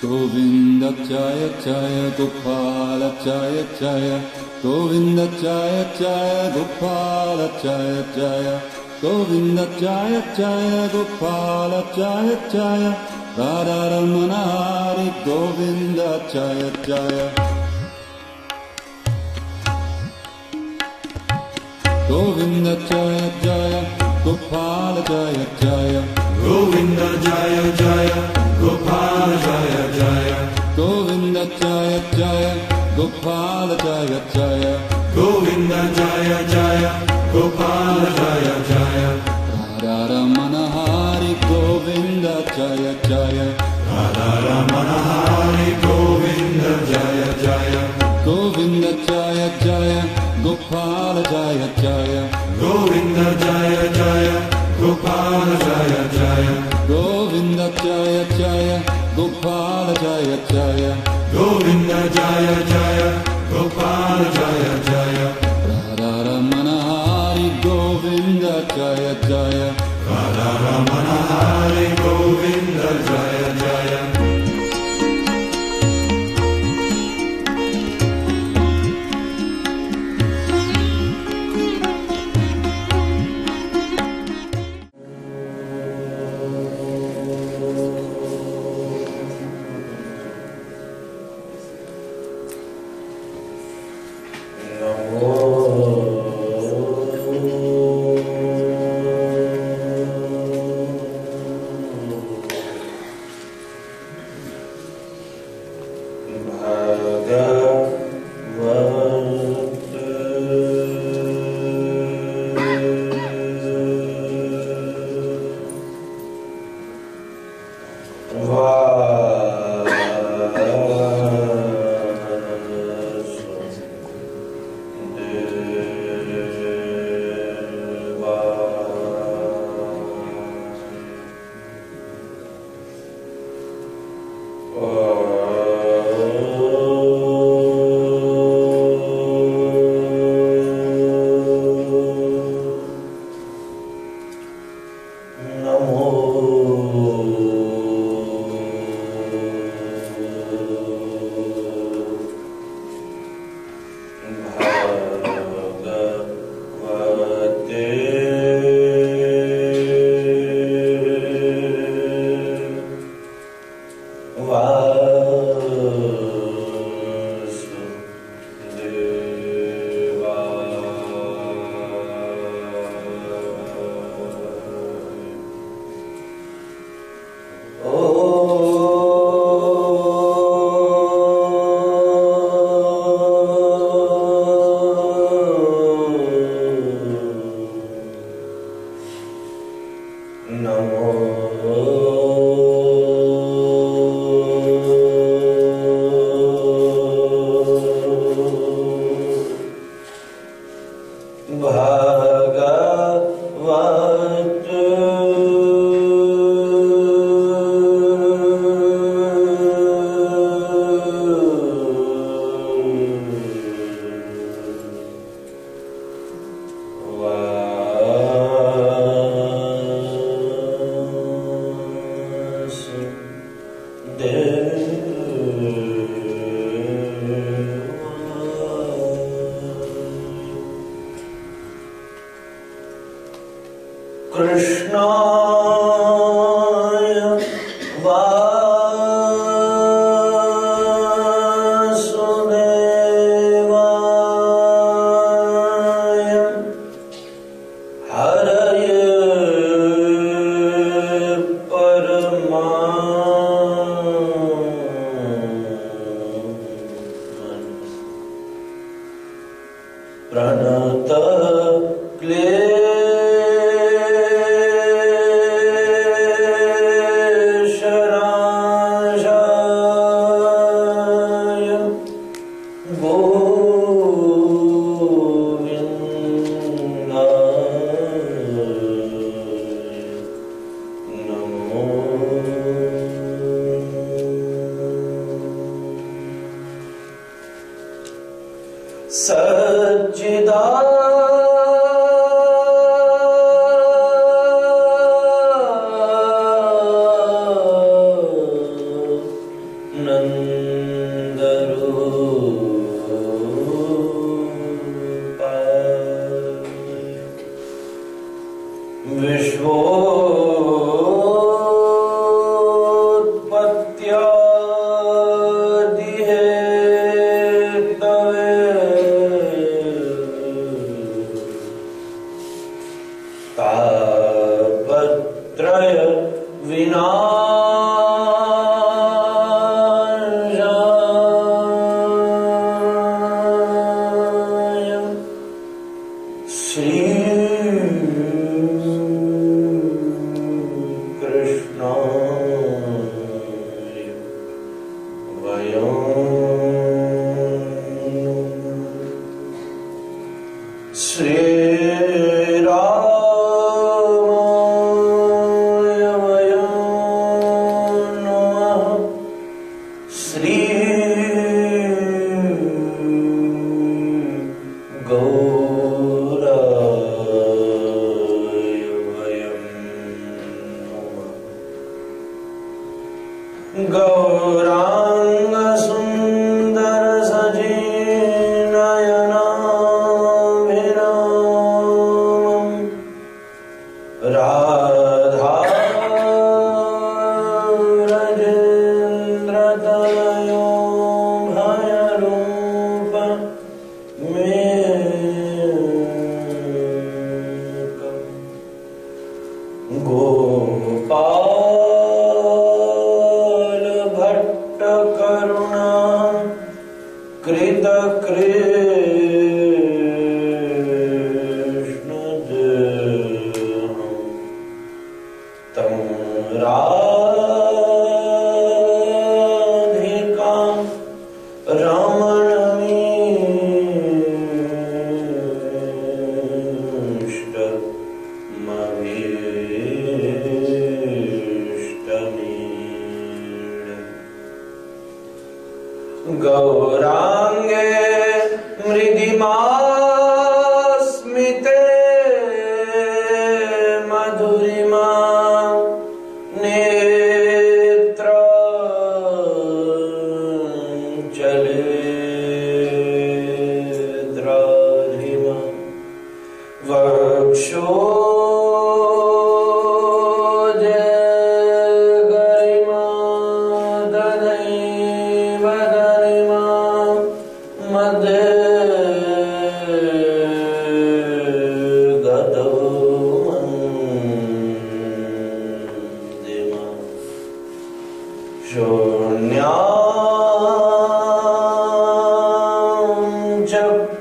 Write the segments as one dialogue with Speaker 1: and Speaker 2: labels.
Speaker 1: Govinda Jaya Jaya Gopala Jaya Jaya Govinda Jaya Jaya Gopala Jaya Jaya Govinda Jaya Jaya Gopala Jaya Jaya Radharamana Hari Govinda Jaya Jaya Govinda Jaya Jaya Gopala Jaya Jaya
Speaker 2: Govinda Jaya Jaya Gopala Jaya Jaya
Speaker 1: Govinda Jaya Jaya Gopala Jaya Jaya
Speaker 2: Govinda Jaya Jaya Gopala Jaya Jaya
Speaker 1: Radharamana Hari Govinda Jaya Jaya
Speaker 2: Radharamana Hari Govinda Jaya Jaya
Speaker 1: Govinda Jaya Jaya Gopala Jaya Jaya
Speaker 2: Govinda Jaya Jaya Gopala Jaya Jaya
Speaker 1: Govinda Jaya Jaya Gopala Jaya Jaya
Speaker 2: Govinda Jaya Jaya Gopala Jaya Jaya
Speaker 1: Radharamana Hari Govinda Jaya Jaya
Speaker 2: Radharamana Hari Govinda Jaya Jaya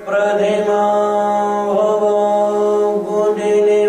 Speaker 3: Pradima Bhava Budini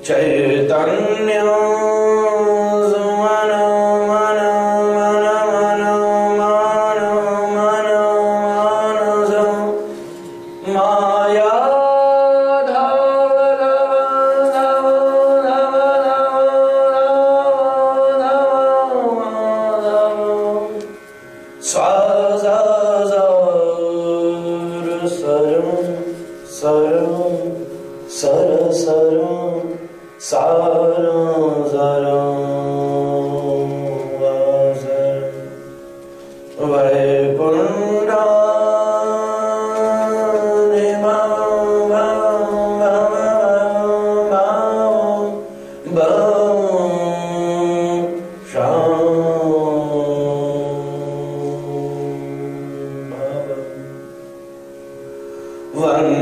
Speaker 3: Chaitanya Sumana Mana Mana Mana Mana Mana Mana Maya Dhava Dhava Dhava Dhava Dhava Sa Sa Sa Saram Saram Sara Saram Saram Saram Vasaram Vaikunta Vande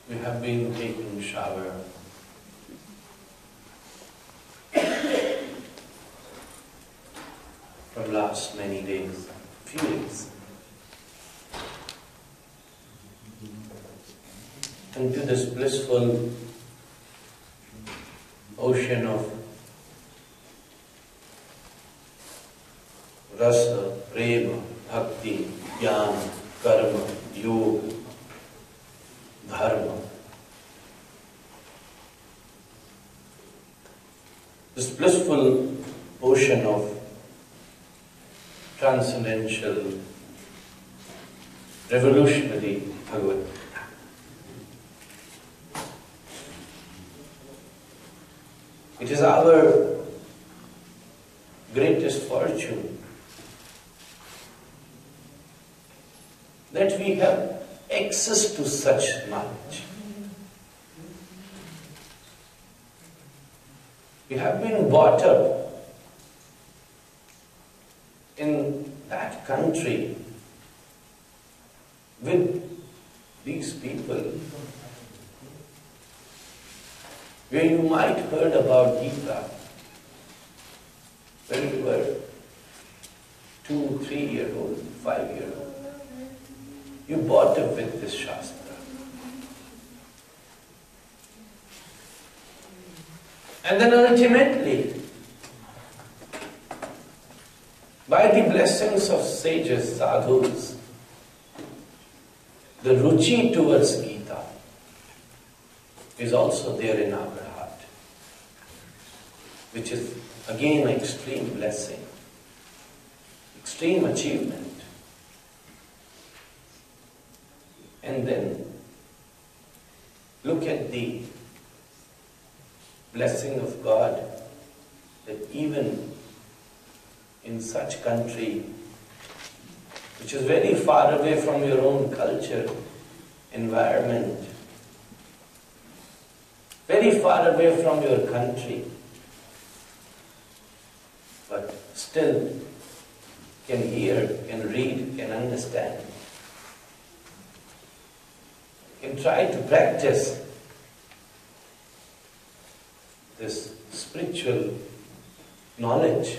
Speaker 3: We have been taking shower. From last many days, few days. Into this blissful ocean of rasa, prema, bhakti, jnana, karma, yoga, dharma. This blissful ocean of transcendental, revolutionary Bhagavad. It is our greatest fortune that we have access to such knowledge. You have been brought up in that country with these people where you might heard about Gita when you were 2, 3-year-old, 5-year-old. You brought up with this Shastra. And then ultimately, by the blessings of sages, sadhus, the ruchi towards Gita is also there in our heart, which is again an extreme blessing, extreme achievement. And then look at the blessing of God that even in such country which is very far away from your own culture, environment, very far away from your country, but still can hear, can read, can understand, can try to practice this spiritual knowledge,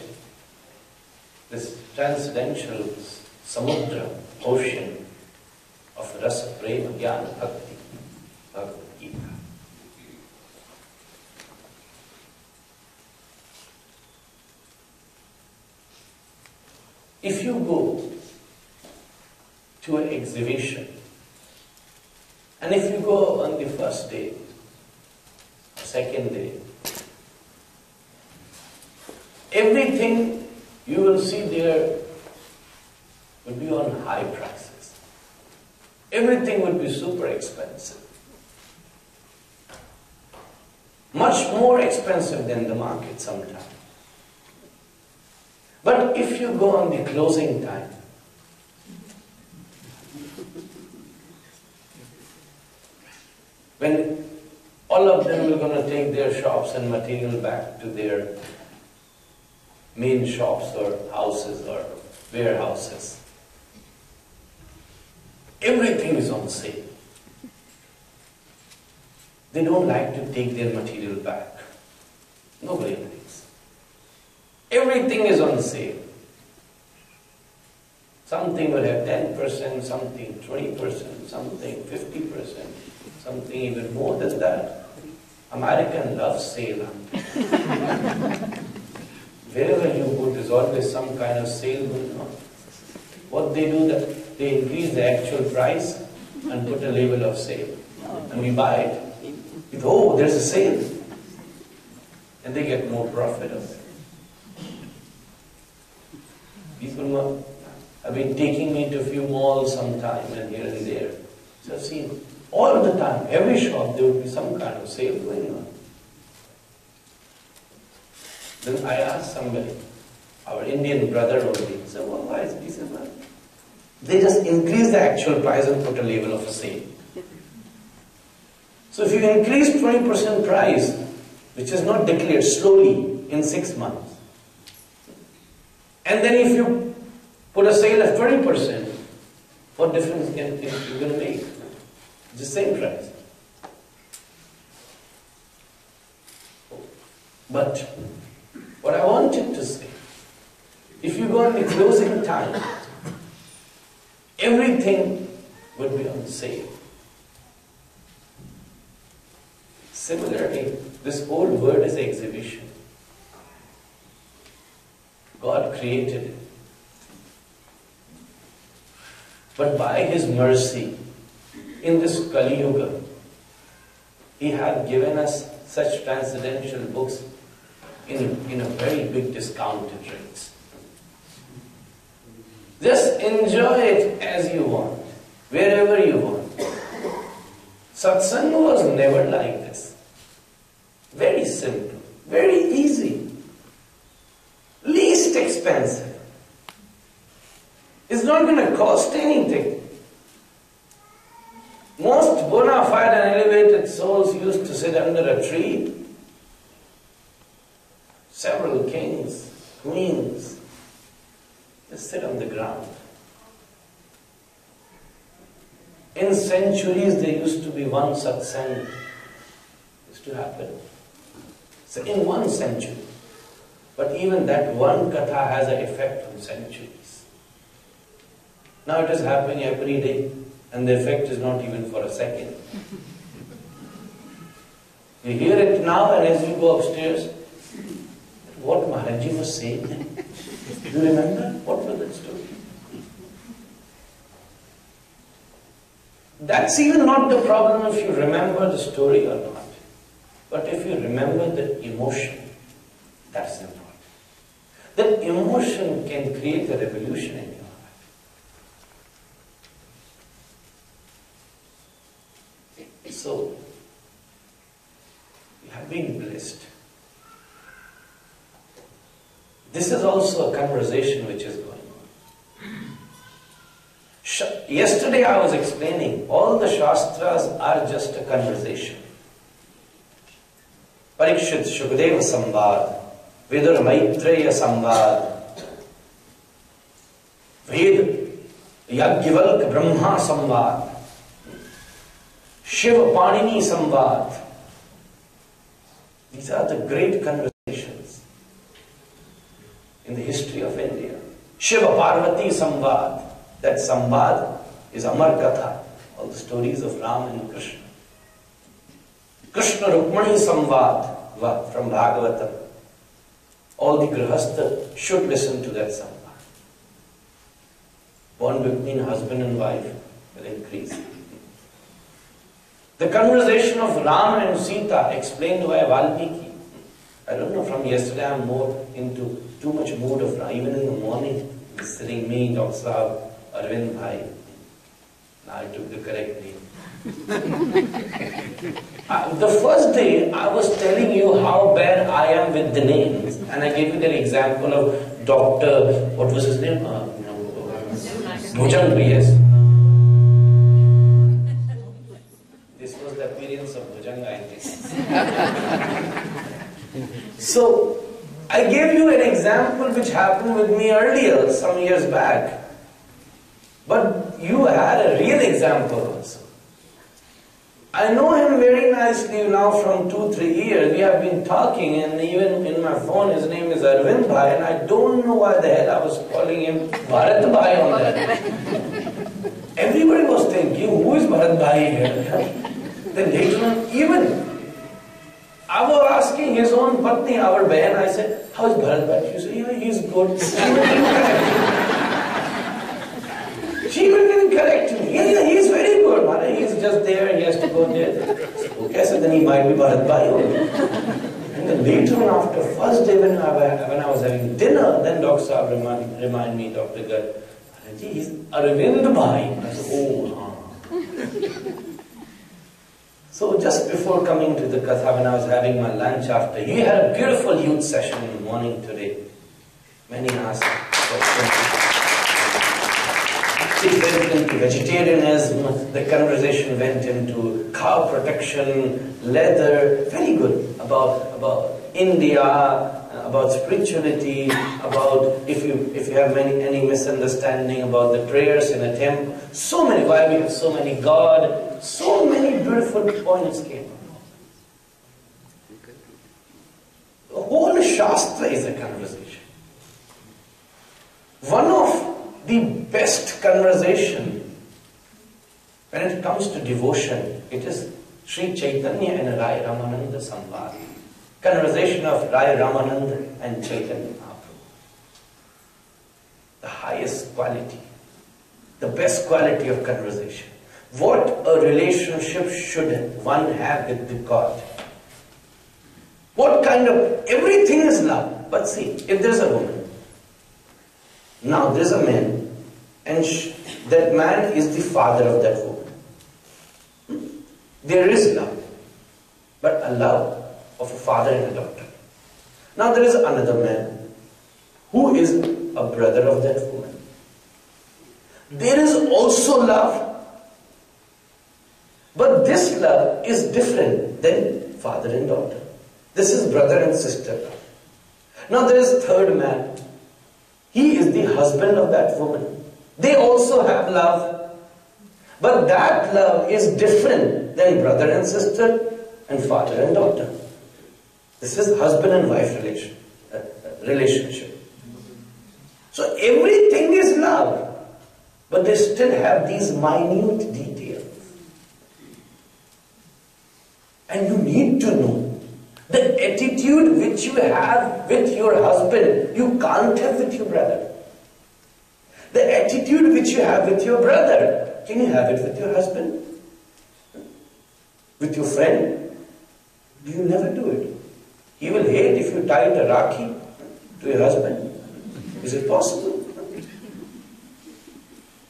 Speaker 3: this transcendental samudra, ocean of rasa prema, jnana, bhakti, Bhagavad Gita. If you go to an exhibition, and if you go on the first day, second day, everything you will see there will be on high prices. Everything will be super expensive. Much more expensive than the market sometimes. But if you go on the closing time, when all of them are going to take their shops and material back to their main shops or houses or warehouses, everything is on sale. They don't like to take their material back. Nobody likes. Everything is on sale. Something will have 10%, something 20%, something 50%, something even more than that. American loves sale. Wherever you go, there's always some kind of sale going on. What they do, that they increase the actual price and put a label of sale. And we buy it. We go, oh, there's a sale. And they get more profit of it. People have been taking me to a few malls sometime and here and there. So I've seen all the time, every shop, there would be some kind of sale going on. Then I asked somebody, our Indian brother only, he said, well, why is it? He said, well, they just increase the actual price and put a label of a sale. So if you increase 20% price, which is not declared, slowly in 6 months, and then if you put a sale of 20%, what difference can you going to make? It's the same price. But what I wanted to say, if you go on the closing time, everything would be on sale. Similarly, this whole word is exhibition. God created it. But by His mercy, in this Kali Yuga, He had given us such transcendental books in a very big discounted rates. Just enjoy it as you want, wherever you want. Satsang was never like this. Very simple, very easy, least expensive. It's not going to cost anything. Most bona fide and elevated souls used to sit under a tree means just sit on the ground. In centuries there used to be one satsang. Used to happen. So in one century. But even that one katha has an effect on centuries. Now it is happening every day and the effect is not even for a second. You hear it now and as you go upstairs, what Maharaji was saying. Do you remember? What was that story? That's even not the problem if you remember the story or not. But if you remember the emotion, that's important. That emotion can create a revolution in your life. So, we have been blessed. This is also a conversation which is going on. Yesterday I was explaining, all the Shastras are just a conversation. Parikshit Shukadeva Samvad, Vidur Maitreya Samvad, Ved Yagyavalk Brahma Samvad, Shiva Panini Samvad. These are the great conversations in the history of India. Shiva Parvati Samvad. That Samvad is Amar Katha, all the stories of Ram and Krishna. Krishna Rukmani Samvad from Bhagavatam. All the Grihastha should listen to that Samvad. Bond between husband and wife will increase. The conversation of Ram and Sita explained by Valmiki. I don't know, from yesterday I'm more into too much mood of Ram. Even in the morning, sitting me, Dr. Saab, Arvind Bhai. Now I took the correct name. The first day I was telling you how bad I am with the names, and I gave you the example of Dr. What was his name? Bhujanga, yes. This was the appearance of Bhujanga, I think. So I gave you an example which happened with me earlier, some years back. But you had a real example also. I know him very nicely now from 2-3 years. We have been talking, and even in my phone his name is Arvind Bhai, and I don't know why the hell I was calling him Bharat Bhai on that. Everybody was thinking, who is Bharat Bhai here? Then later on, even I was asking his own Patni, our Bahan, I said, how is Bharat Bhai? She said, yeah, he's good. She didn't correct me. Yeah, he's very good, Maharaj. He's just there, he has to go there. Okay, so then he might be Bharat Bhai only. And then later on, after first day when I was having dinner, then Dr. Saab remind me, Dr. Garg, he's Arvind Bhai. I said, oh, So just before coming to the Katha, when I was having my lunch after, he had a beautiful youth session in the morning today. Many asked questions. It went into vegetarianism, the conversation went into cow protection, leather, very good, about India, about spirituality, about if you have any misunderstanding about the prayers in a temple, so many, why we have so many God, so many beautiful points came. The whole Shastra is a conversation. One of the best conversation when it comes to devotion, it is Sri Chaitanya and Rai Ramananda Samvad. Conversation of Rai Ramananda and Chaitanya Mahaprabhu. The highest quality, the best quality of conversation. What a relationship should one have with the God. What kind of, everything is love. But see, if there is a woman, now there is a man, and that man is the father of that woman. There is love, but a love of a father and a daughter. Now there is another man who is a brother of that woman. There is also love, but this love is different than father and daughter. This is brother and sister love. Now there is third man. He is the husband of that woman. They also have love. But that love is different than brother and sister and father and daughter. This is husband and wife relationship. So everything is love. But they still have these minute details. And you need to know the attitude which you have with your husband, you can't have with your brother. The attitude which you have with your brother, can you have it with your husband? With your friend? You never do it. He will hate if you tie the rakhi to your husband. Is it possible?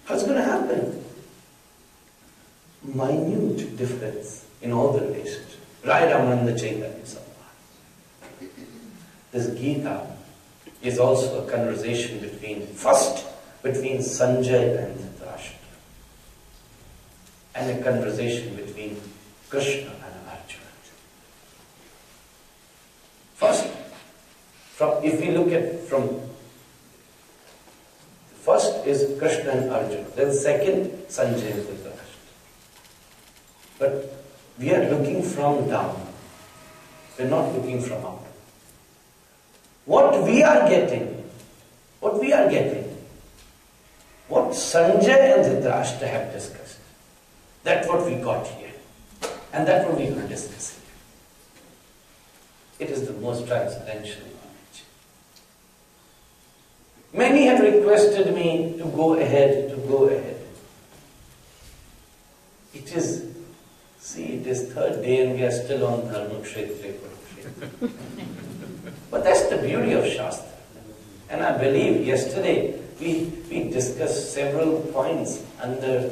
Speaker 3: What's going to happen? Minute difference in all the relationships. Right around the Chaitanya Samvada. This Gita is also a conversation between Sanjay and Dhritarashtra, and a conversation between Krishna and Arjuna. If we look at first is Krishna and Arjuna, then second Sanjay and Dhritarashtra. But we are looking from down. We are not looking from up. What we are getting, what Sanjay and Dhritarashtra have discussed, that's what we got here. And that's what we will discuss here. It is the most transcendental knowledge. Many have requested me to go ahead. It is third day and we are still on Dharma Kshetra, Kurukshetra. But that's the beauty of Shastra. And I believe yesterday we discussed several points under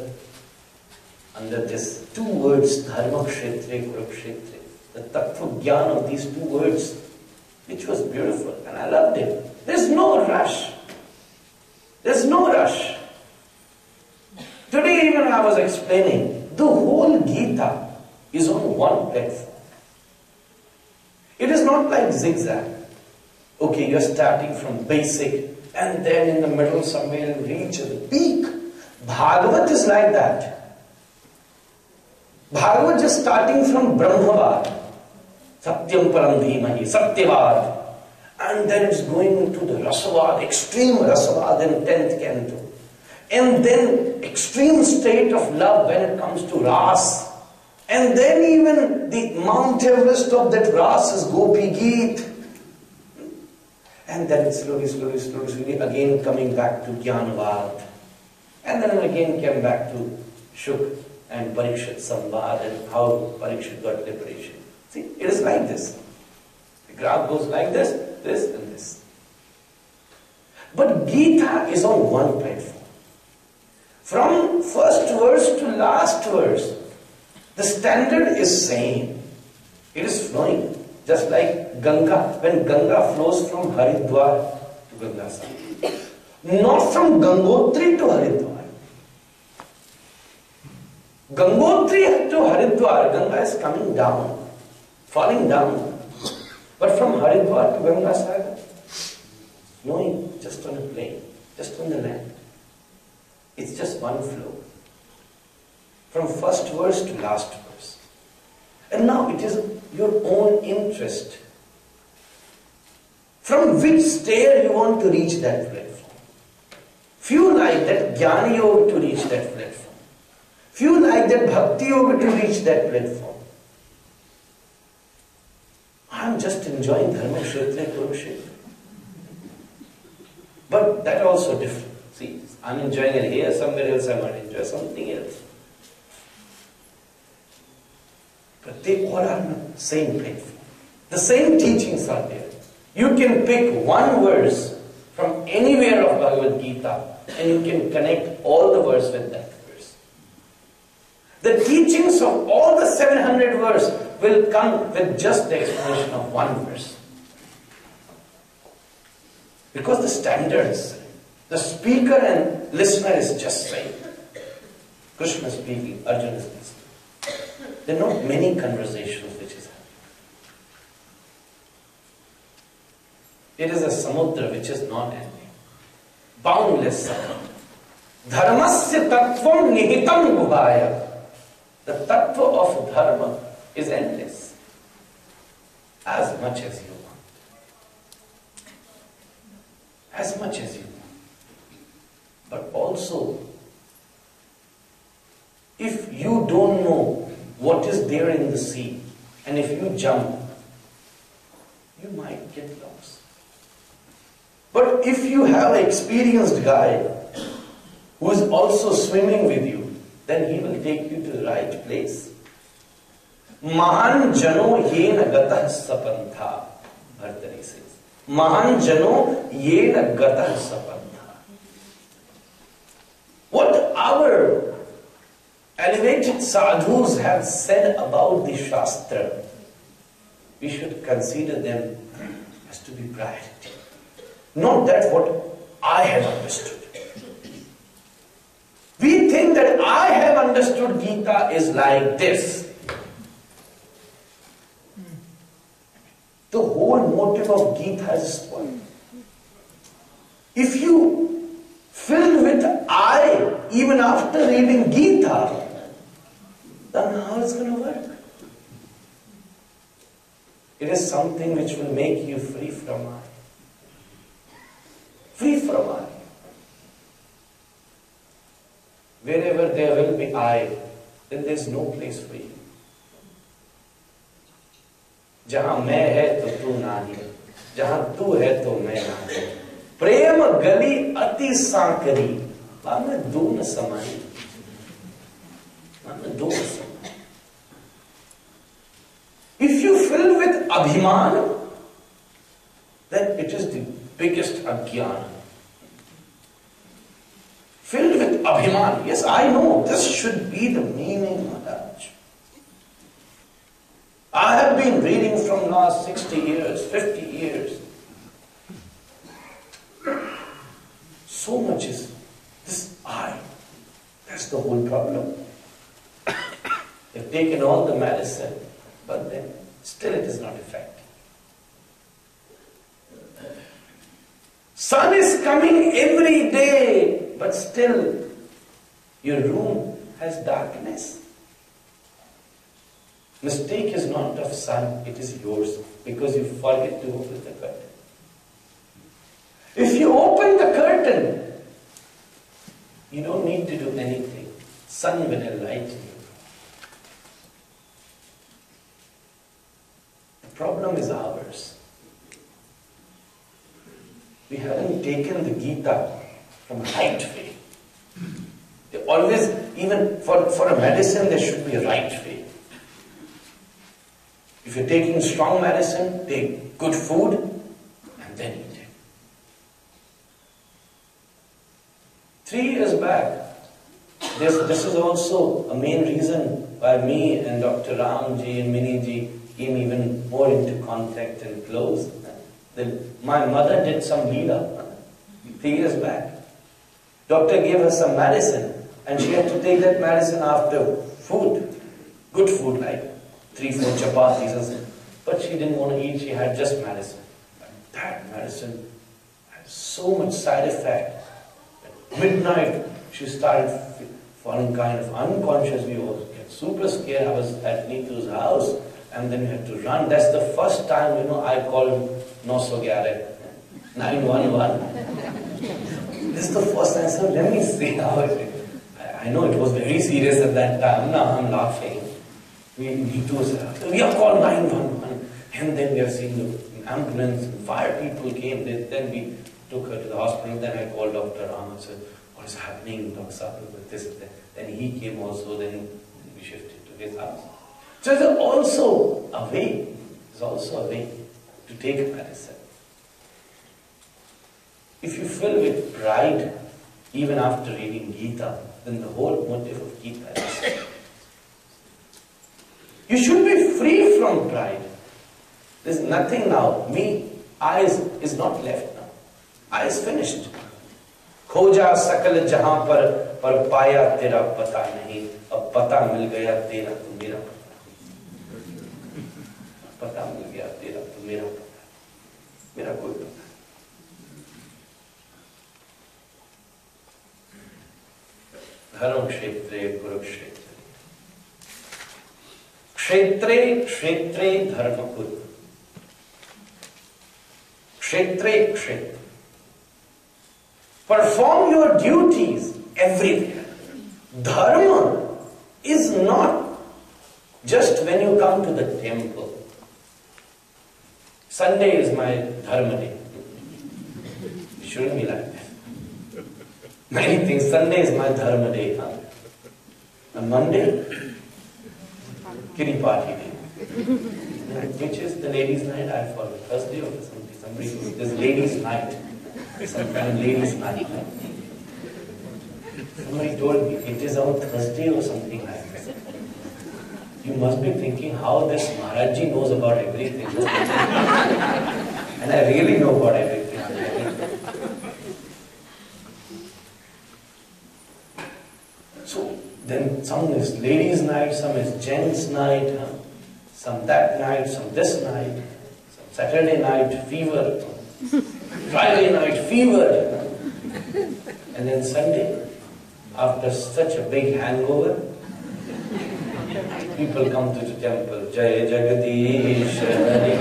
Speaker 3: this two words, Dharma Kshetra, Kurukshetra. The tattva jnana of these two words, which was beautiful, and I loved it. There's no rush. Today even I was explaining, the whole Gita is on one platform. It is not like zigzag. Okay, you're starting from basic, and then in the middle somewhere you reach the peak. Bhagavat is like that. Bhagavat just starting from Brahmavad, Satyam Param Dhimahi, Satyavad, and then it's going to the Rasavad, extreme Rasavad in 10th canto. And then extreme state of love when it comes to Ras. And then even the Mount Everest of that Ras is Gopi Geet. And then slowly again coming back to Jnanavad. And then again came back to Shuk and Parikshit Samvad and how Parikshit got liberation. See, it is like this. The graph goes like this and this. But Gita is on one platform. From first verse to last verse, the standard is same. It is flowing. Just like Ganga, when Ganga flows from Haridwar to Ganga Sagar. Not from Gangotri to Haridwar. Gangotri to Haridwar, Ganga is coming down, falling down. But from Haridwar to Ganga Sagar, flowing just on a plain, just on the land. It's just one flow. From first verse to last verse. And now it is your own interest. From which stair you want to reach that platform. Few like that Jnana Yoga to reach that platform. Few like that Bhakti Yoga to reach that platform. I'm just enjoying Dharma Kshetra, Kurukshetra. But that also different. See, I'm enjoying it here, somewhere else I might enjoy something else. But they all are on the same platform. The same teachings are there. You can pick one verse from anywhere of Bhagavad Gita and you can connect all the verse with that verse. The teachings of all the 700 verse will come with just the explanation of one verse. Because the standards, the speaker and listener is just same. Krishna speaking, Arjuna is listening. There are not many conversations which is happening. It is a samudra which is not ending. Boundless samudra. Dharmasya tattvam nihitam guhaya. The tattva of dharma is endless. As much as you want. As much as you want. But also, if you don't know what is there in the sea, and if you jump, you might get lost. But if you have an experienced guide who is also swimming with you, then he will take you to the right place. Mahan jano yena gatah sapantha, Bhartari says. Mahan jano yena gatah sapantha. What our elevated sadhus have said about the Shastra, we should consider them as to be priority. Not that what I have understood. We think that I have understood Gita is like this. The whole motive of Gita is spoiled. If you fill with I even after reading Gita, then how is it going to work? It is something which will make you free from I. Free from I. Wherever there will be I, then there is no place for you. जहां मैं है तो तू नाही, जहां तू है तो मैं नाही. प्रेम गली अति सांकरी, में दून समाई. If you fill with abhiman, then it is the biggest ajnana. Filled with abhiman. Yes, I know this should be the meaning, Maharaj. I have been reading from last 60 years, 50 years. So much is this I. That's the whole problem. They've taken all the medicine, but then still it is not effective. Sun is coming every day, but still your room has darkness. Mistake is not of sun, it is yours, because you forget to open the curtain. If you open the curtain, you don't need to do anything. Sun will enlighten you. The problem is ours. We haven't taken the Gita from the right way. They always, even for a medicine, there should be a right way. If you're taking strong medicine, take good food and then eat it. 3 years back, this is also a main reason why me and Dr. Ramji and Miniji came even more into contact and close. My mother did some leela 3 years back. Doctor gave her some medicine and she had to take that medicine after food. Good food like 3-4 chapatis. But she didn't want to eat, she had just medicine. But that medicine had so much side effect. At midnight, she started falling kind of unconscious. We all get super scared. I was at Neetu's house and then we had to run. That's the first time, I called 911. This is the first time. So let me see how it is. I know it was very serious at that time. Now I'm laughing. We have called 911 and then we have seen the ambulance and fire people came. Then we took her to the hospital. Then I called Dr. Ram and said, what is happening, Dr. Sabri, with this and that. Then he came also. Then we shifted to his house. So there's also a way. There's also a way to take medicine. If you fill with pride even after reading Gita, then the whole motive of Gita is you should be free from pride. There's nothing now. I is not left now. I is finished. खोजा सकल जहां पर पाया तेरा पता नहीं. अब पता मिल गया तेरा तो मेरा पता मिल गया तेरा तो मेरा पता. मेरा कोई पता. Dharma kshetre kurukshetre. Kshetre, kshetre, dharma kuru. Kshetre, kshetre. Perform your duties everywhere. Dharma is not just when you come to the temple. Sunday is my dharma day. It shouldn't be like that. Many things. Sunday is my dharma day. Huh? On Monday, kitty party day. Which is the ladies' night, I forgot. Thursday or something. Somebody, there's ladies' night. Some kind of ladies' night. Somebody told me it is on Thursday or something like that. You must be thinking how this Maharajji knows about everything. And I really know about everything. So then some is ladies' night, some is gents' night, some that night, some this night, some Saturday night fever, Friday night fever, and then Sunday, after such a big hangover, people come to the temple. Jai Jagadish Hari.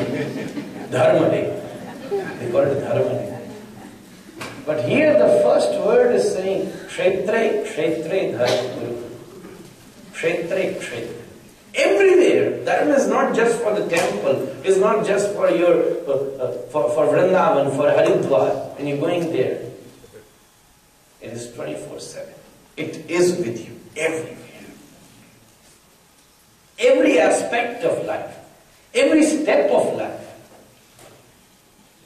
Speaker 3: Dharma day. They call it Dharma day. But here the first word is saying Kshetre, Kshetre, Dharma Guru. Kshetre, Kshetre. Everywhere. Dharma is not just for the temple. It's not just for your for Vrindavan, for Haridwar. When you're going there, it is 24/7. It is with you everywhere. Every aspect of life, every step of life,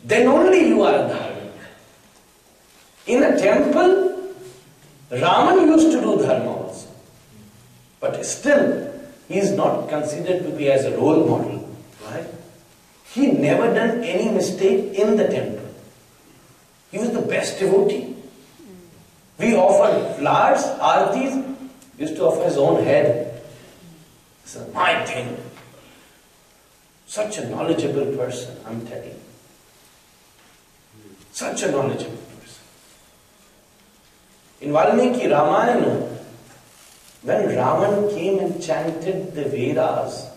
Speaker 3: then only you are dharmic. In a temple, Raman used to do dharma also, but still he is not considered to be as a role model. Right? He never done any mistake in the temple. He was the best devotee. We offer flowers, aartis, he used to offer his own head. This is my thing. Such a knowledgeable person, I'm telling you. Such a knowledgeable person. In Valmiki Ramayana, when Raman came and chanted the Vedas,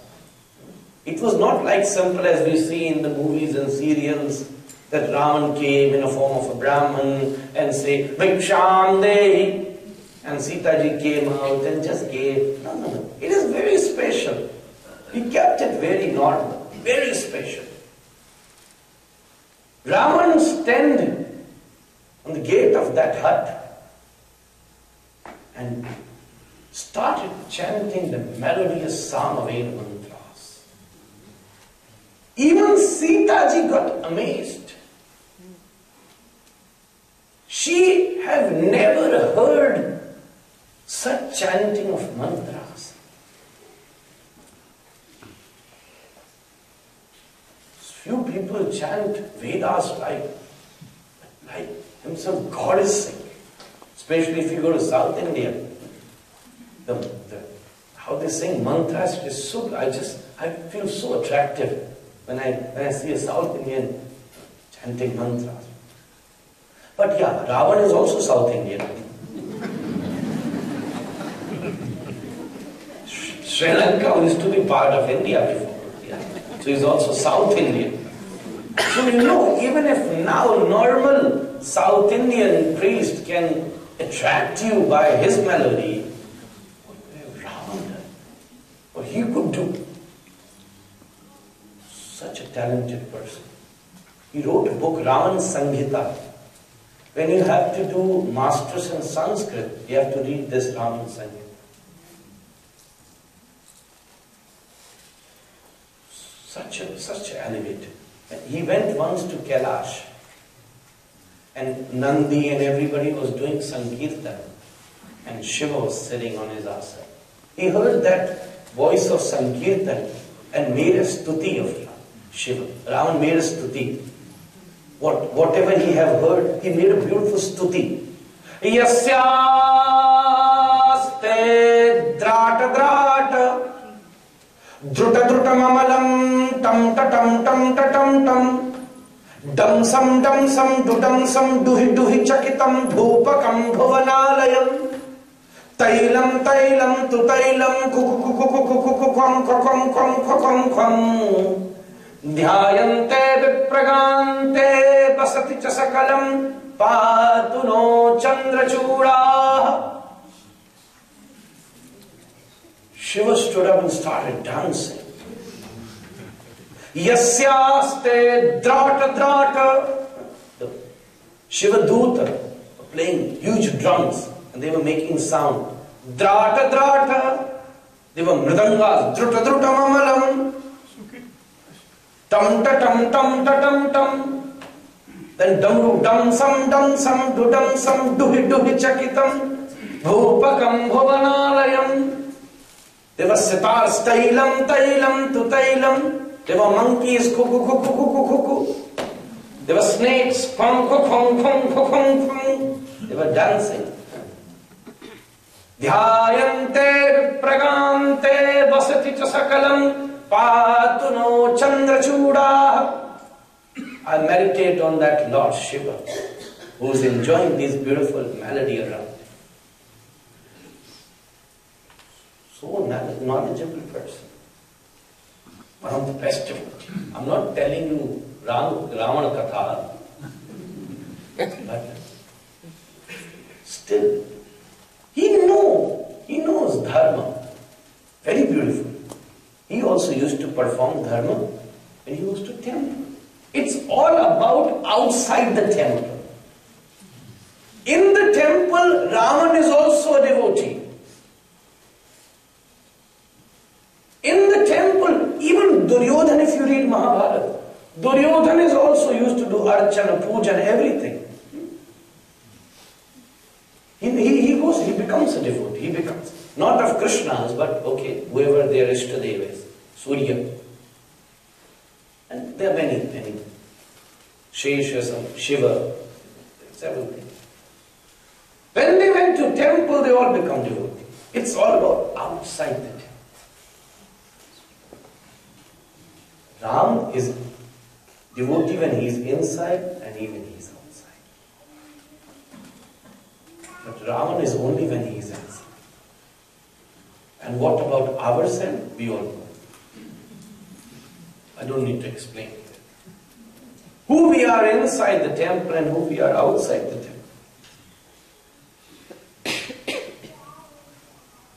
Speaker 3: it was not like simple as we see in the movies and serials, that Raman came in a form of a Brahman and say, Bhiksham Dehi, and Sita ji came out and just gave. No, no, no. It is very special. He kept it very normal, very special. Raman stand on the gate of that hut and started chanting the melodious Samaveda mantras. Even Sita ji got amazed. She have never heard such chanting of mantras. Few people chant Vedas like himself God is singing. Especially if you go to South India. How they sing mantras is so, I feel so attractive when I see a South Indian chanting mantras. But yeah, Ravan is also South Indian. Sri Lanka used to be part of India before. Yeah. So he's also South Indian. So you know, even if now normal South Indian priest can attract you by his melody, what he could do. Such a talented person. He wrote a book, Raman Sanghita. When you have to do masters in Sanskrit, you have to read this Raman Sanghita. Such a elevated. He went once to Kailash, and Nandi and everybody was doing Sankirtan, and Shiva was sitting on his asana. He heard that voice of Sankirtan and made a stuti of Shiva. Ravan made a stuti. Whatever he have heard, he made a beautiful stuti. Yasyaste drata drata druta druta mamalam tam tatam tam tatam tam dam sam dudam sam duhi duhi chakitam dhupakam bhuvanalayam Tailam tailam tu tailam kukukukukukukukum kukum kum kukum kum dhyayante vipragante basati chasakalam patuno chandrachura. Shiva stood up and started dancing. Yasyaste drata drata. The Shiva Duta were playing huge drums and they were making sound. Drata drata. They were mridangas. Druta druta mamalam. Tam ta tam tam ta tam tam. Then dum dum sam du dum sam duhi chakitam. Bhupakam bhuvanalayam. There were sitars, tailam, tailam, tu tailam. There were monkeys, cuckoo, cuckoo, cuckoo, cuckoo. There were snakes, pong, pong, pong, pong, pong. They were dancing. Dhyayante vipragante vasati chasakalam patuno chandrachuda. I meditate on that Lord Shiva who is enjoying this beautiful melody around. So knowledgeable person. One of the best. I'm not telling you Ravana Katha, but still, he knows dharma. Very beautiful. He also used to perform dharma when he goes to temple. It's all about outside the temple. In the temple, Ravan is also a devotee. In the temple, even Duryodhana, if you read Mahabharata, Duryodhana is also used to do archana, puja and everything. He becomes a devotee. He becomes, not of Krishna's, but okay, whoever their Ishtadeva is, Surya. And there are many. Shesha, Shiva, several things. When they went to temple, they all become devotees. It's all about outside the temple. Ram is devotee when he is inside and even he is outside. But Ravan is only when he is inside. And what about ourselves? We all know. I don't need to explain it. Who we are inside the temple and who we are outside the temple.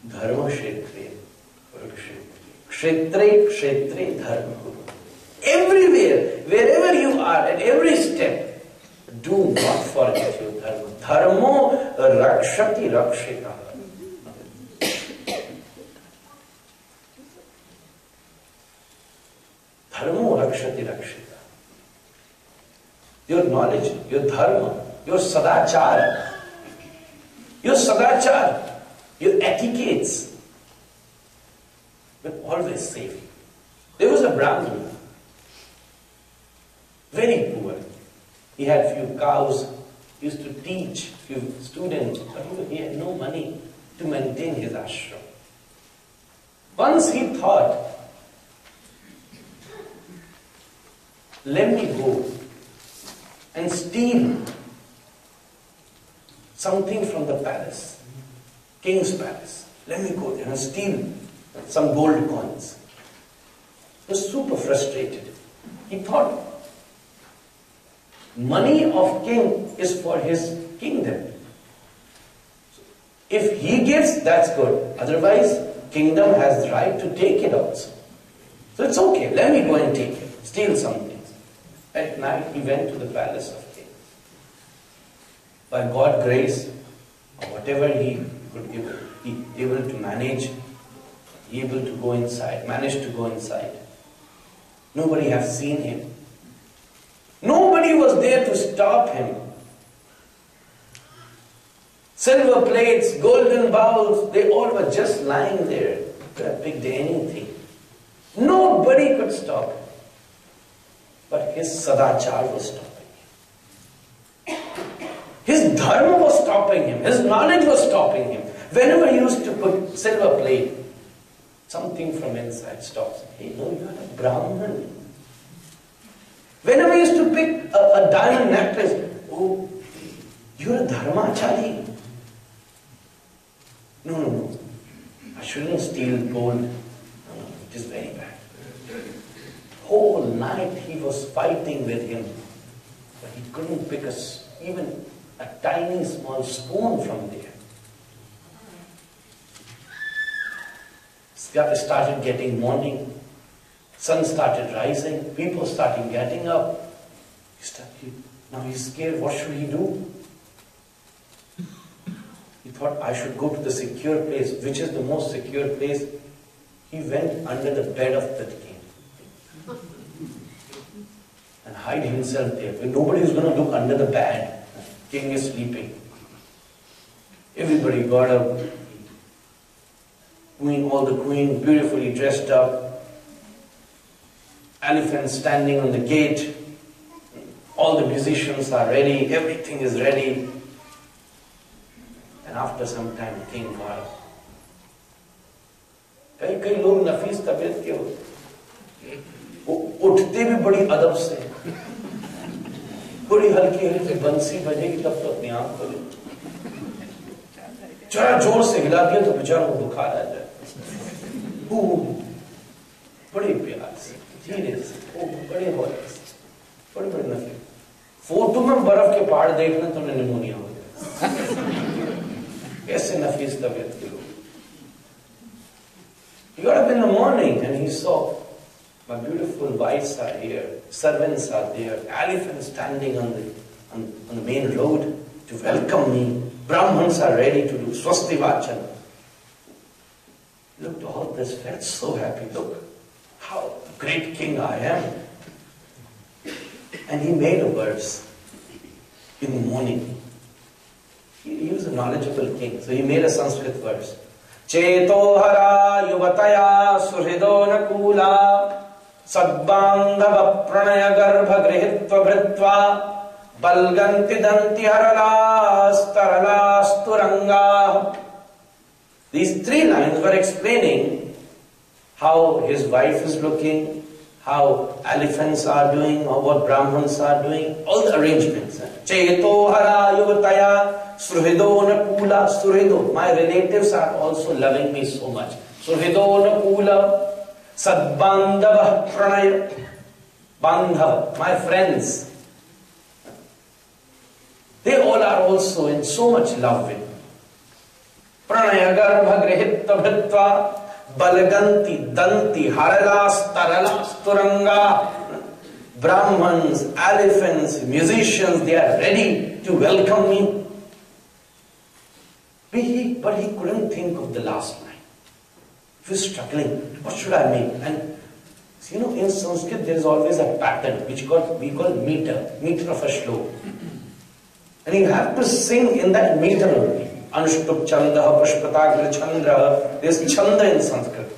Speaker 3: Dharma kshetre. Kshetre kshetre dharma. Everywhere, wherever you are, at every step, do not forget your dharma. Dharmo rakshati rakshita. Dharmo rakshati rakshita. Your knowledge, your dharma, your sadachar, your etiquettes will always save you. There was a Brahmin, very poor. He had few cows, he used to teach few students, but he had no money to maintain his ashram. Once he thought, let me go and steal something from the palace, king's palace. Let me go there and steal some gold coins. He was super frustrated. He thought, money of king is for his kingdom. If he gives, that's good. Otherwise, kingdom has the right to take it also. So it's okay, let me go and take it, steal some things. At night, he went to the palace of king. By God's grace, whatever he could give, he able to manage, he able to go inside, managed to go inside. Nobody has seen him. Nobody was there to stop him. Silver plates, golden bowls, they all were just lying there. Could have picked anything. Nobody could stop him. But his sadachar was stopping him. His dharma was stopping him. His knowledge was stopping him. Whenever he used to put silver plate, something from inside stops him. Hey, no, you are a Brahman. Whenever he used to pick a diamond necklace, oh, you're a dharmachari. No, no, no. I shouldn't steal gold. No, no, it is very bad. Whole night he was fighting with him, but he couldn't pick even a tiny small spoon from there. Started getting morning, sun started rising, people started getting up. Now he's scared, what should he do? He thought, I should go to the secure place. Which is the most secure place? He went under the bed of the king and hide himself there. Nobody is going to look under the bed. King is sleeping. Everybody got up. All the queen beautifully dressed up. Elephants standing on the gate. All the musicians are ready. Everything is ready. And after some time, the king got up. कई लोग नफीस तबीयत के होते, उठते भी बड़ी अदब से, बड़ी हल्की हल्की बंसी बजेगी तब तो अपनी आंख खोले, जरा जोर से हिला दिया तो बेचारों को बुखार आ जाए, बड़े प्यार से, धीरे से, बड़े हौले से, बड़े बड़े नफीस। फोटो में बर्फ के पहाड़ देखना तो निमोनिया हो जाए। कैसे नफीस तबीयत के लोग। He got up in the morning and he saw, my beautiful wives are here, servants are there, elephants standing on the main road to welcome me. Brahmins are ready to do swasti vachan. Looked all this, felt so happy. Look how great king I am. And he made a verse in the morning. He was a knowledgeable king, so he made a Sanskrit verse. Chetohara yuvataya suhrido nakula sadbandhava pranaya garbha grihitva bhritva balganti danti haralas taralas turanga. These three lines were explaining how his wife is looking, how elephants are doing, or what Brahmins are doing, all the arrangements. Chetohara yuvataya Surhido Nakula, Surhido. My relatives are also loving me so much. Surhido Nakula, Sadbandhava Pranaya. Bandhav, my friends. They all are also in so much love with me. Pranaya Garbha Grihitva Bhritva Balganti Danti Haralas Taralas Turanga. Brahmins, elephants, musicians, they are ready to welcome me. But he couldn't think of the last line. He was struggling. What should I make? And you know, in Sanskrit there is always a pattern which we call meter of a shloka. And you have to sing in that meter only. Anushtup Chanda, Pushpatagra Chandra. There is Chanda in Sanskrit.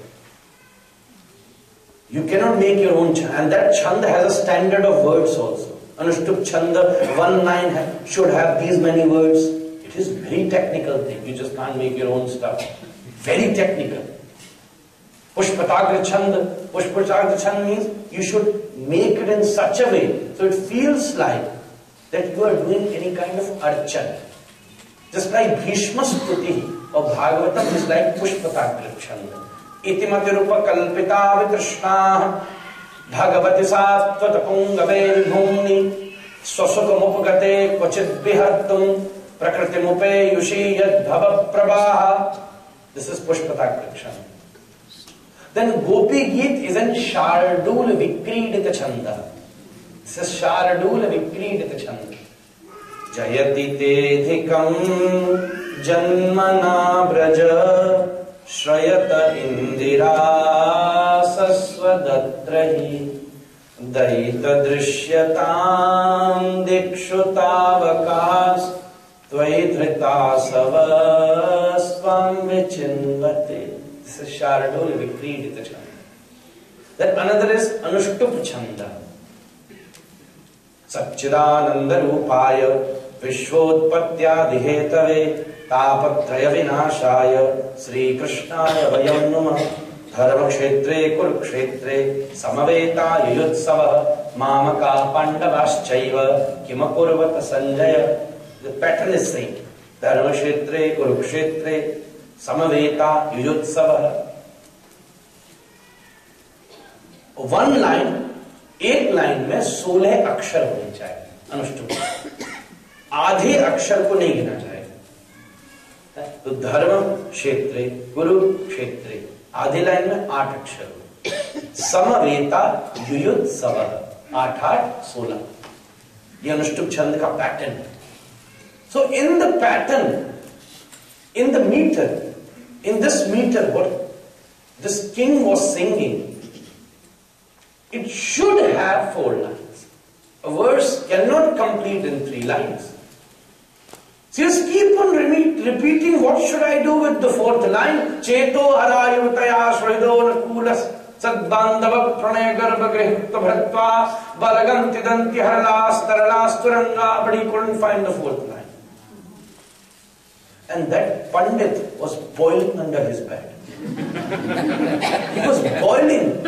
Speaker 3: You cannot make your own chanda. And that chanda has a standard of words also. Anushtup Chanda, one line should have these many words. It is very technical thing. You just can't make your own stuff. Very technical. Pushpatagra Chanda. Pushpatagra Chanda means you should make it in such a way so it feels like that you are doing any kind of archan. Just like Bhishma Stuti or Bhagavatam is like Pushpatagra Chanda. Itimati rupa kalpita vitrishna Bhagavati sattva tapungave bhumni swasukam upagate kvachit vihartum Prakriti mupe yushi yad bhava prabaha. This is Pushpatagra Chanda. Then Gopi Geet is in Shardul Vikridita Chanda. This is Shardul Vikridita Chanda. Jayati tedhikam janmana braja Shrayata indira saswadatrahi Daita drishyatam dikshutavakas Tvaitrita savasvam vichinvate. This is Shardul Vikridita Chanda. Then another is Anushtup Chanda. Satchidananda Rupaya Vishwotpatya Dihetave Tapatraya Vinashaya Sri Krishnaya Vayam Namah Dharma Kshetre Kurukshetre Samaveta Yuyutsava Mamaka Pandavaschaiva Kimakurvata Sanjaya. The pattern is same. Dharma Kshetre Kurukshetre Samaveta Yujutsava. One line, एक line में 16 अक्षर होने चाहिए अनुष्टुप, आधे अक्षर को नहीं गिना जाएगा। तो धर्म क्षेत्रे गुरु क्षेत्रे आधे लाइन में 8 अक्षर हो। समवेता युयुत्सव 8 8 16, ये अनुष्टुप छंद का पैटर्न है। So in the pattern, in the meter, in this meter, what this king was singing, it should have 4 lines. A verse cannot complete in 3 lines. So just keep on repeating, what should I do with the 4th line? Cheto harayutaya shrido nakulas sadbandava pranaya garbha grihta bhatva balaganti danti haralas taralas turanga, but he couldn't find the 4th line. And that Pandit was boiling under his bed. He was boiling.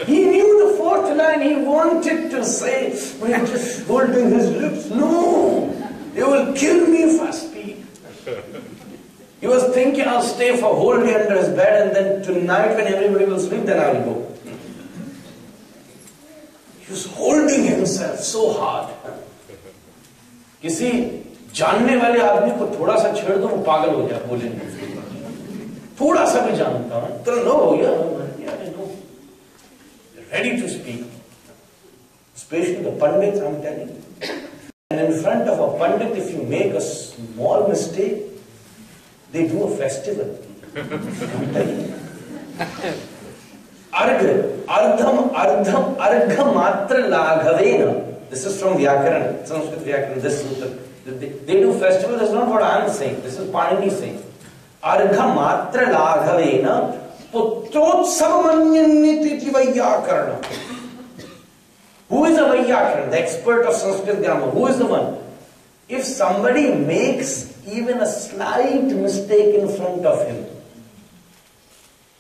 Speaker 3: He knew the 4th line, he wanted to say, but he was just holding his lips. No, they will kill me if I speak. He was thinking, I'll stay for whole day under his bed, and then tonight when everybody will sleep, then I will go. He was holding himself so hard. किसी जानने वाले आदमी को थोड़ा सा छेड़ दो, वो पागल हो जाए बोले नहीं। थोड़ा सा भी जानता हूं तो नो हो गया, ready to speak. Especially the Pandits, I'm telling you. And in front of a Pandit, if you make a small mistake, they do a festival. I'm telling you. Argha matra laghavena. This is from Vyakaran, Sanskrit Vyakaran, this sutra. They do festival, that's not what I'm saying. This is Panini saying. Argha matra laghavena putrotsavanyaniti Vayyakarana. Who is a Vayyakarana? The expert of Sanskrit grammar. Who is the one? If somebody makes even a slight mistake in front of him,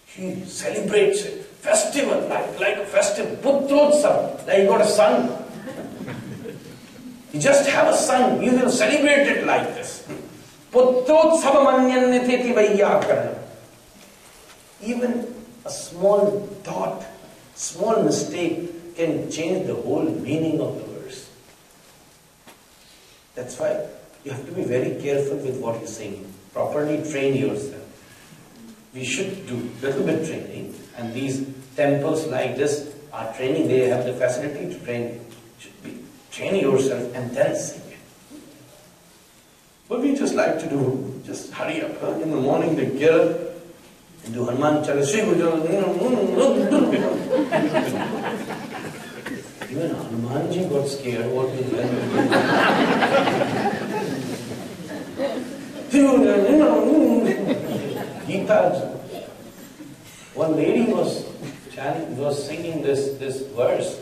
Speaker 3: he celebrates it. Festival, like a festival. Putrotsav, like he got a son. You just have a son, you will celebrate it like this. Putrotsavanyaniti Vayyakarana. Even a small thought, small mistake can change the whole meaning of the verse. That's why you have to be very careful with what you're saying. Properly train yourself. We should do little bit training, and these temples like this are training. They have the facility to train. Train yourself and then sing it. What we just like to do, just hurry up. In the morning they get up and do Hanuman Chalisa. Even Hanumanji got scared. What is that? Gita. One lady was singing this verse.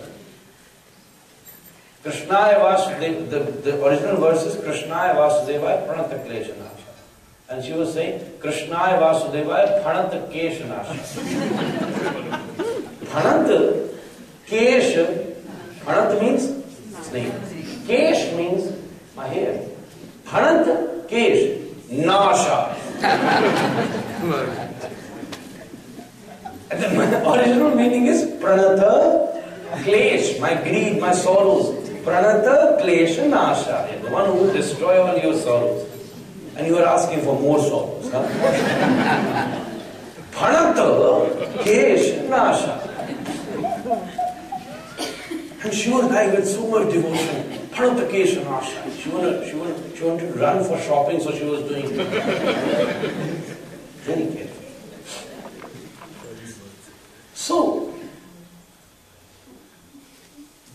Speaker 3: Krishnaya Vasudeva, the original verse is Krishnaya Vasudevaya Pranata Kleshanasha. And she was saying, Krishnaya Vasudevaya Pranata Keshanasha. Pranata, Kesha, Pranata means snake. Kesh means my hair. Pranata, Kesh, Nasha. And the original meaning is Pranata, Klesh, my greed, my sorrows. Pranata Klesha Nasha, the one who will destroy all your sorrows. And you are asking for more sorrows. Huh? Pranata Klesha Nasha. And she was like with so much devotion. Pranata Klesha Nasha. She wanted to run for shopping, so she was doing it. Very careful. So,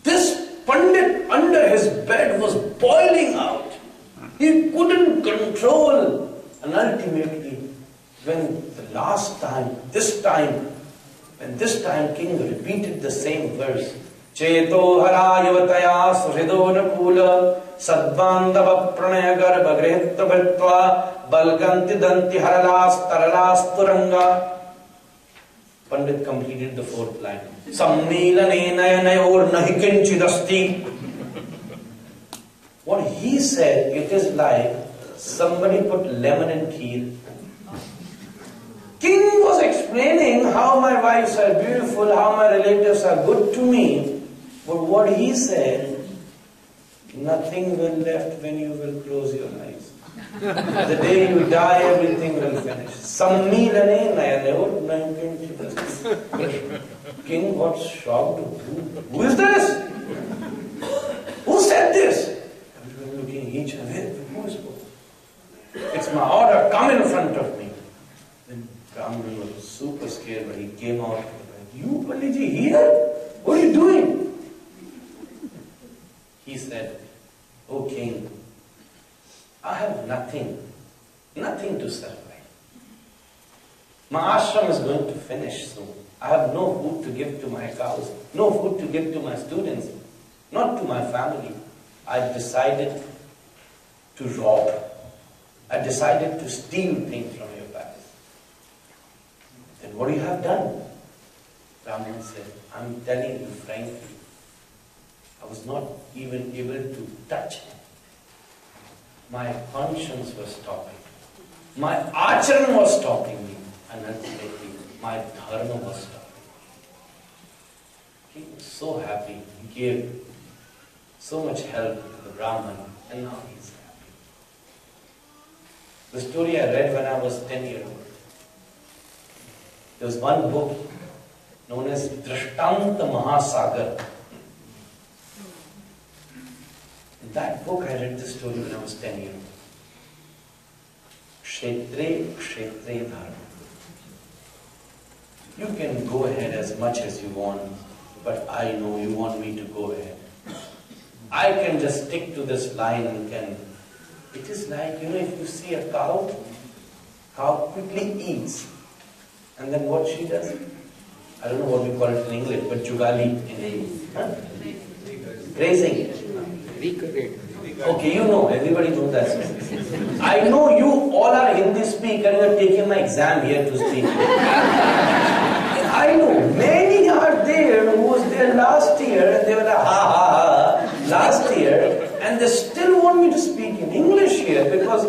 Speaker 3: this Pandit under his bed was boiling out. He couldn't control. And ultimately, when this time king repeated the same verse, Cheto harayavataya suhrido nakula sadbandava pranaya garbha grihta bhatva balganti danti haralas taralas turanga. Pandit completed the 4th line. Sammilane nayanayor nahi kinchidasti. What he said, it is like Somebody put lemon in kheer. King was explaining how my wives are beautiful, how my relatives are good to me. But what he said, nothing will left when you will close your eyes. The day you die, everything will finish. King got shocked. Who is this? Who said this? Everyone looking each other. Who is who? It's my order. Come in front of me. Then Brahman was super scared, but he came out. You, Panditji, here? What are you doing? He said, "O king, I have nothing to survive. My ashram is going to finish soon. I have no food to give to my cows, no food to give to my students, not to my family. I decided to rob. I decided to steal things from your palace." Then what you have done? Brahman said, "I'm telling you frankly, I was not even able to touch him. My conscience was stopping. My acharan was stopping me. And ultimately, my dharma was stopping me." He was so happy. He gave so much help to the Brahman, and now he's happy. The story I read when I was 10 years old. There was one book known as Drishtanta Mahasagar. In that book, I read the story when I was 10 years old. Kshetre, kshetre dharma. You can go ahead as much as you want, but I know you want me to go ahead. I can just stick to this line and can. It is like, if you see a cow quickly eats, and then what she does? I don't know what we call it in English, but jugali in English. Huh? Grazing. Okay, everybody knows that. I know you all are Hindi speak and you are taking my exam here to speak. I know many are there who was there last year and they were like, last year, and they still want me to speak in English here because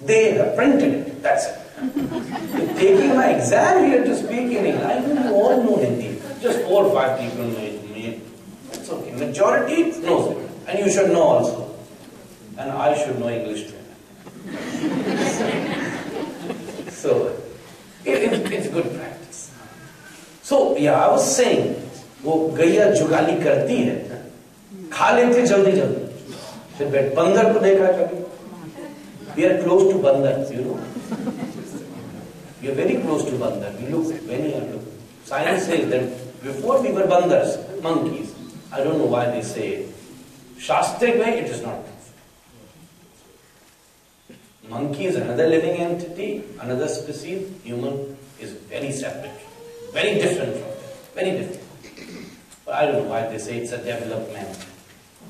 Speaker 3: they have printed it. That's it. You're taking my exam here to speak in English. I know you all know Hindi. Just 4 or 5 people know it. It's okay. Majority knows it. And you should know also. And I should know English too. So, it's good practice. So, I was saying, वो गैया जुगाली करती है, खा लेते जल्दी जल्दी, फिर बैठ बंदर को देखा कभी? We are close to bandar, We are very close to bandar. We look very look. Science says that before we were bandars, monkeys. I don't know why they say it. Shastric way, it is not. Monkey is another living entity, another species. Human is very separate, very different from them, very different. But I don't know why they say it's a development.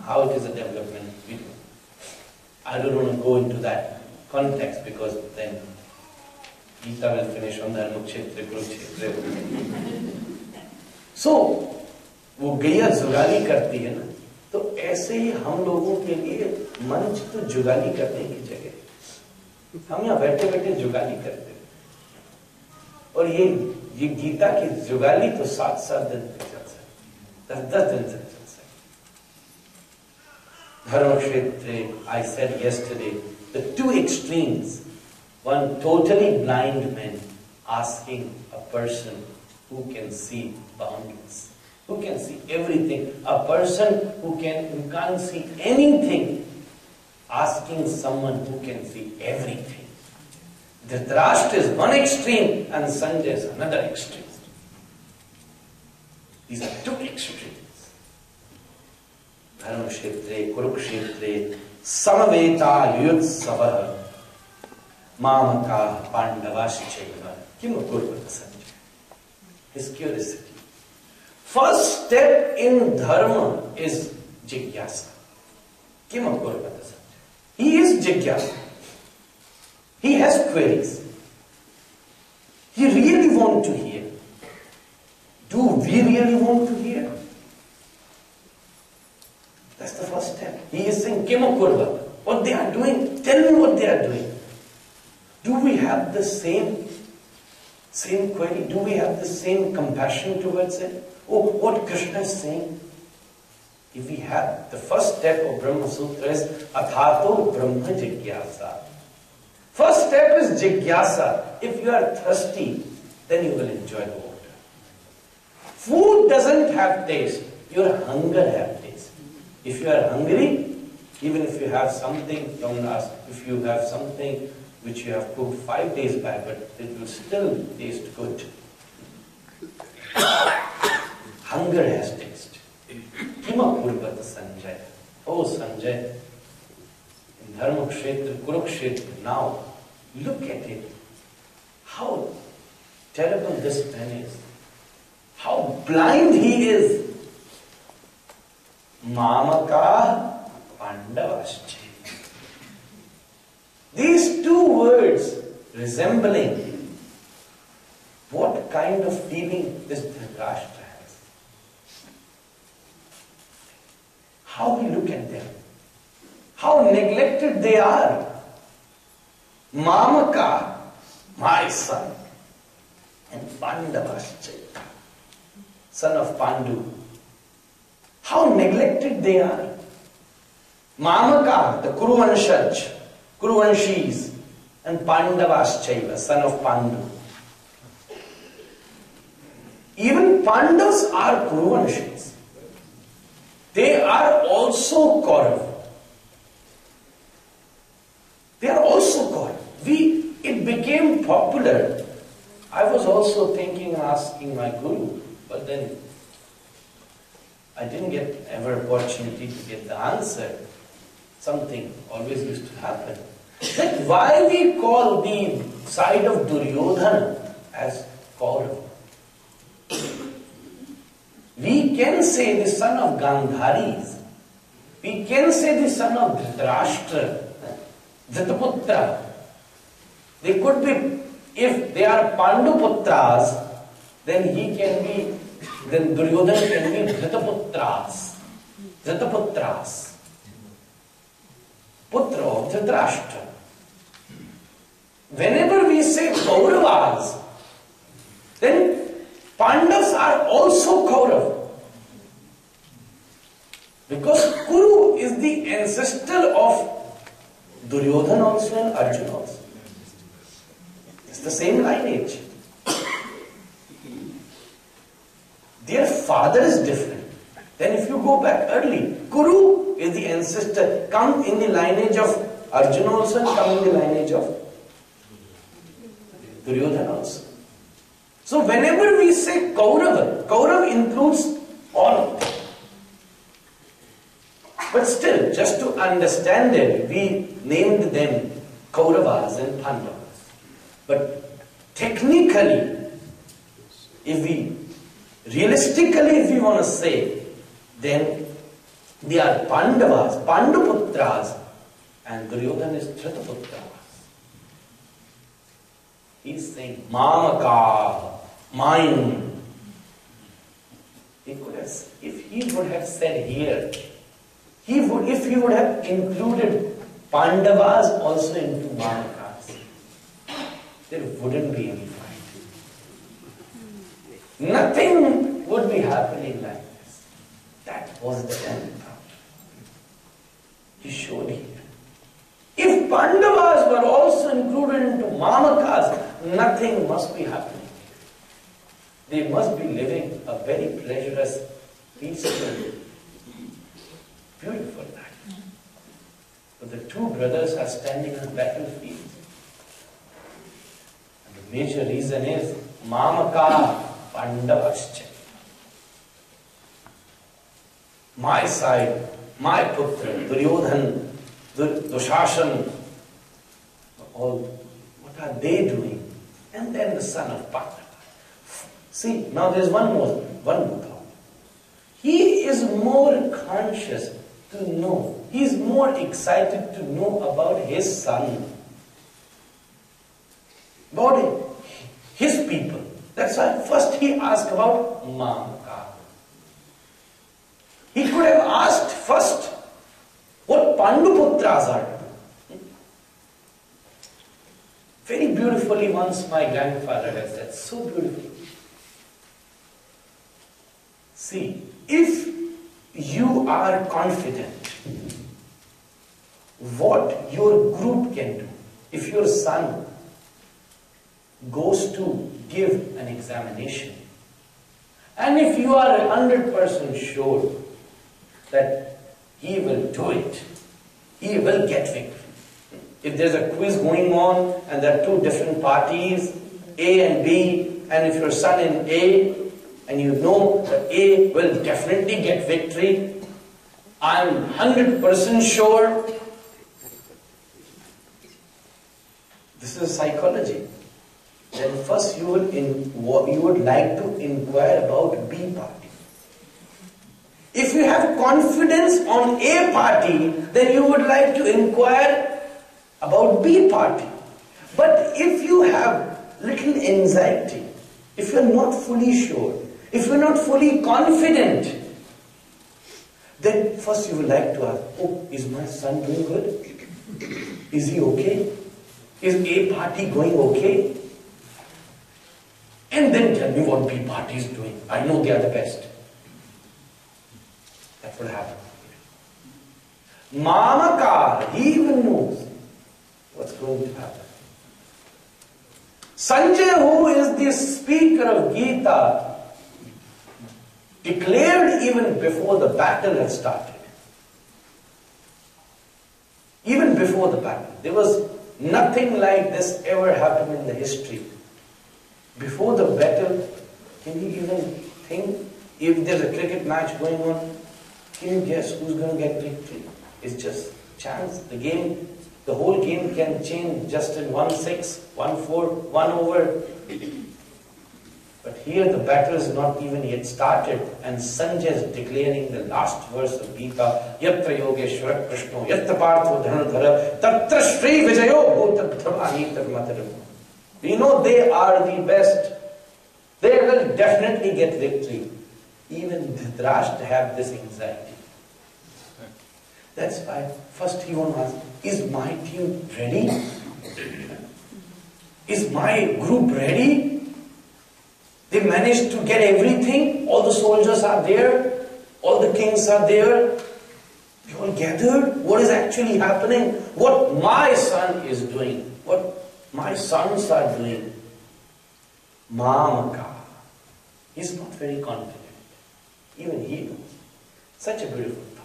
Speaker 3: How it is a development, we don't know. I don't want to go into that context because then Gita will finish on Dharma Kshetra, Kurukshetra. So, वो गैया जुगाली करती है ना, तो ऐसे ही हम लोगों के लिए मंच तो जुगाली करने की जगह, हम यहाँ बैठे बैठे जुगाली करते हैं। और ये गीता की जुगाली तो 7-7 दिन तक चल सकती, 10-10 दिन तक चल सकती। धर्म क्षेत्र, I said yesterday, the 2 extremes, one totally blind man asking a person who can see boundaries, who can see everything, a person who can't see anything, asking someone who can see everything. Dhritarashtra is one extreme and Sanjay is another extreme. These are 2 extremes. Dharma kshetre, kurukshetre, samaveta yutsavah, mamaka pandavaschaiva. Kim akurvata Sanjay? His curiosity. First step in dharma is jigyasa. Kim akurvata Sanjay? He is jigyasa. He has queries. He really wants to hear. Do we really want to hear? That's the first step. He is saying, Kim akurvata? What they are doing, tell me what they are doing. same query? Do we have the same compassion towards it? Oh, what Krishna is saying? If we have, the first step of Brahma Sutra is Athato Brahma Jigyasa. First step is Jigyasa. If you are thirsty, then you will enjoy the water. Food doesn't have taste. Your hunger has taste. If you are hungry, even if you have something from us, if you have something which you have cooked 5 days back, but it will still taste good. Hunger has taste. Kima Purvat Sanjay. Oh Sanjay, in Dharma Kshetra, Kurukshetra, now, look at it. How terrible this man is. How blind he is. Mamaka Pandavascha. These two words resembling what kind of feeling this Dhritarashtra has. How we look at them. How neglected they are. Mamaka, my son, and Pandavascha, son of Pandu. How neglected they are. Mamaka, the Kuruvanshis, and Pandavaschaiva, son of Pandu. Even Pandavas are Kuruvanshis. They are also Kaurav. They are also Kaurav. It became popular. I was also thinking and asking my guru, but then I didn't get ever opportunity to get the answer. Something always used to happen. That why we call the side of Duryodhana as Kaurav. We can say the son of Gandharis. We can say the son of Dhritarashtra, Dhritaputra. They could be, if they are Panduputras, then Duryodhana can be Dhritaputras. Dritaputras. Putra of Dhritarashtra. Whenever we say Kauravas, then Pandavas are also Kaurav. Because Kuru is the ancestor of Duryodhana also and Arjuna also. It's the same lineage. Their father is different. Then if you go back early, Kuru is the ancestor, come in the lineage of Arjuna also and come in the lineage of Duryodhana also. So whenever we say Kaurava, Kaurav includes all of them. But still, just to understand it, we named them Kauravas and Pandavas. But technically, realistically if we want to say, then they are Pandavas, Panduputras, and Duryodhana is Dhritaputras. He is saying, Mamaka, mine. If he would have said here, if he would have included Pandavas also into Mamakas, there wouldn't be any fight. Nothing would be happening like this. That was the end problem. He showed here. If Pandavas were also included into Mamakas, nothing must be happening. They must be living a very pleasurous, peaceful, beautiful life. But the two brothers are standing on the battlefield. And the major reason is Mamaka Pandavascha. My side, my putra, Duryodhana, Dushashan, what are they doing? And then the son of Pandava. See, now there is one more thought. He is more conscious to know. He is more excited to know about his son. About his people. That's why first he asked about Mamaka. He could have asked first what Panduputras are. Very beautifully once my grandfather had said, so beautiful. See, if you are confident what your group can do, if your son goes to give an examination, and if you are 100% sure that he will do it, he will get victory. If there's a quiz going on and there are two different parties, A and B, and if your son in A, and you know that A will definitely get victory, I'm 100% sure. This is psychology. Then first you would like to inquire about B party. If you have confidence on A party, then you would like to inquire about B party. But if you have little anxiety, if you are not fully sure, if you are not fully confident, then first you would like to ask, oh, is my son doing good? Is he okay? Is A party going okay? And then tell me what B party is doing. I know they are the best. That will happen. Mamaka, he even knows what's going to happen. Sanjay, who is the speaker of Gita, declared even before the battle had started. Even before the battle. There was nothing like this ever happened in the history. Before the battle, can you even think, if there's a cricket match going on, can you guess who's going to get victory? It's just chance. The whole game can change just in 1-6, 1-4, 1 over. But here the battle is not even yet started, and Sanjay is declaring the last verse of Gita, Yatra Yogeshwara Krishno, Yatra Partho Dhanadhara, Tatra Shri Vijayo Bhutadhrvani Mataram. We know they are the best. They will definitely get victory. Even Dhritarashtra have this anxiety. That's why first he won't ask, is my team ready? Is my group ready? They managed to get everything. All the soldiers are there. All the kings are there. They all gathered. What is actually happening? What my son is doing. What my sons are doing. Mamaka. He's not very confident. Even he knows. Such a beautiful thought.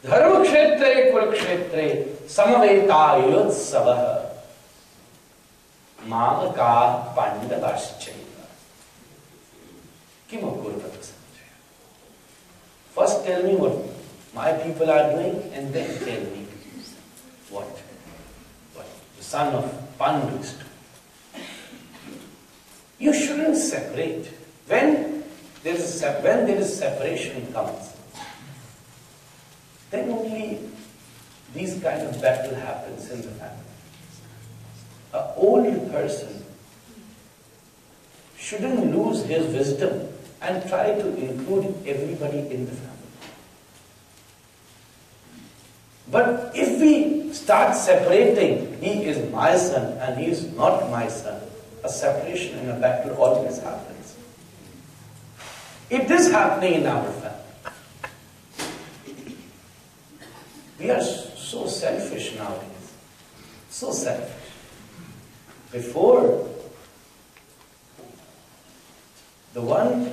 Speaker 3: Dharma kshetre kurukshetre samaveta yudsavah mamaka pandavaschaiva kim akurvata sanjaya. First tell me what my people are doing, and then tell me what the son of Pandu is doing. You shouldn't separate. When there is separation comes, then only these kind of battle happens in the family. An old person shouldn't lose his wisdom and try to include everybody in the family. But if we start separating, he is my son and he is not my son, a separation in a battle always happens. It is happening in our family. We are so selfish nowadays. So selfish. Before, the one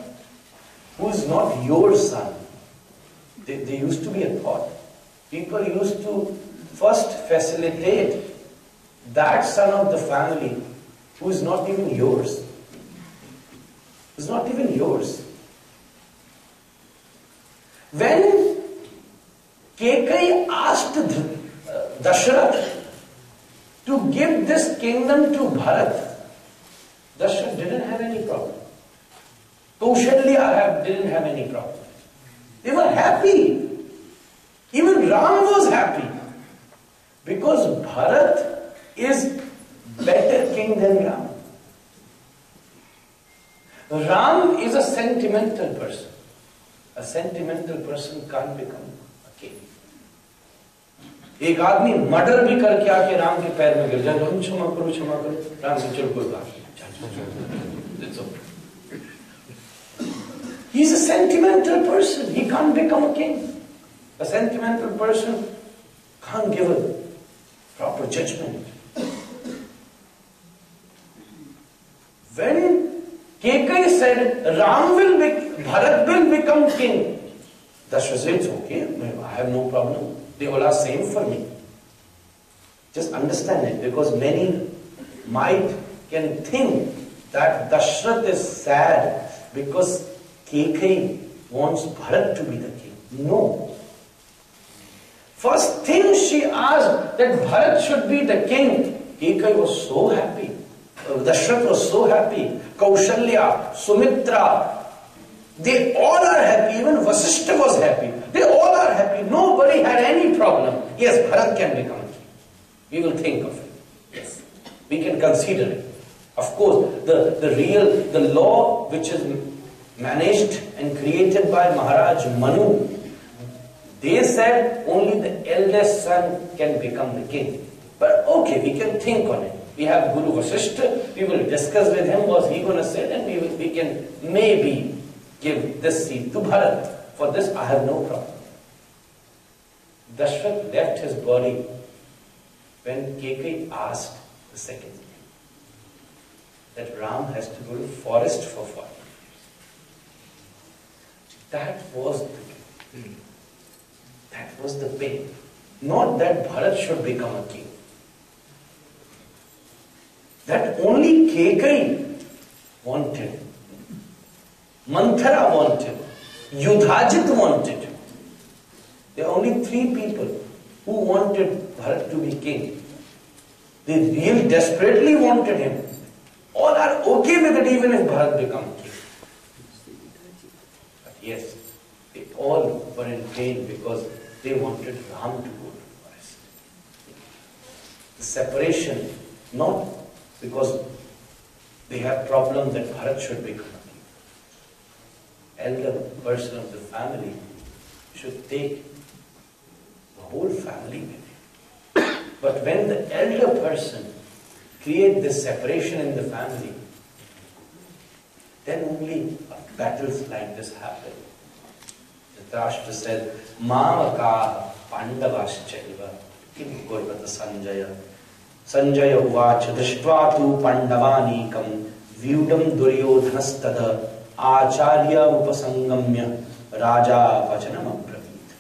Speaker 3: who is not your son, there used to be a thought. People used to first facilitate that son of the family who is not even yours. Is not even yours. When Kekai asked Dasharath to give this kingdom to Bharat, Dasharath didn't have any problem. Kaushalya didn't have any problem. They were happy. Even Ram was happy. Because Bharat is better king than Ram. Ram is a sentimental person. A sentimental person can't become a king. एक आदमी murder भी करके आके राम के पैर में गिर जाए, तो क्षमा करो क्षमा करो, राम से चलो कोई बात नहीं. He's a sentimental person. He can't become a king. A sentimental person can't give a proper judgment. When Kekai said, Bharat will become king, Dashrath said, it's okay, I have no problem. They all are same for me. Just understand it, because many can think that Dashrath is sad because Kekai wants Bharat to be the king. No. First thing she asked that Bharat should be the king. Kekai was so happy. Dashrath was so happy. Kaushalya, Sumitra, they all are happy. Even Vasishtha was happy. They all are happy. Nobody had any problem. Yes, Bharat can become a king. We will think of it. Yes. We can consider it. Of course, the law which is managed and created by Maharaj Manu, they said only the eldest son can become the king. But okay, we can think on it. We have Guru Vasishtha, we will discuss with him what he going to say, and we can maybe give this seat to Bharat. For this I have no problem. Dashrath left his body when Kekai asked the second thing, that Ram has to go to forest for 40 years. That was the pain. Not that Bharat should become a king. That only Kekai wanted. Manthara wanted. Yudhajit wanted. There are only 3 people who wanted Bharat to be king. They really desperately wanted him. All are okay with it even if Bharat becomes king. But yes, they all were in pain because they wanted Ram to go to the forest. The separation, not because they have problem that Bharat should become a king. Elder person of the family should take the whole family with him. But when the elder person create this separation in the family, then only battles like this happen. Dhritarashtra said, Mamaka Pandavaschaiva Kim Kurvata Sanjaya. Sanjaya uvacha drishtva tu Pandavanikam Vyudam Duryodhanastada Acharya Upasangamya Raja Vachanam Abravit.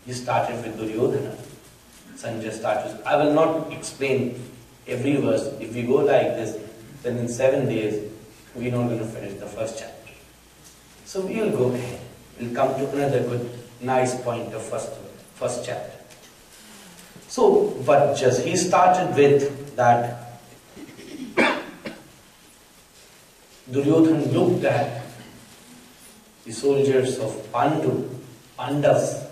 Speaker 3: He started with Duryodhana. Sanjay starts with, I will not explain every verse. If we go like this, then in 7 days, we're not going to finish the first chapter. So we will go ahead. We'll come to another good, nice point of first chapter. So, but just he started with that Duryodhana looked at the soldiers of Pandavas,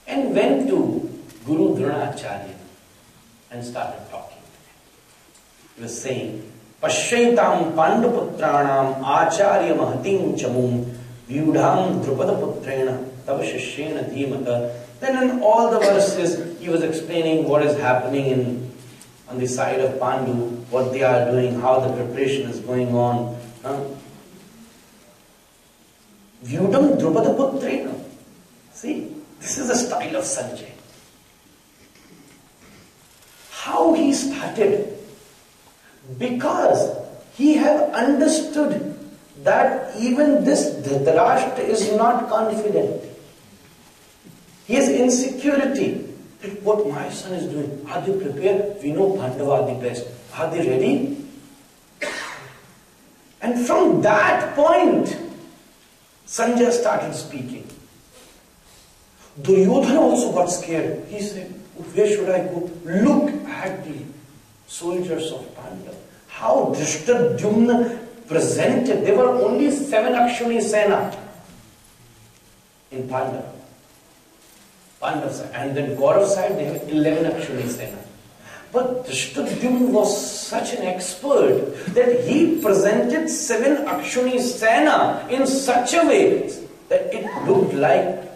Speaker 3: and went to Guru Dronacharya and started talking to him. He was saying, Pashyaitam Pandaputranam Acharya Mahatim Chamum Vyudham Drupadaputrena Tavashishena Dhimata. Then in all the verses he was explaining what is happening on the side of Pandu, what they are doing, how the preparation is going on. Vyudham Drupadaputrena. See, this is the style of Sanjay. How he started? Because he have understood that even this Dhritarashtra is not confident. He has insecurity. That what my son is doing, are they prepared? We know Pandava are the best. Are they ready? And from that point, Sanjay started speaking. Duryodhana also got scared. He said, where should I go? Look at the soldiers of Pandava. How Drishtadyumna presented. There were only 7 Akshuni Sena in Pandava. And then Gaurav side they have 11 Akshuni Sena. But Drishtadyumna was such an expert that he presented 7 Akshuni Sena in such a way that it looked like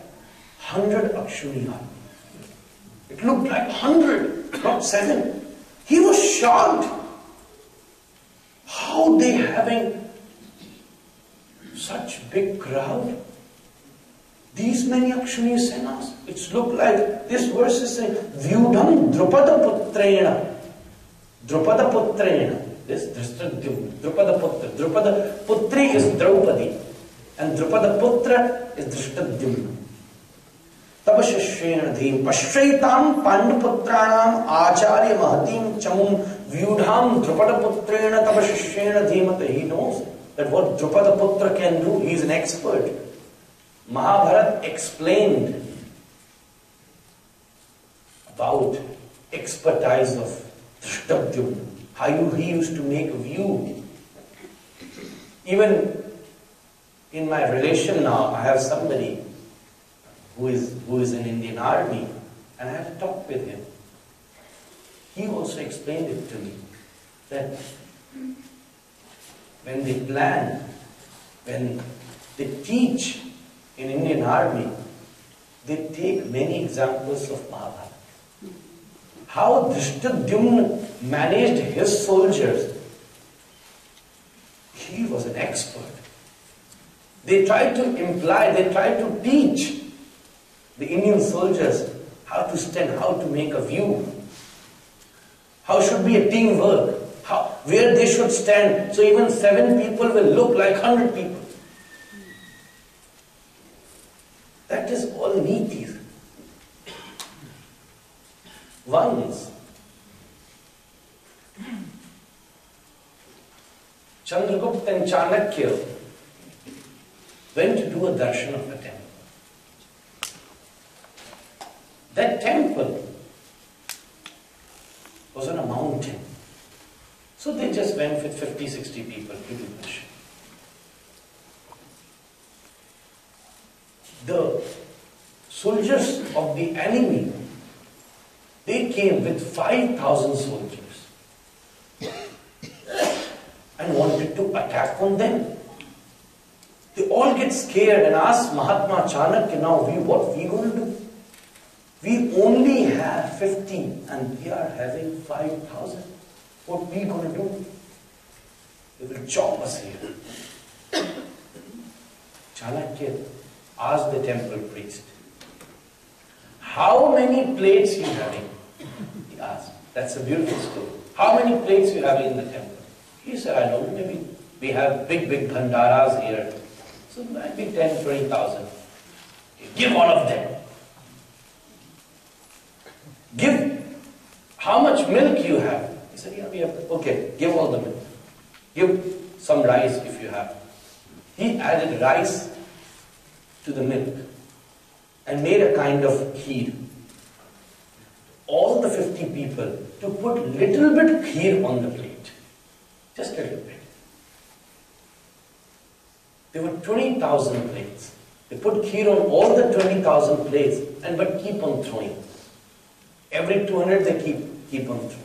Speaker 3: 100 Akshuni army. It looked like 100, not 7. He was shocked. How they having such big crowd? These many Akshuni senas. It looked like, this verse is saying, Vyudham Drupada Putrena. Drupada Putrena. This Drishtadyumna. Drupada Putra. Drupada Putri is Draupadi. And Drupada Putra is Drishtadyumna. Tabashashvena dhim pashaitam panduputranam acharya mahatim chamum vyudham Drupada Putrena tabashashvena dhimata. He knows that what Drupada Putra can do. He is an expert. Mahabharata explained about expertise of Drishtadyumna. How he used to make a view. Even in my relation now, I have somebody who is in Indian Army, and I had to talk with him. He also explained it to me, that when they plan, when they teach in Indian Army, they take many examples of Mahabharata. How Drishtadyumna managed his soldiers. He was an expert. They tried to imply, they tried to teach the Indian soldiers how to stand, how to make a view, how should be a teamwork, where they should stand, so even 7 people will look like 100 people. That is all neetis. Once, Chandragupta and Chanakya went to do a darshan of a temple. That temple was on a mountain. So they just went with 50, 60 people to do darshan. The soldiers of the enemy, they came with 5,000 soldiers and wanted to attack on them. They all get scared and ask Mahatma Chanakya, now what we going to do? We only have 50 and we are having 5,000. What we going to do? They will chop us here. Chanakya asked the temple priest, how many plates you having? He asked. That's a beautiful story. How many plates you having in the temple? He said, I don't know, maybe we have big bhandaras here. So maybe 10, 20,000. Give all of them. Give how much milk you have. He said, yeah, we have. Okay, give all the milk. Give some rice if you have. He added rice to the milk and made a kind of kheer. All the 50 people to put little bit kheer on the plate. Just a little bit. There were 20,000 plates. They put kheer on all the 20,000 plates but keep on throwing. Every 200 they keep on throwing.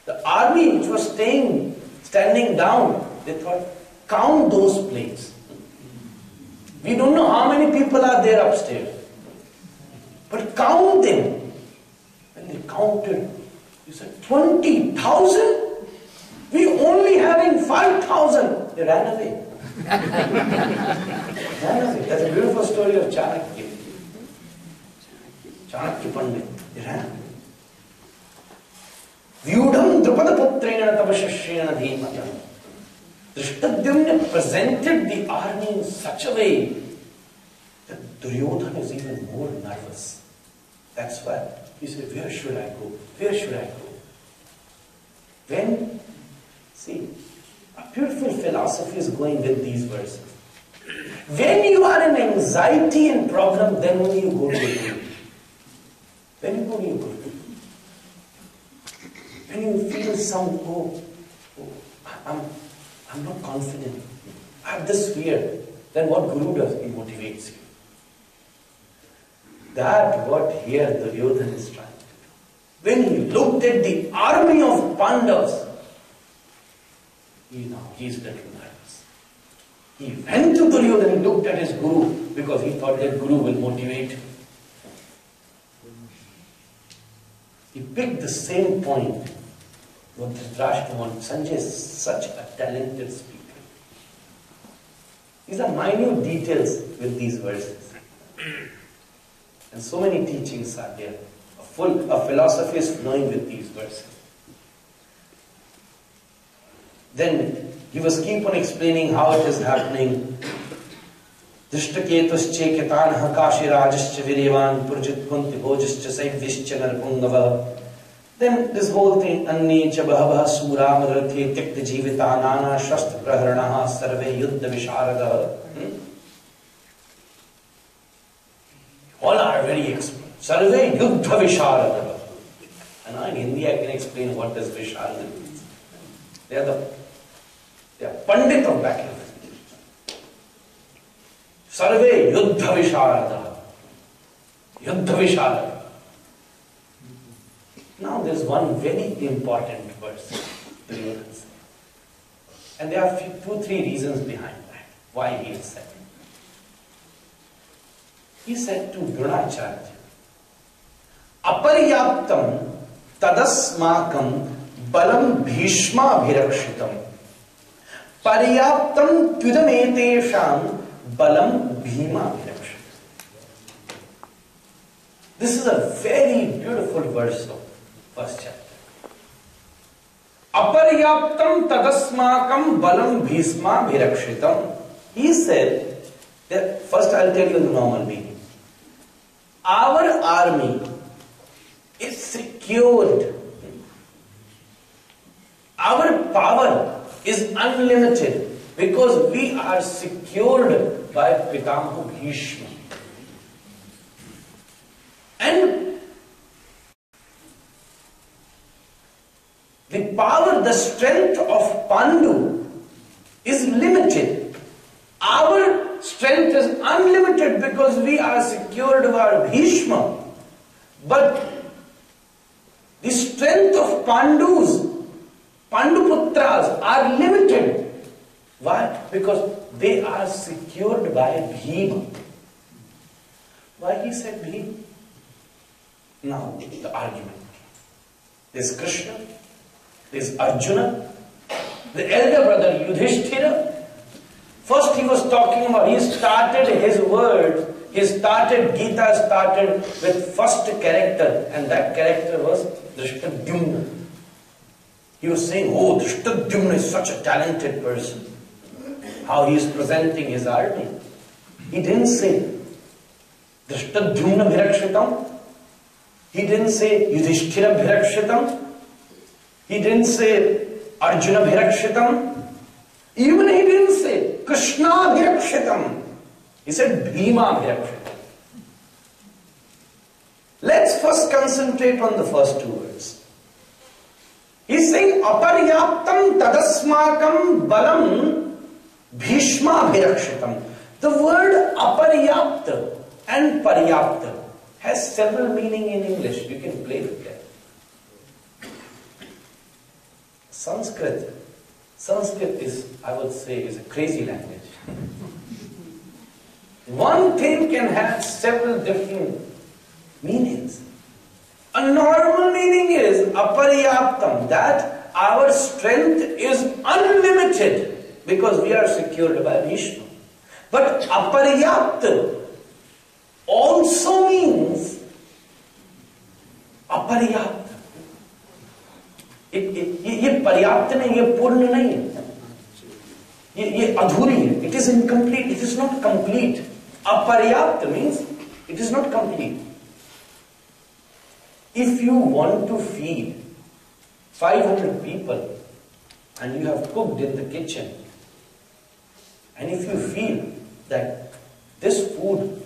Speaker 3: The army which was standing down, they thought, count those plates. We don't know how many people are there upstairs. But count them. When they counted, you said, 20,000? We only having 5,000. They ran away. That's a beautiful story of Chanakya. Chanakya Pandit. They ran away. Vyudham Drupada Putrena Tabashashrena Dhimata. Drishtadyumna presented the army in such a way that Duryodhana is even more nervous. That's why he said, where should I go? Where should I go? See, a beautiful philosophy is going with these verses. When you are in anxiety and problem, then only you go to the Guru. When you go to your Guru. When you feel I'm not confident, I have this fear, then what Guru does? He motivates you. That what here Duryodhana is trying to do. When he looked at the army of Pandavas, he's a little nervous. He went to Duryodhana and looked at his Guru because he thought that Guru will motivate. He picked the same point what Dhritarashtra wanted. Sanjay is such a talented speaker. These are minute details with these verses. And so many teachings are there. A philosophy is flowing with these verses. Then he was keep on explaining how it is happening. Drishtaketusche ketanah kashirajascha viryavan purjit kunti bhojascha saivishcha narpungava. Then this whole thing, anni cha bahavaha suramadrathe tikta jivita nana shastra praharanaha sarve yuddha visharadaha. All are very expert. Sarve yuddha visharadaha. And now in Hindi I can explain what does visharada means. They are Pundrik of battle. Sarve yuddha visharadaha. Yuddha visharadaha. Now there is one very important verse to learn. And there are 2-3 reasons behind that, why he has said it. He said to Dronacharya, Aparyaptam tadasmakam balam bhishma bhirakshitam paryaptam tyudametesham balam bhima bhirakshitam. This is a very beautiful verse of first chapter. Aparyaptam tadasmakam balam bhishma bhirakshitam. He said that, first I'll tell you the normal meaning. Our army is secured. Our power is unlimited because we are secured by Pitamah Bhishma. And the power, the strength of Pandu is limited. Our strength is unlimited because we are secured by Bhishma. But the strength of Panduputras are limited. Why? Because they are secured by Bhima. Why he said Bhima? Now the argument. There's Krishna, there's Arjuna, the elder brother Yudhishthira. First he was talking about, he started his words, Gita started with first character, and that character was Drishtadyumna. He was saying, oh, Drishtadyumna is such a talented person. How he is presenting his army. He didn't say Drishtadyumna Bhirakshitam. He didn't say Yudhishthira Bhirakshitam. He didn't say Arjuna Bhirakshitam. Even he didn't say Krishna Bhirakshitam. He said Bhima Bhirakshitam. Let's first concentrate on the first two words. He's saying Aparyaptam tadasmakam balam Bhishma Bhirakshitam. The word Aparyapta and Paryapta has several meanings in English. You can play with that. Sanskrit is, I would say, is a crazy language. One thing can have several different meanings. A normal meaning is aparyaptam, that our strength is unlimited because we are secured by Vishnu. But aparyapta also means aparyapta. ये पर्याप्त नहीं, ये पूर्ण नहीं है, ये अधूरी है. It is incomplete. It is not complete. Aparyapta means it is not complete. If you want to feed 500 people and you have cooked in the kitchen, and if you feel that this food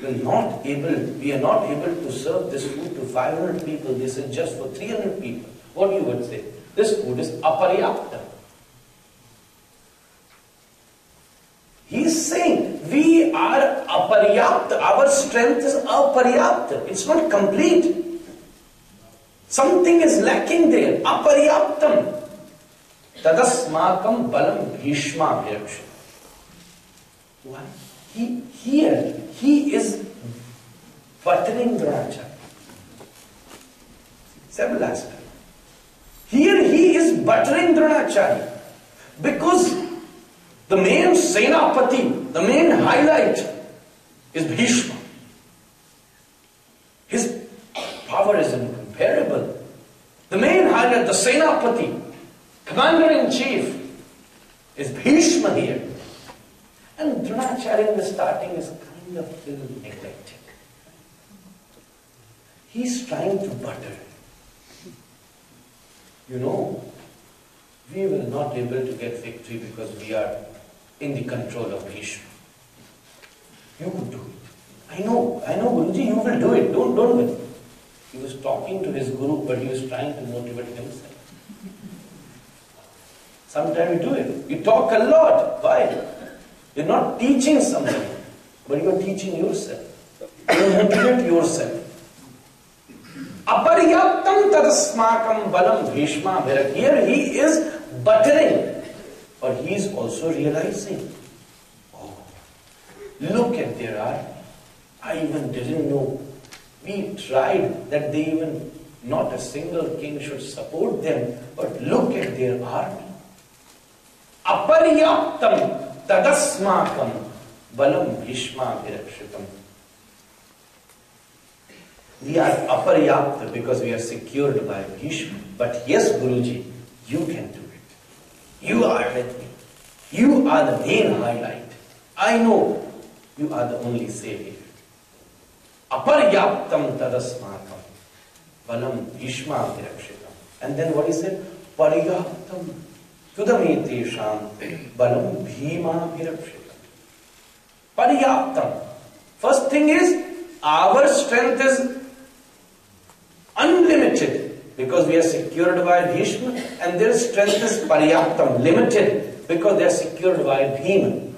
Speaker 3: we are not able to serve this food to 500 people, this is just for 300 people, what you would say? This food is aparyapta. He is saying we are aparyapta. Our strength is aparyapta. It's not complete. Something is lacking there. Aparyaptam. Tadasmakam balam bhishma bhiraksha. Why? he is buttering Dronacharya. Several aspects. Here he is buttering Dronacharya because the main Senapati, the main highlight is Bhishma. His power is incomparable. The main highlight, the Senapati, commander-in-chief, is Bhishma here. And Dronacharya in the starting is kind of a little neglected. He's trying to butter. You know, we will not be able to get victory because we are in the control of Bhishma. You could do it. I know, Guruji, you will do it. Don't worry. He was talking to his guru, but he was trying to motivate himself. Sometimes you do it. You talk a lot. Why? You're not teaching somebody, but you're teaching yourself. You motivate yourself. Aparyaptam tadasmakam balam bhishma virak. Here he is buttering, or he is also realizing. Oh, look at their art. I even didn't know. We tried that they even, not a single king should support them, but look at their art. Aparyaptam tadasmakam balam bhishma virakshitam. We are aparyapta because we are secured by Bhishma. But yes, Guruji, you can do it. You are with me. You are the main highlight. I know you are the only savior. Aparyaptam tadasmakam balam bhishma virakshitam. And then what he said? Paryaptam tudamete balam bhima virakshitam. Paryaptam. First thing is, our strength is unlimited because we are secured by Bhishma, and their strength is paryaptam, limited, because they are secured by Bhima.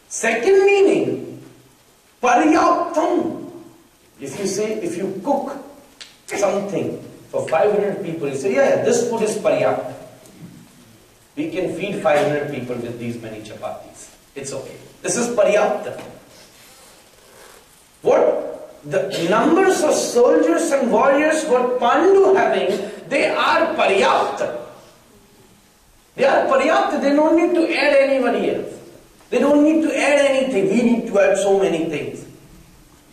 Speaker 3: Second meaning, paryaptam. If you cook something for 500 people, you say, yeah, this food is paryaptam. We can feed 500 people with these many chapatis. It's okay. This is paryaptam. What the numbers of soldiers and warriors what Pandu having, they are paryapta. They are paryapta. They don't need to add anybody else. They don't need to add anything. We need to add so many things.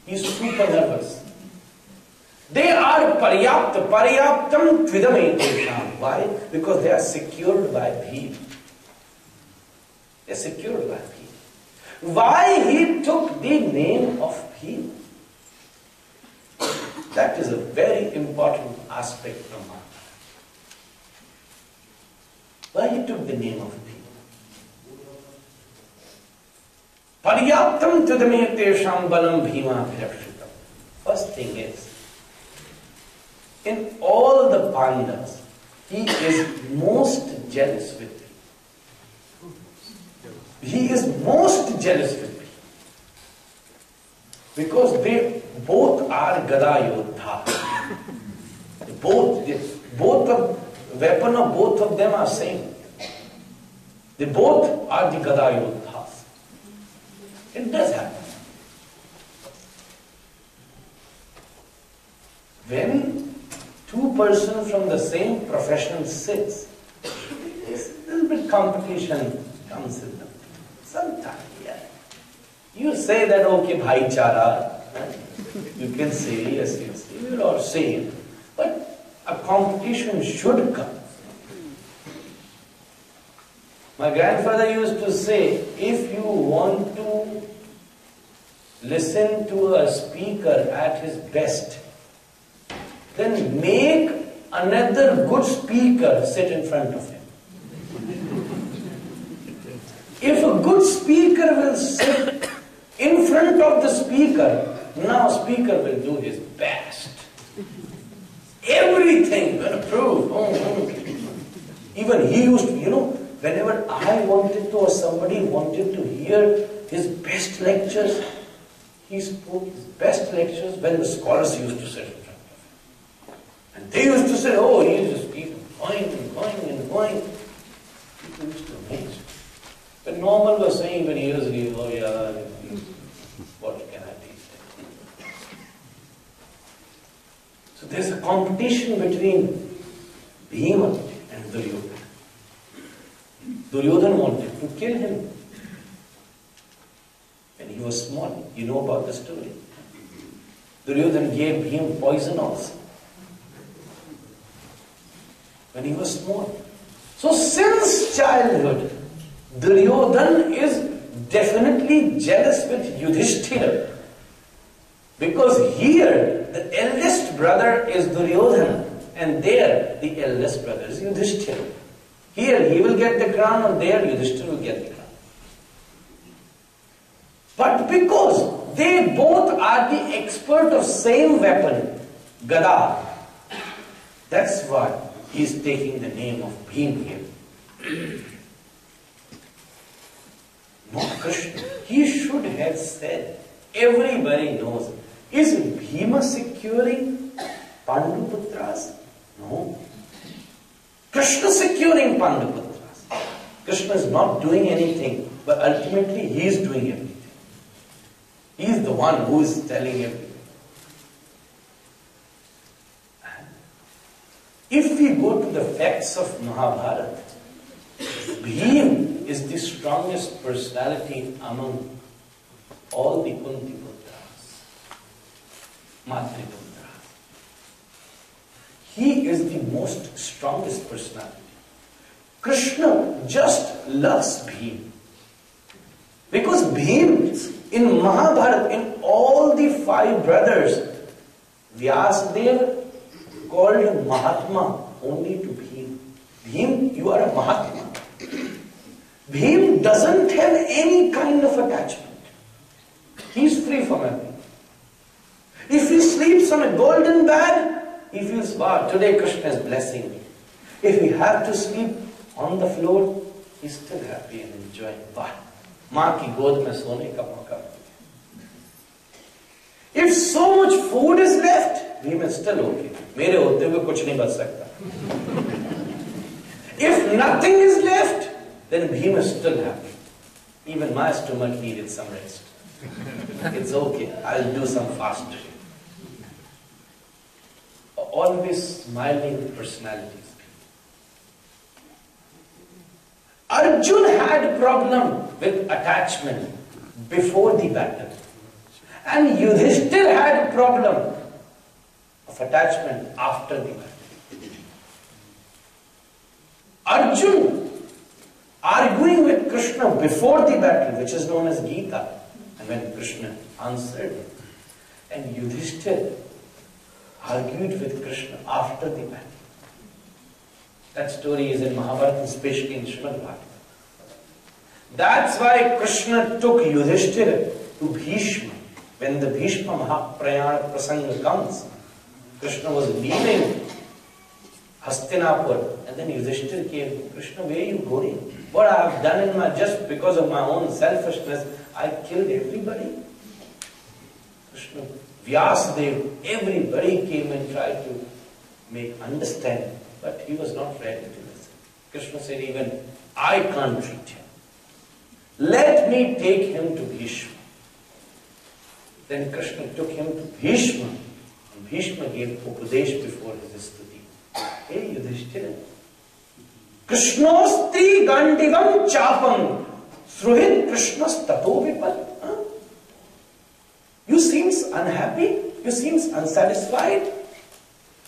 Speaker 3: He's super nervous. They are paryapta. Paryaptam tvidamete. Why? Because they are secured by Bhima. They are secured by Bhima. Why he took the name of Bhima? That is a very important aspect of Mahabharata. Why he took the name of Bhima? Paryaptam tudamete balam bhima virakshitam. First thing is, in all the Pandavas, he is most jealous with me. He is most jealous with me. Because they both are Gada Yodha. Both of weapon of both of them are same. They both are the Gada Yodhas. It does happen. When two persons from the same profession sits, a little bit competition comes in them. Sometimes, yeah. You say that, okay, bhaichara. You can say, yes, we will all say it. But a competition should come. My grandfather used to say, if you want to listen to a speaker at his best, then make another good speaker sit in front of him. If a good speaker will sit in front of the speaker, now speaker will do his best. Everything will prove. Even he used to, whenever I wanted to or somebody wanted to hear his best lectures, he spoke his best lectures when the scholars used to sit in front of him. And they used to say, he just keep going and going and going. People used to amaze. But normal was saying very easily, oh yeah, what can I teach them? So there's a competition between Bhima and Duryodhana. Duryodhana wanted to kill him when he was small. You know about the story. Duryodhana gave Bhima poison also when he was small. So since childhood, Duryodhana is definitely jealous with Yudhishthira. Because here, the eldest brother is Duryodhana, and there, the eldest brother is Yudhishthira. Here, he will get the crown, and there, Yudhishthira will get the crown. But because they both are the expert of same weapon, Gada, that's why he is taking the name of Bhim here. Not Krishna. He should have said, everybody knows. Is Bhima securing Panduputras? No. Krishna securing Panduputras. Krishna is not doing anything, but ultimately he is doing everything. He is the one who is telling everything. If we go to the facts of Mahabharata, Bhim is the strongest personality among all the Kunti Putras, Matri Putras. He is the most strongest personality. Krishna just loves Bhim. Because Bhim, in Mahabharata, in all the 5 brothers, Vyasadeva called him Mahatma only to Bhim. Bhim, you are a Mahatma. Bhim doesn't have any kind of attachment. He's free from everything. If he sleeps on a golden bed, he feels, wow, today Krishna is blessing me. If he has to sleep on the floor, he's still happy and enjoying. Wow, माँ की गोद में सोने का मौका. If so much food is left, Bhim is still okay. मेरे होते हुए कुछ नहीं बच सकता. If nothing is left, then Bhim is still happy. Even my stomach needed some rest. It's okay, I'll do some fasting. Always smiling personalities. Arjun had a problem with attachment before the battle. And Yudhishthira had a problem of attachment after the battle. Arjun arguing with Krishna before the battle, which is known as Gita, and when Krishna answered him. And Yudhishthira argued with Krishna after the battle. That story is in Mahabharata, especially in Srimad Bhagavatam. That's why Krishna took Yudhishthira to Bhishma. When the Bhishma Mahaprayana Prasanga comes, Krishna was leaving Hastinapur, and then Yudhishthira came. Krishna, where are you going? What I have done in my, just because of my own selfishness, I killed everybody. Krishna, Vyasadeva, everybody came and tried to make understand, but he was not ready to listen. Krishna said, even I can't treat him. Let me take him to Bhishma. Then Krishna took him to Bhishma, and Bhishma gave Upadesh before his stuti. Hey Yudhishthira, Krishnostri Gandivam Chapam Sruhit Krishnas Tato Vipal. You seem unhappy, you seem unsatisfied,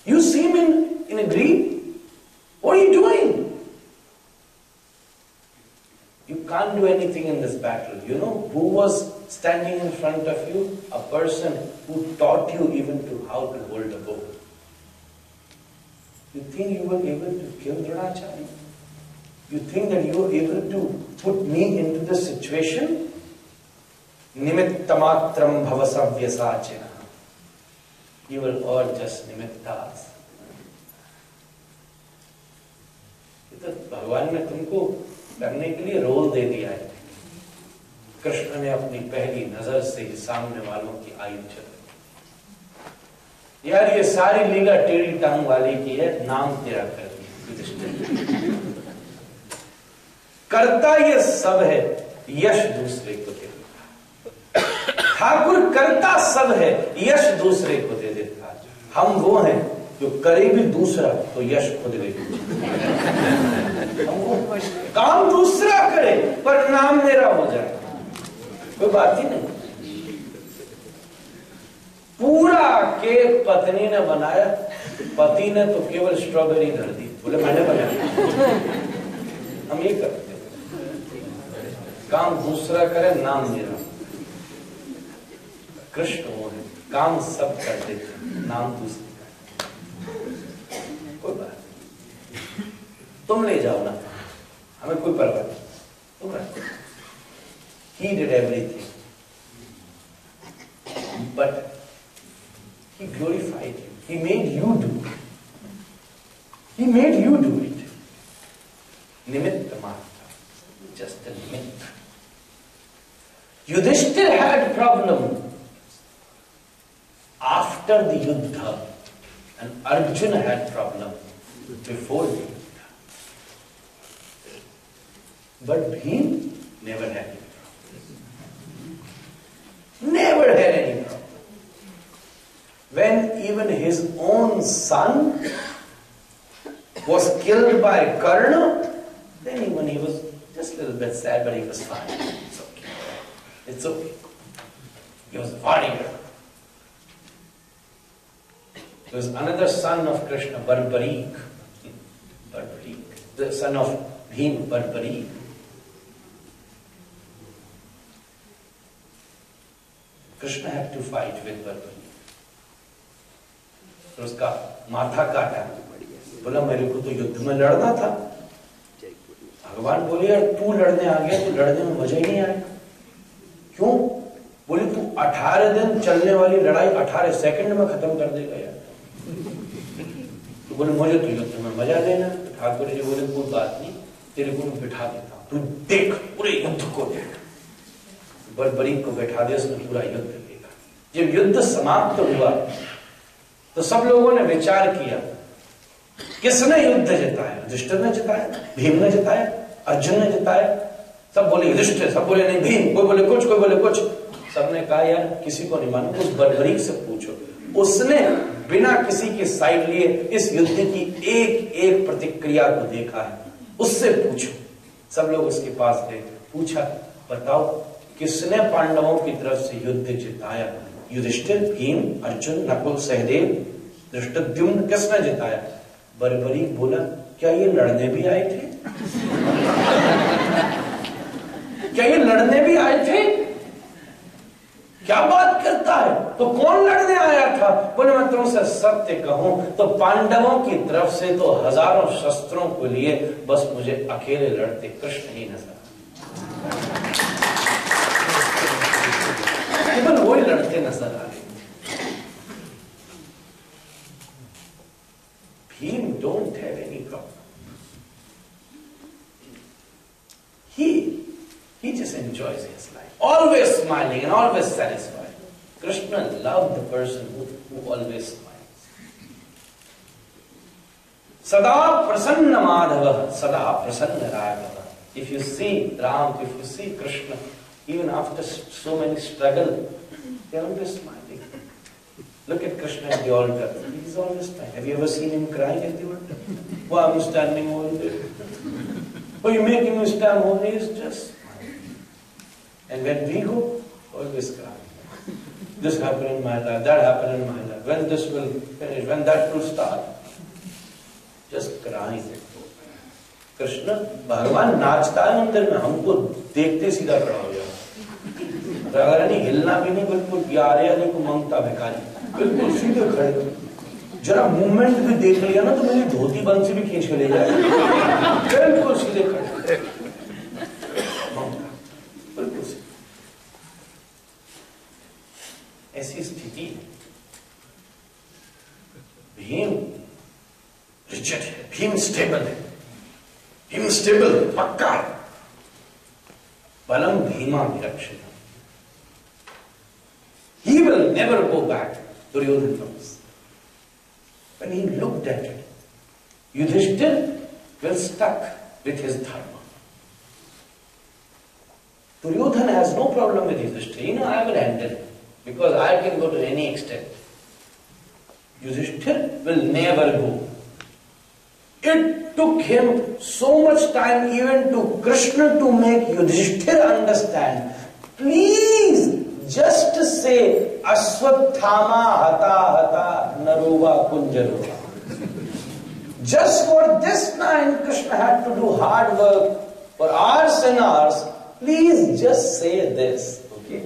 Speaker 3: you seem in a grief. What are you doing? You can't do anything in this battle. You know who was standing in front of you? A person who taught you even to how to hold a bow. You think you were able to kill Dronacharya? You think that you were able to put me into this situation? Nimittamatram bhavasavyasachina. You were all just nimittas. तो भगवान ने तुमको करने के लिए role दे दिया है. कृष्ण ने अपनी पहली नजर से ही सामने वालों की आयु चल. यार ये सारी लीला टेढ़ी टांग वाली की है, नाम तेरा कर दिया. करता ये सब है, यश दूसरे को दे देता। ठाकुर करता सब है, यश दूसरे को दे देता। हम वो हैं जो करे भी दूसरा तो यश खुद ले काम दूसरा करे पर नाम मेरा हो जाए, कोई बात ही नहीं। पूरा केक पत्नी ने बनाया, पति ने तो केवल स्ट्रॉबेरी धर दी, बोले मैंने बनाया। हम ये करते हैं, काम दूसरा करे नाम मेरा। कृष्ण वो है, काम सब कर देते, नाम दूसरे का। कोई बात नहीं, तुम ले जाओ ना, हमें कोई परवाह नहीं, तुम रखो। He did everything, but He glorified you. He made you do it. He made you do it. Nimitta matra, just a nimitta. Yudhishthir had problem after the yuddha, and Arjuna had problem before the yuddha. But Bhim never had any problem. Never had any problem. When even his own son was killed by Karna, then even he was just a little bit sad, but he was fine. It's okay. It's okay. He was a warrior. There was another son of Krishna, Barbarik. Barbarik. The son of Bhim, Barbarik. Krishna had to fight with Barbarik. तो उसका माथा काटा, बोला मेरे को तो युद्ध में लड़ना था। भगवान बोले यार तू लड़ने आ गया तो लड़ने में मजा ही नहीं आएगा। क्यों? बोले तू 18 दिन चलने वाली लड़ाई 18 सेकंड में खत्म कर देगा यार। तो बोले मुझे तो युद्ध में मजा लेना। तो ठाकुर जी बोले कोई बात नहीं, तेरे को मैं बिठा देता हूं, तू देख पूरे युद्ध को देख। बर्बरीक को बैठा दे, उसने पूरा युद्ध देखा। जब युद्ध समाप्त हुआ तो सब लोगों ने विचार किया किसने युद्ध जिताया? युधिष्ठिर ने जिताया, भीम ने जिताया, अर्जुन ने जिताया। सब बोले युधिष्ठिर, सब बोले नहीं भीम, कोई बोले कुछ, कोई बोले कुछ। सबने कहा यार किसी को नहीं मालूम, उस बर्बरीक से पूछो, उसने बिना किसी की साइड लिए इस युद्ध की एक एक प्रतिक्रिया को देखा है, उससे पूछो। सब लोग उसके पास गए, पूछा बताओ किसने पांडवों की तरफ से युद्ध जिताया? युधिष्ठिर, भीम, अर्जुन, नकुल, सहदेव, धृष्टद्युम्न, किसने जिताया? बर्बरीक बोला क्या ये लड़ने भी आए थे? क्या ये लड़ने भी आए थे? क्या बात करता है? तो कौन लड़ने आया था? बोले मैं तुमसे सत्य कहूं तो पांडवों की तरफ से तो हजारों शस्त्रों को लिए बस मुझे अकेले लड़ते कृष्ण ही नजर केवल वो ही लड़ते नजर आ रहे। Bhim don't have any problem. He just enjoys his life, always smiling and always satisfied. Krishna loved the person who always smiles. Sada prasanna madhava, sada prasanna raghava. If you see Ram, if you see Krishna, even after so many struggles, they are always smiling. Look at Krishna at the altar. He's always smiling. Have you ever seen him crying at the altar? Why am I standing over there? Oh, you making me stand over there? He's just smiling. And when we go, always crying. This happened in my life, that happened in my life. When this will finish, when that will start. Just crying. Krishna भगवान नाचता है मंदिर में, हमको देखते सीधा खड़ा हो जाए। राधा रानी हिलना भी नहीं, बिल्कुल प्यारे वाले को मांगता भिखारी, बिल्कुल सीधे खड़े। जरा मूवमेंट भी देख लिया ना तो मेरी धोती बंद से भी खींच के ले जाए, बिल्कुल सीधे खड़े मांगता, बिल्कुल सीधे। ऐसी स्थिति भीम रिजिड है, भीम स्टेबल है, भीम स्टेबल पक्का है। बलम Bhima विरक्षित, he will never go back. Duryodhana knows. When he looked at it, Yudhishthir was stuck with his dharma. Duryodhana has no problem with Yudhishthira. I will handle it. Because I can go to any extent. Yudhishthira will never go. It took him so much time even to Krishna to make Yudhishthira understand. Please, just say Ashwathama hata hata naruva kunjaruva. Just for this line, Krishna had to do hard work for hours and hours. Please just say this, okay?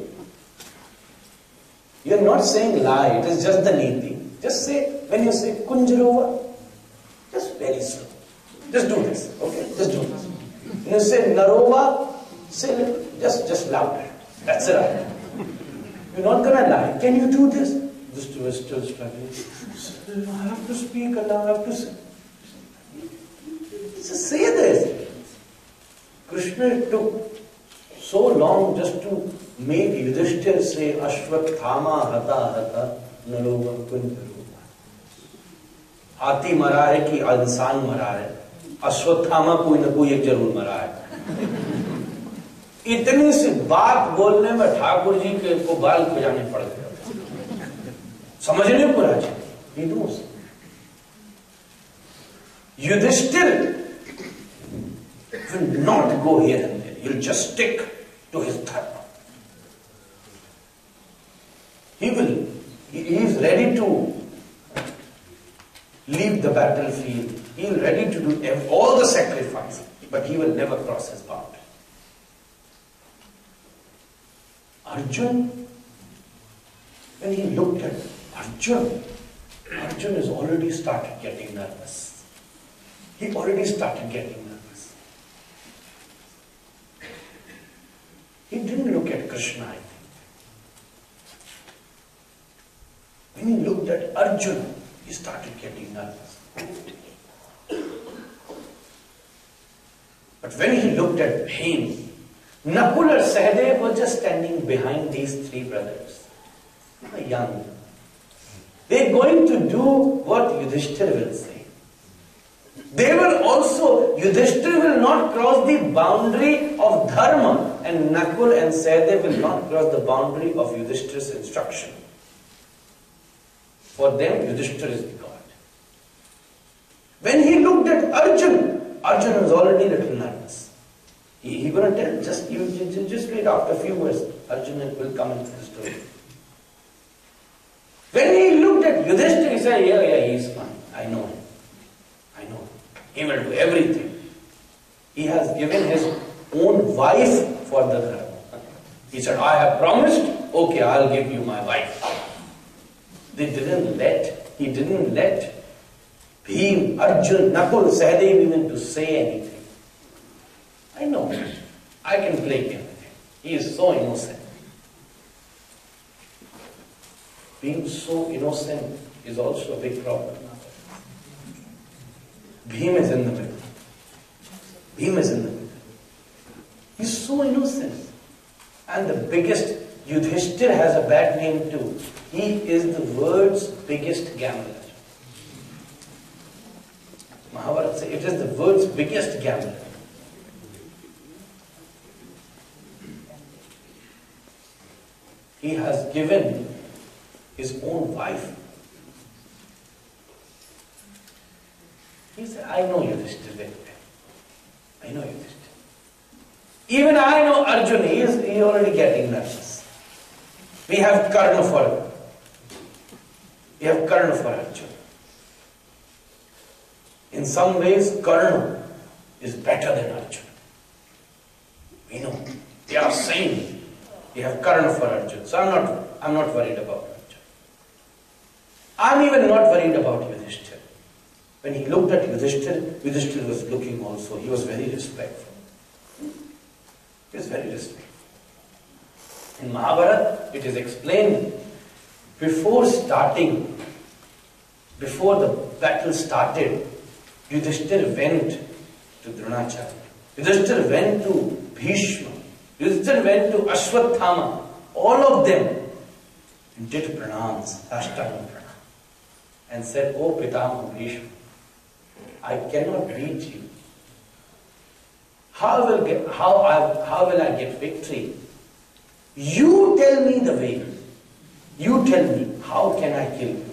Speaker 3: You are not saying lie, it is just the niti. Just say, when you say kunjaruva, just very slow. Just do this, okay? Just do this. When you say narova, say just louder. That's it. You're not gonna lie. Can you do this? This two is still struggling. I have to speak Allah, I have to say. Just say this. Krishna took so long just to make Yudhishthira say Ashwathama hata hata narova kunjaruva. Hathi mara hai ki insaan mara hai. Ashwathama कोई ना कोई एक जरूर मरा है. इतनी सी बात बोलने में ठाकुर जी के को बाल खुजाने पड़ गए. समझने को राजी. He knows. Yudhishthira will not go here and there. He'll just stick to his dharma. He is ready to leave the battlefield. He is ready to do all the sacrifice, but he will never cross his boundary. Arjun, when he looked at Arjun has already started getting nervous. He already started getting nervous. He didn't look at Krishna, I think. When he looked at Arjun, he started getting nervous. But when he looked at Bhim, Nakul or Sahadev were just standing behind these three brothers. They were young. They are going to do what Yudhishthira will say. They will also, Yudhishthira will not cross the boundary of dharma, and Nakul and Sahadev will not cross the boundary of Yudhishthira's instruction. For them, Yudhishthira is the God. When he looked at Arjun was already a little nervous. He going to tell, just wait, after a few words, Arjun will come into the story. When he looked at Yudhishthira, he said, yeah, he's fine. I know him. He will do everything. He has given his own wife for the dharma. He said, I have promised, okay, I'll give you my wife. He didn't let Bhim, Arjun, Nakul, Sahadev even to say anything. I know him. I can play him with him. He is so innocent. Being so innocent is also a big problem. Bhim is in the middle. He's so innocent. And the biggest, Yudhishthira has a bad name too. He is the world's biggest gambler. Mahabharata says it is the world's biggest gambler. He has given his own wife. He said, I know Yudhishthira very well. I know Yudhishthira. Even I know Arjuna, he is already getting nervous. We have Karna for him. We have Karna for Arjuna. In some ways, Karna is better than Arjuna. We know. They are saying we have Karna for Arjuna. So I'm not worried about Arjuna. I'm even not worried about Yudhishthira. When he looked at Yudhishthira, Yudhishthira was looking also. He was very respectful. He was very respectful. In Mahabharata, it is explained before the battle started, Yudhishthira went to Dronacharya. Yudhishthira went to Bhishma. Yudhishthira went to Ashwathama. All of them did pranams, Ashtanga pranam, and said, "O Pitama Bhishma, I cannot reach you. how will I get victory? You tell me the way. You tell me, how can I kill you?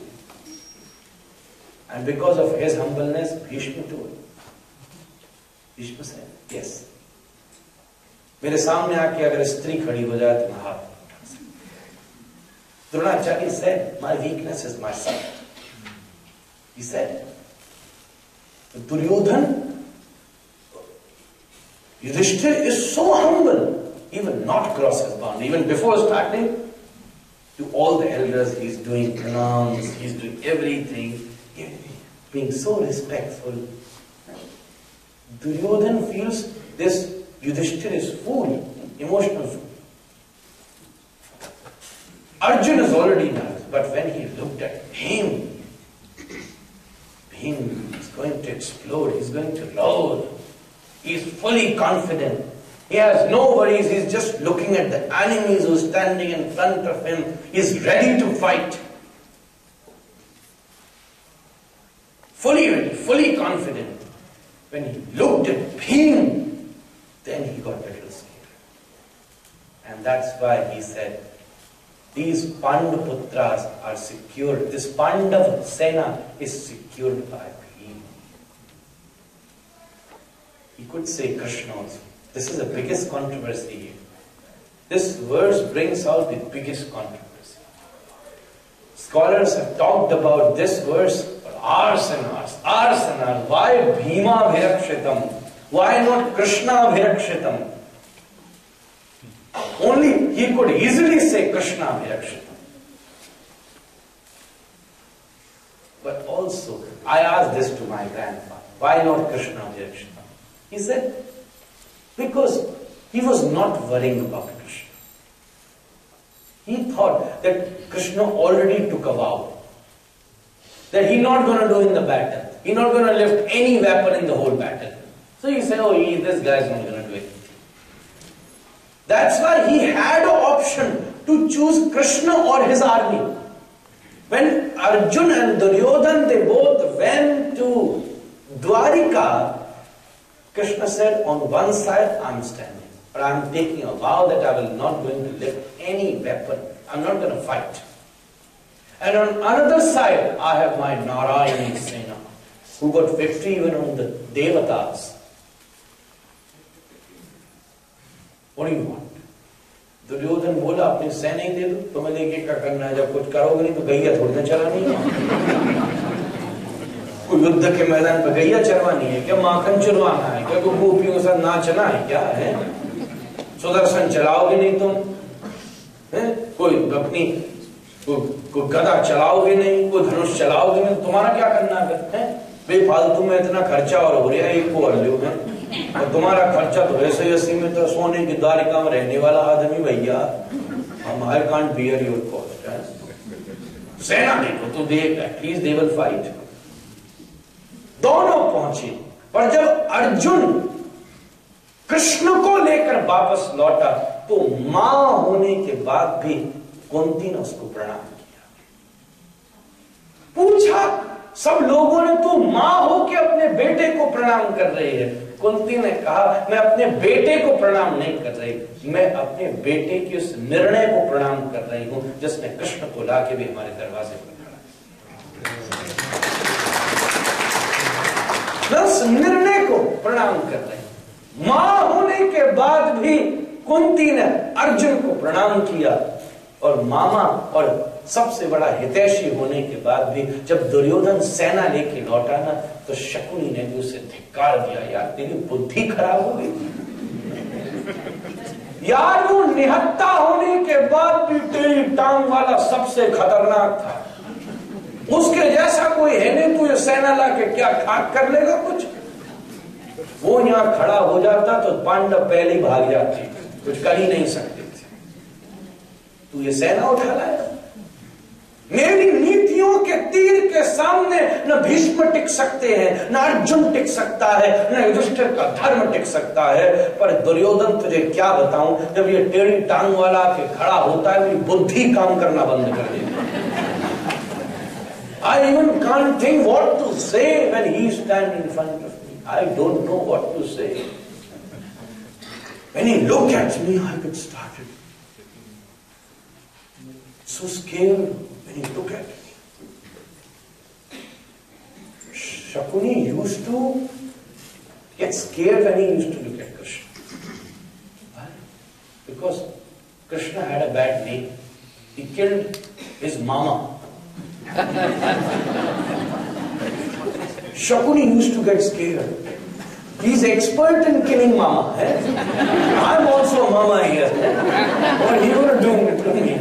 Speaker 3: And because of his humbleness, Bhishma told. Bhishma said, yes. मेरे सामने आके अगर स्त्री खड़ी हो जाए तो मैं हाथ उठा सकता। Dronacharya said, my weakness is my son. He said, Duryodhan, Yudhishthira is so humble, he will not cross his boundary. Even before starting, to all the elders, he is doing pranams, he is doing everything, being so respectful. Duryodhan feels this Yudhishthira is fool, emotional fool. Arjuna is already nervous, but when he looked at him, Bhim is going to explode, he's going to roar. He's fully confident. He has no worries, he's just looking at the enemies who are standing in front of him. He's ready to fight. Fully ready, fully confident. When he looked at Bhim, then he got a little scared. And that's why he said, these Pandaputras are secured. This Pandav Sena is secured by Bhim. He could say Krishna also. This is the biggest controversy here. This verse brings out the biggest controversy. Scholars have talked about this verse for hours and hours. Hours and hours. Why Bhima Virakshitam? Why not Krishna Virakshitam? Only he could easily say Krishna Virakshitam. But also, I asked this to my grandfather. Why not Krishna Virakshitam? He said, because he was not worrying about Krishna. He thought that Krishna already took a vow that he's not going to do in the battle. He's not going to lift any weapon in the whole battle. So he said, oh, this guy's not going to do it. That's why he had an option to choose Krishna or his army. When Arjuna and Duryodhan, they both went to Dwarika, Krishna said, on one side I'm standing, but I'm taking a vow that I will not going to lift any weapon. I'm not going to fight. And on another side, I have my Narayani Sena, who got victory even on the Devatas. What do you want? Duryodhan बोला अपनी सेना ही दे दो, तुम्हें लेके क्या करना है, जब कुछ करोगे नहीं तो गैया थोड़ी ना चलानी है। कोई युद्ध के मैदान पर गैया चरवानी है क्या, माखन चुरवाना है क्या, कोई गोपियों के साथ नाचना है क्या है, सुदर्शन चलाओगे नहीं तुम, कोई अपनी कोई गदा चलाओगे नहीं, कोई धनुष चलाओगे नहीं, तुम्हारा क्या करना है? बेफालतू में इतना खर्चा और हो रहा है, एक को हल्ले है, और तुम्हारा खर्चा तो वैसे ही सीमित है, सोने की द्वारिका में रहने वाला आदमी भैया, हम I can't beer your cost. सेना देखो तो देख, एटलीस्ट दे विल फाइट। दोनों पहुंचे, पर जब अर्जुन कृष्ण को लेकर वापस लौटा तो मां होने के बाद भी कुंती ने उसको प्रणाम किया। पूछा सब लोगों ने, तू मां होके अपने बेटे को प्रणाम कर रही है? कुंती ने कहा, मैं अपने बेटे को प्रणाम नहीं कर रही, मैं अपने बेटे के उस निर्णय को प्रणाम कर रही हूं जिसने कृष्ण को लाके भी हमारे दरवाजे पर खड़ा। उस निर्णय को प्रणाम कर रही। मां होने के बाद भी कुंती ने अर्जुन को प्रणाम किया, और मामा और सबसे बड़ा हितैषी होने के बाद भी जब दुर्योधन सेना लेके लौटा ना, तो शकुनी ने भी उसे धिक्कार दिया, यार तेरी बुद्धि खराब हो गई यार, वो निहत्ता होने के बाद भी तेरी टांग वाला सबसे खतरनाक था, उसके जैसा कोई है नहीं, तू ये सेना ला के क्या खाक कर लेगा कुछ? वो यहां खड़ा हो जाता तो पांडव पहले ही भाग जाते, कुछ कर ही नहीं सकते थे। तू ये सेना उठा लाया, मेरी नीतियों के तीर के सामने न भीष्म टिक सकते हैं, न अर्जुन टिक सकता है, न युधिष्ठिर का धर्म टिक सकता है, पर दुर्योधन तुझे क्या बताऊं, जब ये टेढ़ी टांग वाला के खड़ा होता है, मेरी बुद्धि काम करना बंद कर देती है। I even can't think what to say when he stands in front of me. I don't know what to say. When he looked at me, I got started. So scared when he looked at me. Shakuni used to get scared when he used to look at Krishna. Why? Because Krishna had a bad name. He killed his mama. Shakuni used to get scared. He's expert in killing mama. I'm also a mama here. What he would do to me?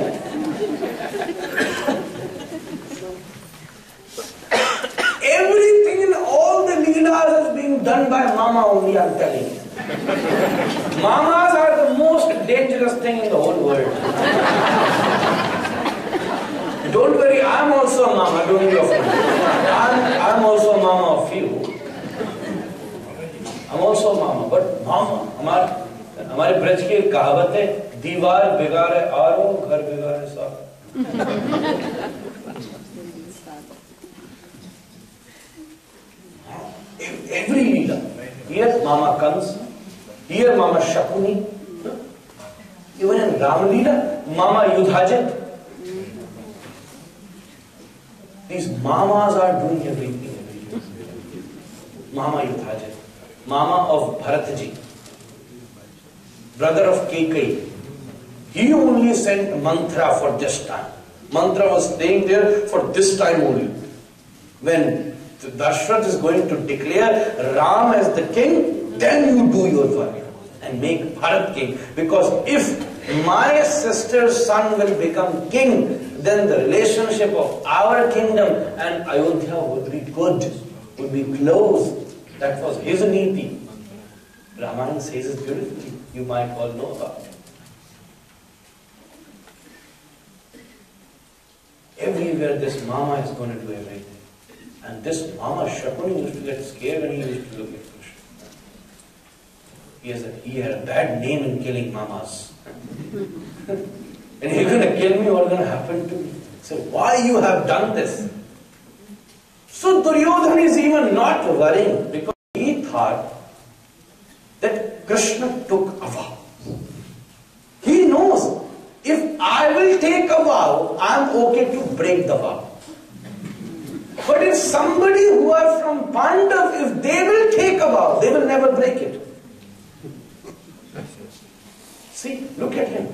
Speaker 3: Everything in all the leelas is being done by mama only, I'm telling you. Mamas are the most dangerous thing in the whole world. Don't worry, I'm also a mama, don't be afraid. I'm also a mama of you. I'm also a mama, but mama, हमारे ब्रज की एक कहावत है, दीवार बिगाड़े आरो, घर बिगाड़े सारो. Every leela. Here Mama comes, here Mama Shakuni. Even in Ram Leela, Mama Yudhajit. These mamas are doing everything. Mama Yudhajit, Mama of Bharatji, brother of Kekai. He only sent mantra for this time. Mantra was staying there for this time only. When Dashrath is going to declare Ram as the king, then you do your work and make Bharat king. Because if my sister's son will become king, then the relationship of our kingdom and Ayodhya would be good, would be close. That was his niti. Ramayana says it beautifully. You might all know about it. Everywhere this mama is going to do everything. And this mama Shakuni used to get scared when he used to look at Krishna. He had a bad name in killing mamas. And you're going to kill me, what's going to happen to me? So why you have done this? So Duryodhana is even not worrying because he thought that Krishna took a vow. He knows if I will take a vow, I am okay to break the vow. But if somebody who are from Pandav, if they will take a vow, they will never break it. See, look at him.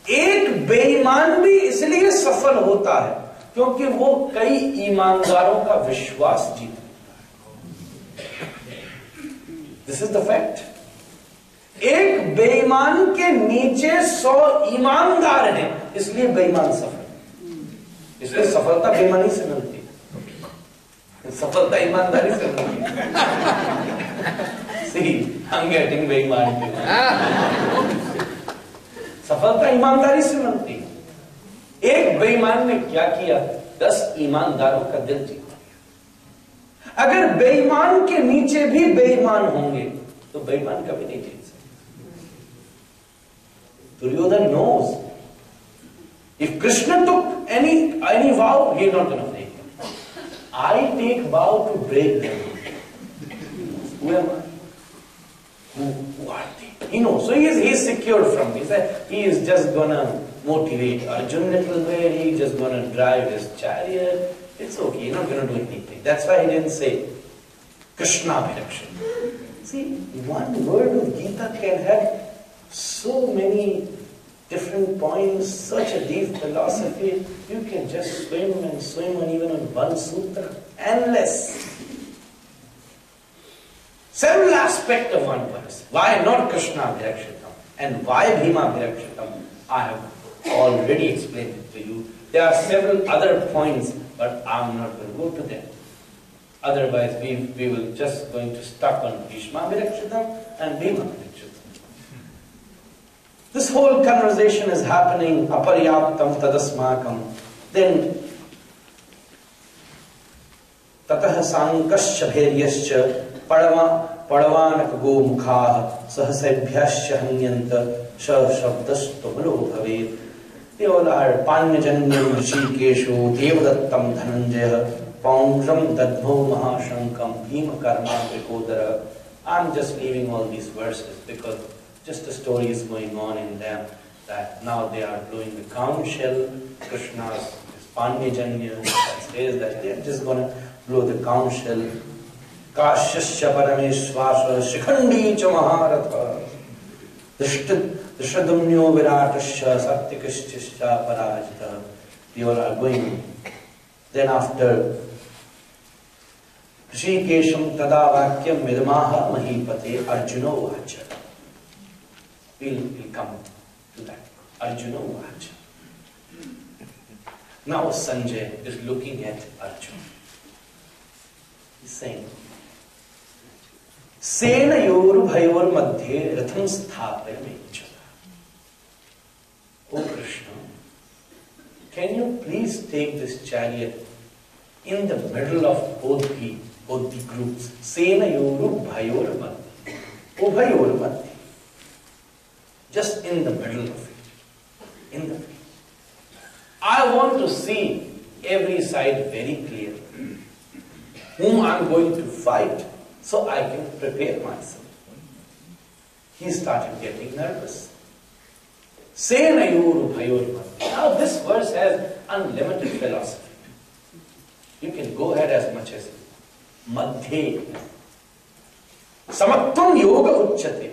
Speaker 3: एक बेईमान भी इसलिए सफल होता है क्योंकि वो कई ईमानदारों का विश्वास जीतता है. This is the fact. एक बेईमान के नीचे 100 ईमानदार हैं, इसलिए बेईमान सफल. इसलिए सफलता बेईमानी से मिलती है. सफलता ईमानदारी से मिलती है. See, I'm getting बेईमान too. सफलता ईमानदारी से मिलती है. एक बेईमान ने क्या किया? 10 ईमानदारों का दिल जीता. अगर बेईमान के नीचे भी बेईमान होंगे तो बेईमान कभी नहीं जीत सकते. Duryodhana knows if Krishna took any vow, he is not going to break it. I take vow to break them. Who am I? Who are they? He knows. So he is secure from this. He is just gonna motivate Arjun little bit. He is just gonna drive his chariot. It's okay. He's not gonna do anything. That's why he didn't say Krishna Bhirakshan. See, one word of Gita can have so many different points, such a deep philosophy. You can just swim and even on one sutra. Endless. Several aspects of one verse. Why not Krishna Bhirakshitam? And why Bhima Bhirakshitam? I have already explained it to you. There are several other points, but I'm not going to go to them. Otherwise, we will just going to stuck on Bhishma Bhirakshitam and Bhima Bhirakshitam. This whole conversation is happening, aparyaptam tadasmakam. Then, tatah sankasya bhairyascha Padavanaka go mukha sahasabhyasya hanyanta shabdastamalo bhavet. They all are Panyajanyam Rishikeshu Devadattam Dhananjaya Paungram Dadbho Mahashankam Bhima Karma Vikodara. I'm just leaving all these verses because just a story is going on in them that now they are blowing the conch shell. Krishna's Pandijanya says that they are just going to blow the conch shell. Kashyasya parameshvasa shikhandi cha maharatha drishadumnyo viratasya satyakashya parajita. They all are going. Then after Rishikesham tada vakyam vidamaha mahipate Arjuno vacha. We'll come to that. Arjuno vacha. Now Sanjay is looking at Arjuna. He's saying, Sena yoru bhayor madhye ratham sthapayamechala. Oh Krishna, can you please take this chariot in the middle of both the groups? Sena yoru bhayor madhye. Oh bhayor madhye. Just in the middle of it. In the middle. I want to see every side very clear. Whom I am going to fight so I can prepare myself. He started getting nervous. Senayuru bhayor madhye. Now this verse has unlimited philosophy. You can go ahead as much as madhye. Samatvam yoga uchyate.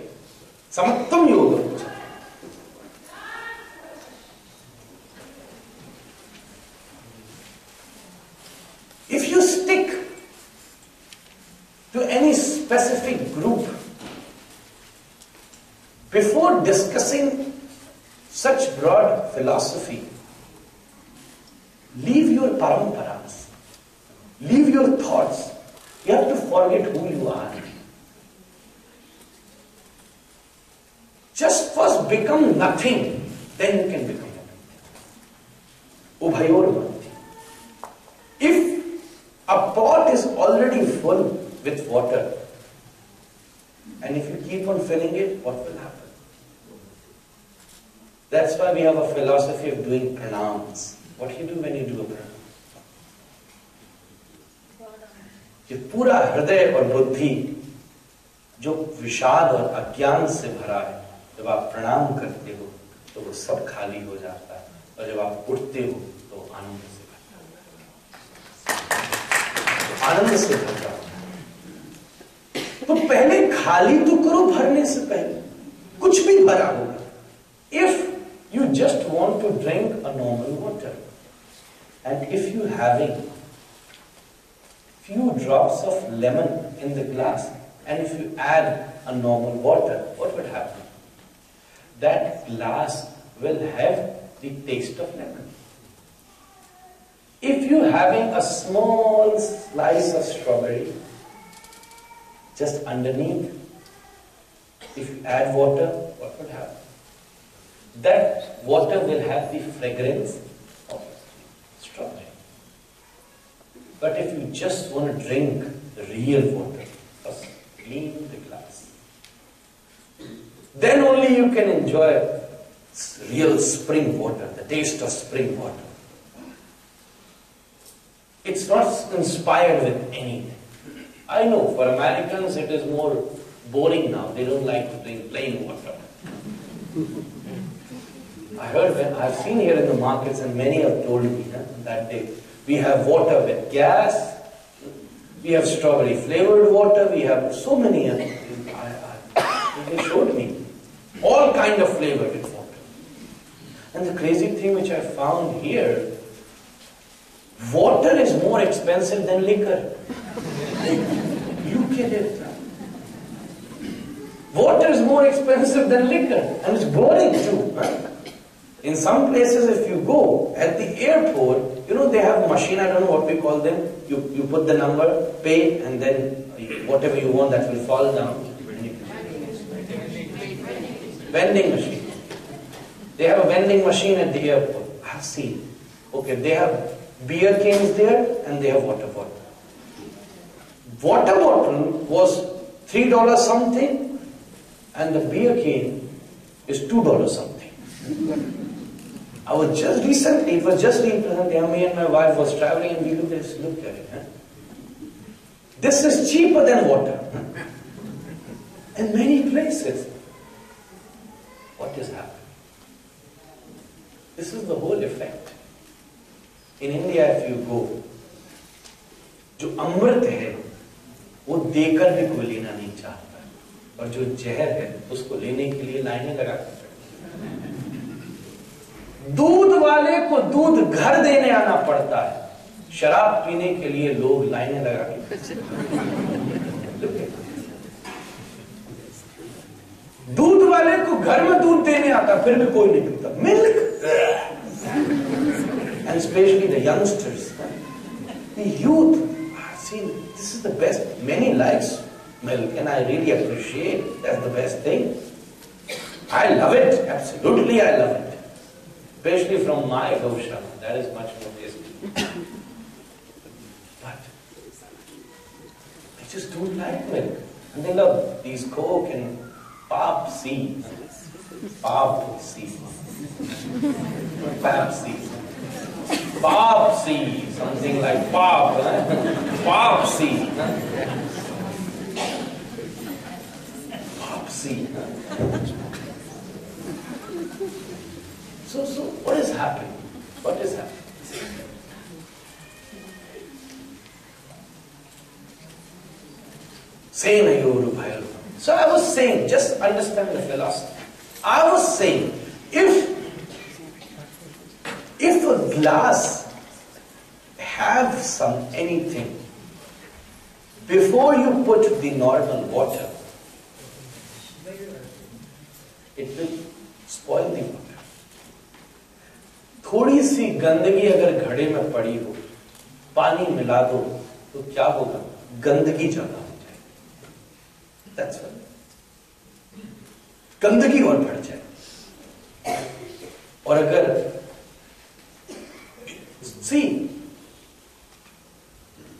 Speaker 3: Samatvam yoga uchyate. If you stick to any specific group before discussing such broad philosophy, leave your paramparas, leave your thoughts. You have to forget who you are. Just first become nothing, then you can become nothing. Ubhayor madhye. If a pot is already full with water, and if you keep on filling it, what will happen? That's why we have a philosophy of doing pranams. What do you do when you do a pranam? ये पूरा हृदय और बुद्धि जो विषाद और अज्ञान से भरा है, जब आप प्रणाम करते हो तो वो सब खाली हो जाता है, और जब आप उठते हो तो आनंद से आनंद से भर जाता है। तो पहले खाली तो करो, भरने से पहले कुछ भी भरा होगा। If you just want to drink a normal water, and if you having few drops of lemon in the glass, and if you add a normal water, what would happen? That glass will have the taste of lemon. If you having a small slice of strawberry, just underneath, if you add water, what would happen? That water will have the fragrance of strawberry. But if you just want to drink the real water, first clean the glass. Then only you can enjoy real spring water, the taste of spring water. It's not inspired with anything. I know for Americans it is more boring now. They don't like to drink plain water. I heard when I've seen here in the markets, and many have told me that we have water with gas, we have strawberry flavored water, we have so many. They showed me all kind of flavor with water. And the crazy thing which I found here, water is more expensive than liquor. You get it. Water is more expensive than liquor, and it's boring too. Huh? In some places, if you go at the airport, they have a machine, I don't know what we call them. You put the number, pay, and then whatever you want that will fall down. Vending machine. They have a vending machine at the airport. I have seen. Okay, they have beer cans there and they have water bottle. Water bottle was $3 something and the beer can is $2 something. I was just recently, it was just recently, me and my wife was traveling and we looked at it. Huh? This is cheaper than water. In many places. This is the whole effect. In India, if you go, जो अमृत है वो देकर भी कोई लेना नहीं चाहता, और जो जहर है उसको लेने के लिए लाइनें लगा कर दूध वाले को दूध घर देने आना पड़ता है, शराब पीने के लिए लोग लाइनें लगा के दूध वाले को घर में दूध देने आता फिर भी कोई नहीं पीता। Milk, and especially the youngsters, the youth, see, this is the best. Many likes milk and I really appreciate, that's the best thing. I love it, absolutely I love it. Especially from my Gaushama, that is much more tasty. But they just don't like milk. And they love these Coke and Pepsi. Pepsi. Pepsi. Something like pop. Pepsi. Pepsi. So what is happening? What is happening? So I was saying, just understand the philosophy. I was saying, if a glass have some anything, before you put the normal water, it will spoil the water. थोड़ी सी गंदगी अगर घड़े में पड़ी हो, पानी मिला दो तो क्या होगा? गंदगी ज्यादा हो जाएगी। That's what. गंदगी और बढ़ जाए। और अगर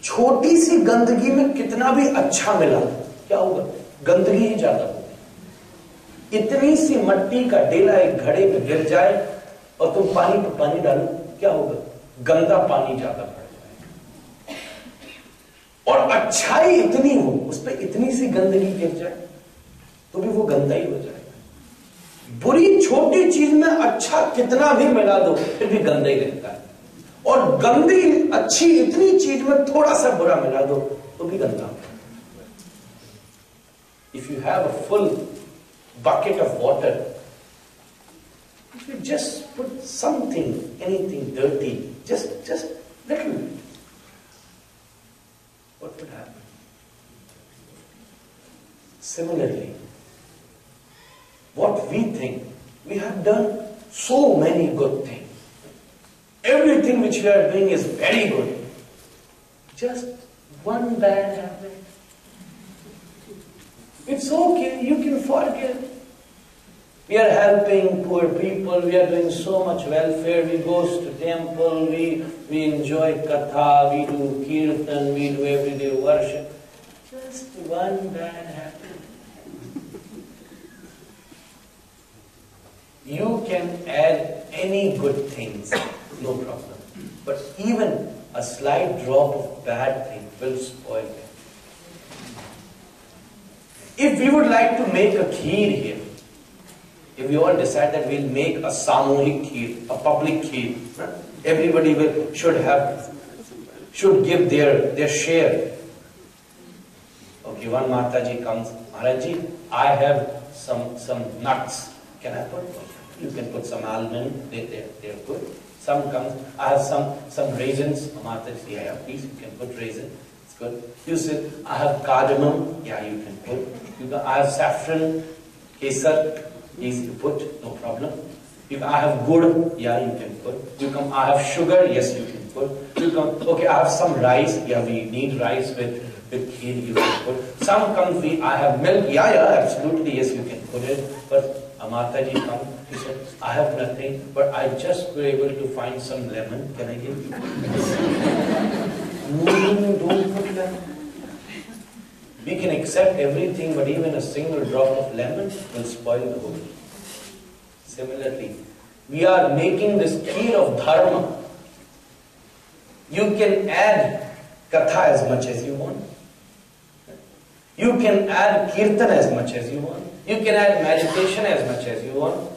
Speaker 3: छोटी सी गंदगी में कितना भी अच्छा मिला क्या होगा? गंदगी ही ज्यादा होगी। इतनी सी मट्टी का डेला एक घड़े में गिर जाए और तुम पानी पर पानी डालो, क्या होगा? गंदा पानी ज्यादा बढ़ जाएगा। और अच्छाई इतनी हो, उस पर इतनी सी गंदगी गिर जाए तो भी वो गंदा ही हो जाएगा। बुरी छोटी चीज में अच्छा कितना भी मिला दो फिर भी गंदा ही रहता है, और गंदी अच्छी इतनी चीज में थोड़ा सा बुरा मिला दो तो भी गंदा हो जाएगा। If you have a full bucket of water, if you just put something, anything dirty, just little bit, what would happen? Similarly, what we think, we have done so many good things. Everything which we are doing is very good. Just one bad habit. It's okay, you can forgive. We are helping poor people, we are doing so much welfare, we go to temple, we enjoy katha, we do kirtan, we do everyday worship. Just one bad habit. You can add any good things, no problem. But even a slight drop of bad thing will spoil it. If we would like to make a kheer here, if we all decide that we'll make a samuhik kheer, a public kheer, everybody should give their share. Okay, one Mataji comes, Maharaji, I have some nuts. Can I put? You can put some almond, they're good. Some comes, I have some raisins. Mataji, yeah, please, you can put raisin. It's good. You say, I have cardamom. Yeah, you can put. I have saffron, kesar. Easy to put, no problem. I have gur, yeah, you can put. I have sugar, yes, you can put. Okay, I have some rice, yeah, we need rice with kheer, you can put. Some comes, I have milk, yeah, absolutely, yes, you can put it. But Mataji comes, he said, I have nothing, but I just were able to find some lemon, can I give you? No, don't put lemon. We can accept everything, but even a single drop of lemon will spoil the whole. Similarly, we are making this kheer of dharma. You can add katha as much as you want. You can add kirtan as much as you want. You can add meditation as much as you want.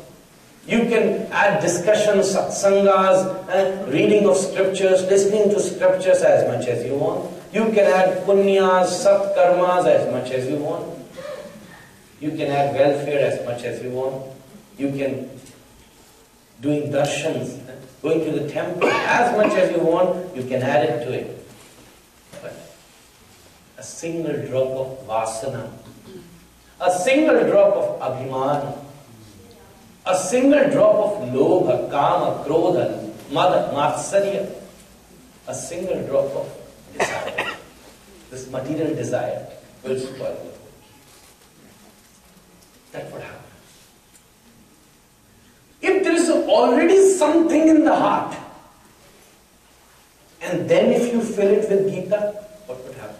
Speaker 3: You can add discussions, satsangas, reading of scriptures, listening to scriptures as much as you want. You can add punyas, sat karmas as much as you want. You can add welfare as much as you want. You can doing darshans, going to the temple as much as you want. You can add it to it. But a single drop of vasana, a single drop of abhimana, a single drop of lobha, kama, krodha, mada, matsarya, a single drop of desire, this material desire will spoil you. That would happen. If there is already something in the heart, and then if you fill it with Gita, what would happen?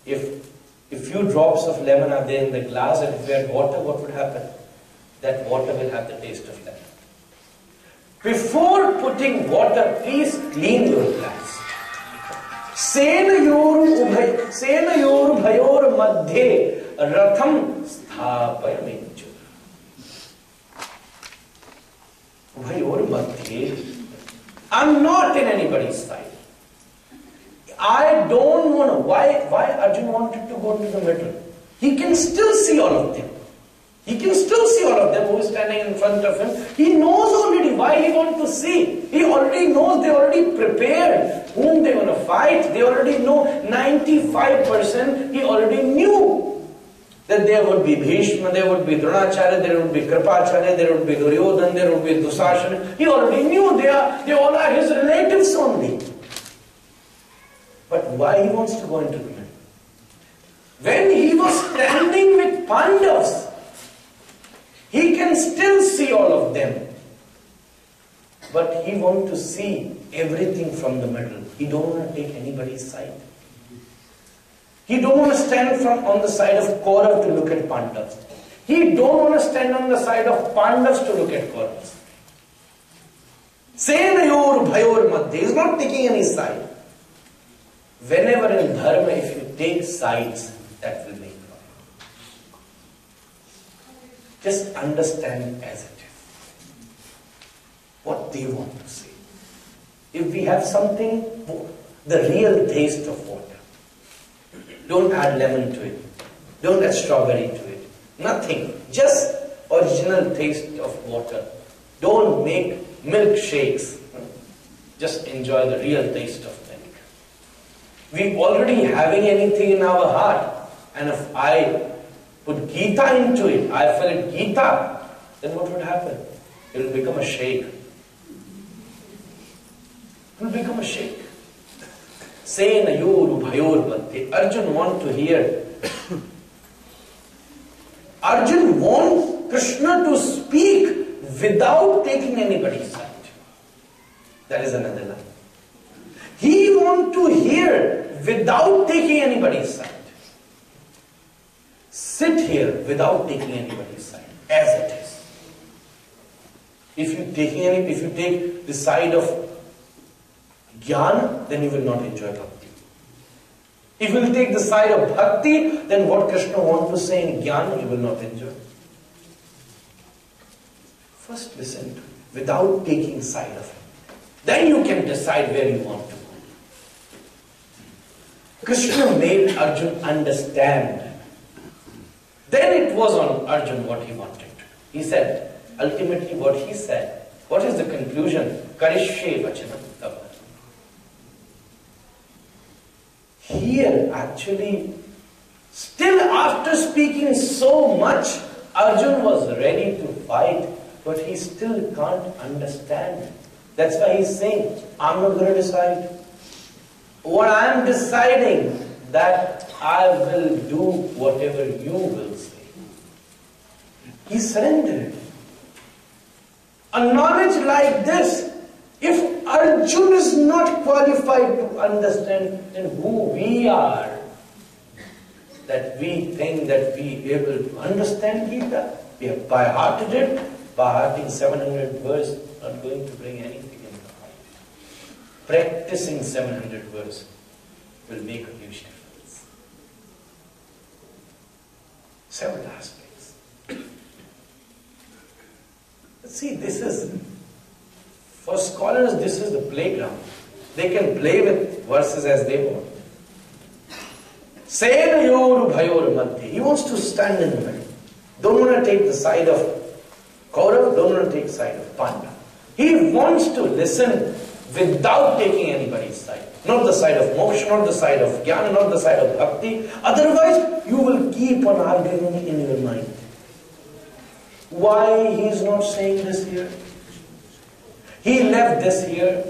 Speaker 3: If few drops of lemon are there in the glass and if you add water, what would happen? That water will have the taste of lemon. Before putting water, please clean your glass. Senayoru bhayor madhye ratham sthapayamenchu. Bhayor madhye. I'm not in anybody's side. I don't want to. Why Arjuna wanted to go to the middle? He can still see all of them. He can still see all of them who is standing in front of him. He knows already why he wants to see. He already knows, they already prepared whom they want to fight. They already know 95%. He already knew that there would be Bhishma, there would be Dronacharya, there would be Kripacharya, there would be Duryodhan, there would be Dusasana. He already knew they all are his relatives only. But why he wants to go into the middle? When he was standing with Pandavas, he can still see all of them. But he wants to see everything from the middle. He don't want to take anybody's side. He don't want to stand on the side of Kaurav to look at Pandavas. He don't want to stand on the side of Pandavas to look at Kauravas. Senayor bhayor madhye. He is not taking any side. Whenever in dharma, if you take sides, that will make problem. Just understand as it is. What they want to say. If we have something, the real taste of water. Don't add lemon to it. Don't add strawberry to it. Nothing. Just original taste of water. Don't make milkshakes. Just enjoy the real taste of milk. We already having anything in our heart, and if I put Gita into it, I fill it Gita, then what would happen? It will become a shake. It will become a shake. Senayoru bhayor madhye. Arjun want to hear. Arjun wants Krishna to speak without taking anybody's side. That is another line. He wants to hear without taking anybody's side. Sit here without taking anybody's side, as it is. If you take the side of jnana, then you will not enjoy bhakti. If you will take the side of bhakti, then what Krishna wants to say in jnana, you will not enjoy. First listen to it, without taking side of it. Then you can decide where you want to go. Krishna made Arjun understand. Then it was on Arjun what he wanted. He said, ultimately what he said, what is the conclusion? Karishye vachanam tava. Here actually, still after speaking so much, Arjun was ready to fight, but he still can't understand. That's why he's saying, I'm not going to decide. What I'm deciding, that I will do whatever you will say. He surrendered. A knowledge like this, if Arjuna is not qualified to understand then who we are, that we think that we are able to understand Gita, we have by-hearted it, by-hearting 700 verse, not going to bring anything in the heart. Practicing 700 verse will make a huge difference. Several aspects. See, for scholars, this is the playground. They can play with verses as they want. Senayor Bhayor Madhya. He wants to stand in the middle. Don't want to take the side of Kaurav, don't want to take the side of Pandava. He wants to listen without taking anybody's side. Not the side of moksha, not the side of jnana, not the side of bhakti. Otherwise, you will keep on arguing in your mind. Why he is not saying this here? He left this here.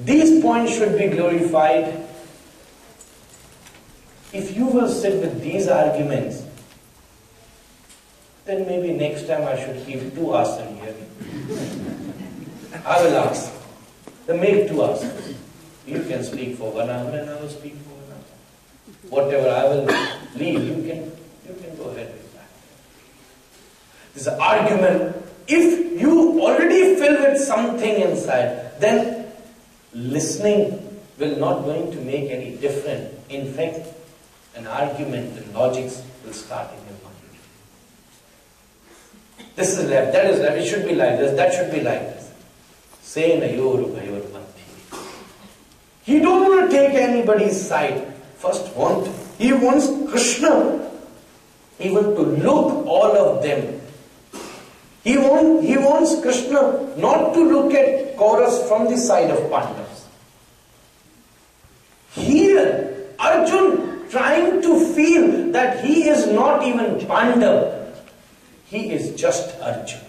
Speaker 3: These points should be glorified. If you will sit with these arguments, then maybe next time I should keep 2 asanas here. I will ask. Then make 2 asanas. You can speak for 1 hour and I will speak for 1 hour. Whatever I will leave, you can go ahead with that. This is an argument. If you already fill with something inside, then listening will not going to make any difference. In fact, an argument and logics will start in your mind. This is left, that is left, it should be like this, that should be like this. Senayor Bhayor Madhya. He don't want to take anybody's side. He wants Krishna even to look all of them. He wants Krishna not to look at Kauravas from the side of Pandavas. Here, Arjun trying to feel that he is not even Pandav. He is just Arjuna.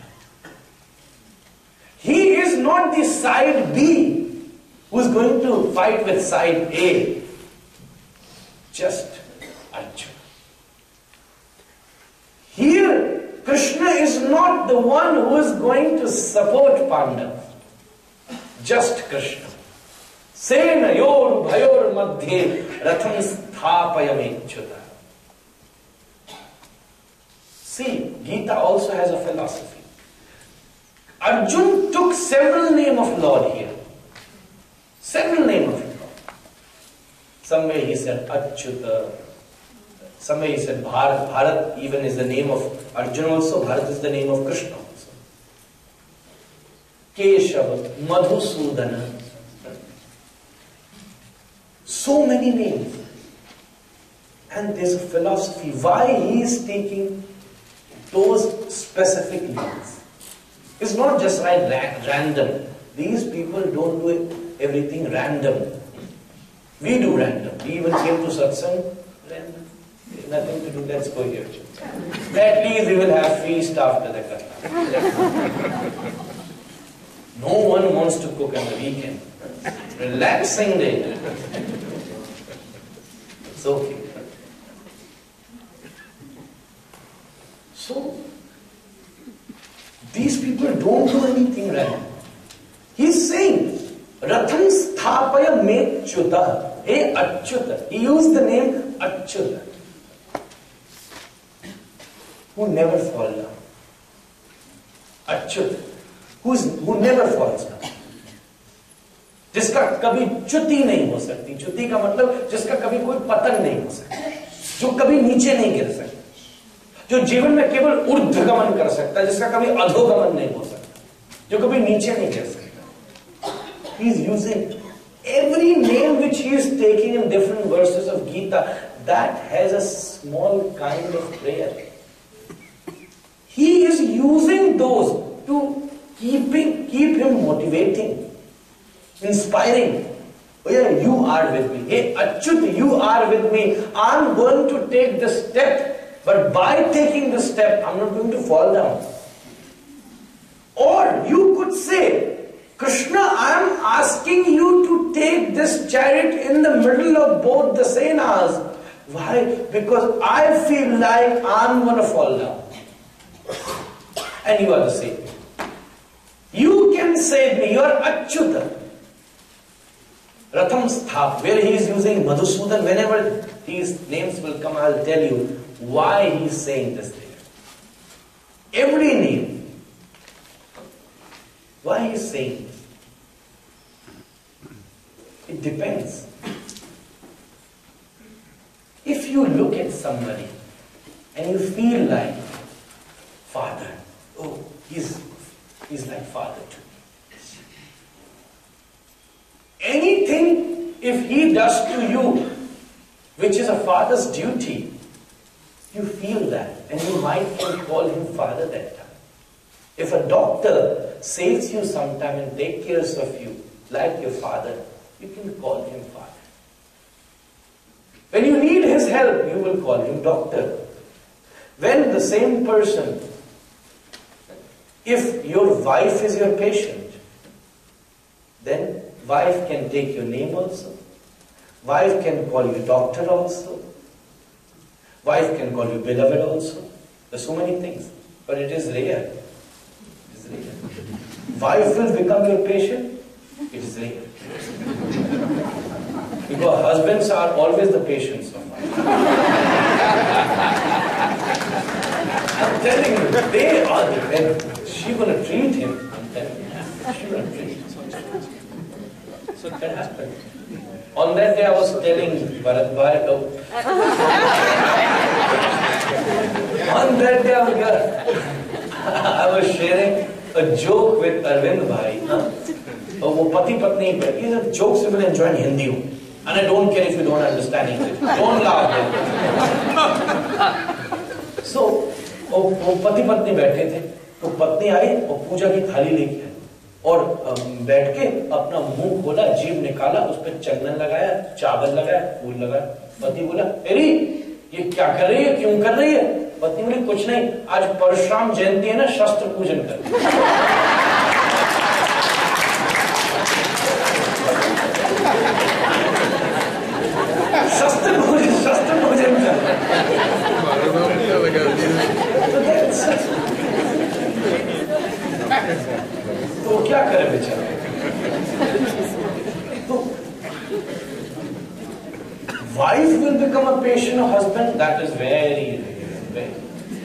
Speaker 3: He is not the side B who is going to fight with side A. Just Arjuna. Here, Krishna is not the one who is going to support Pandav. Just Krishna. Senayor Bhayor Madhye Ratham Sthapayamechyuta. See, Gita also has a philosophy. Arjun took several names of Lord here. Several names of Lord. Somewhere he said Achyuta. Somewhere he said Bharat. Bharat even is the name of Arjuna also. Bharat is the name of Krishna also. Keshav, Madhusudana. So many names. And there's a philosophy. Why he is taking those specific names. It's not just like random. These people don't do everything random. We do random. We even came to satsang random. Nothing to do, let's go here. At least we will have feast after the katha. No one wants to cook on the weekend. Relaxing day. It's okay. So, these people don't do anything random. He's saying, Ratham Sthapaya Mechyuta. Hey Achyuta. He used the name Achyuta. Who never fall down. Achyuta. Who never falls down. जिसका कभी च्युति नहीं हो सकती. च्युति का मतलब जिसका कभी कोई पतन नहीं हो सकता. जो कभी नीचे नहीं गिर सकता. जो जीवन में केवल ऊर्ध्वगमन कर सकता है, जिसका कभी अधोगमन नहीं हो सकता, जो कभी नीचे नहीं गिर सकता. He is using every name which he is taking in different verses of Gita, that has a small kind of prayer. He is using those to keep him motivating, inspiring. Oh yeah, you are with me. Hey Achyut, you are with me. I'm going to take this step. But by taking this step, I'm not going to fall down. Or you could say, Krishna, I'm asking you to take this chariot in the middle of both the senas. Why? Because I feel like I'm going to fall down. And you are the same. You can save me. You are Achyuta. Ratham Sthap, where he is using Madhusudan, whenever these names will come, I'll tell you why he is saying this there. Every name. Why he is saying this? It depends. If you look at somebody and you feel like, Father, oh, he's He's like father too. Anything, if he does to you, which is a father's duty, you feel that, and you might can call him father that time. If a doctor saves you sometime and takes care of you, like your father, you can call him father. When you need his help, you will call him doctor. When the same person, if your wife is your patient, then wife can take your name also. Wife can call you doctor also. Wife can call you beloved also. There's so many things, but it is rare. It is rare. Wife will become your patient. It is rare. Because husbands are always the patients of wives. I'm telling you, they are the best. She gonna treat him. I'm telling you, she gonna treat him. So that happened. On that day, I was telling Bharat Bhai, on that day, I was sharing a joke with Arvind Bhai. वो पति पत्नी पर ये jokes you will enjoy in Hindi. And I don't care if you don't understand English. Don't laugh. So, वो पति पत्नी बैठे थे, तो पत्नी आई और पूजा की थाली लेके आई और बैठ के अपना मुंह खोला, जीभ निकाला, उस पर चंदन लगाया, चावल लगाया, फूल लगाया। पति बोला, अरे ये क्या कर रही है, क्यों कर रही है? पत्नी बोली, कुछ नहीं, आज परशुराम जयंती है ना, शस्त्र पूजन कर। शस्त्र पूजन कर। तो क्या करे बेचारा? तो wife will become a patient of husband. That is very.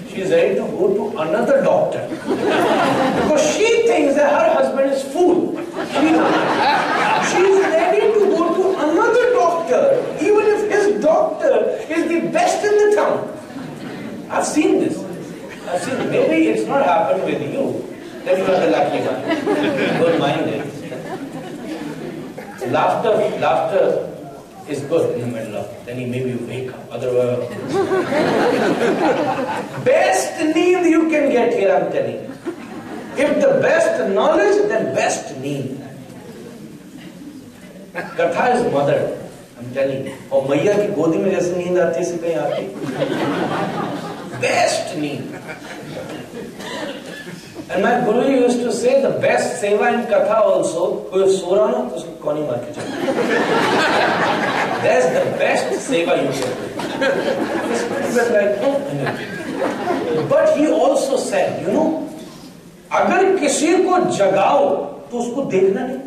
Speaker 3: She is ready to go to another doctor because she thinks that her husband is fool. She is ready to go to another doctor, even if his doctor is the best in the town. I've seen this. I've seen. Maybe it's not happened with you. Then you are the lucky one. Don't mind it. Laughter is good in the middle of it. Then you maybe wake up. Otherwise, best need you can get here, I'm telling you. If the best knowledge, then best need. Katha is mother, I'm telling you. और मैया की गोदी में जैसे नींद आती है, कहीं आती. Best need. And my Guru used to say the best seva in Katha also, कोई सो रहा ना, तो उसको कोनी मार के चलो. That's the best seva you can do. But he also said, you know, अगर किसी को जगाओ, तो उसको देखना नहीं.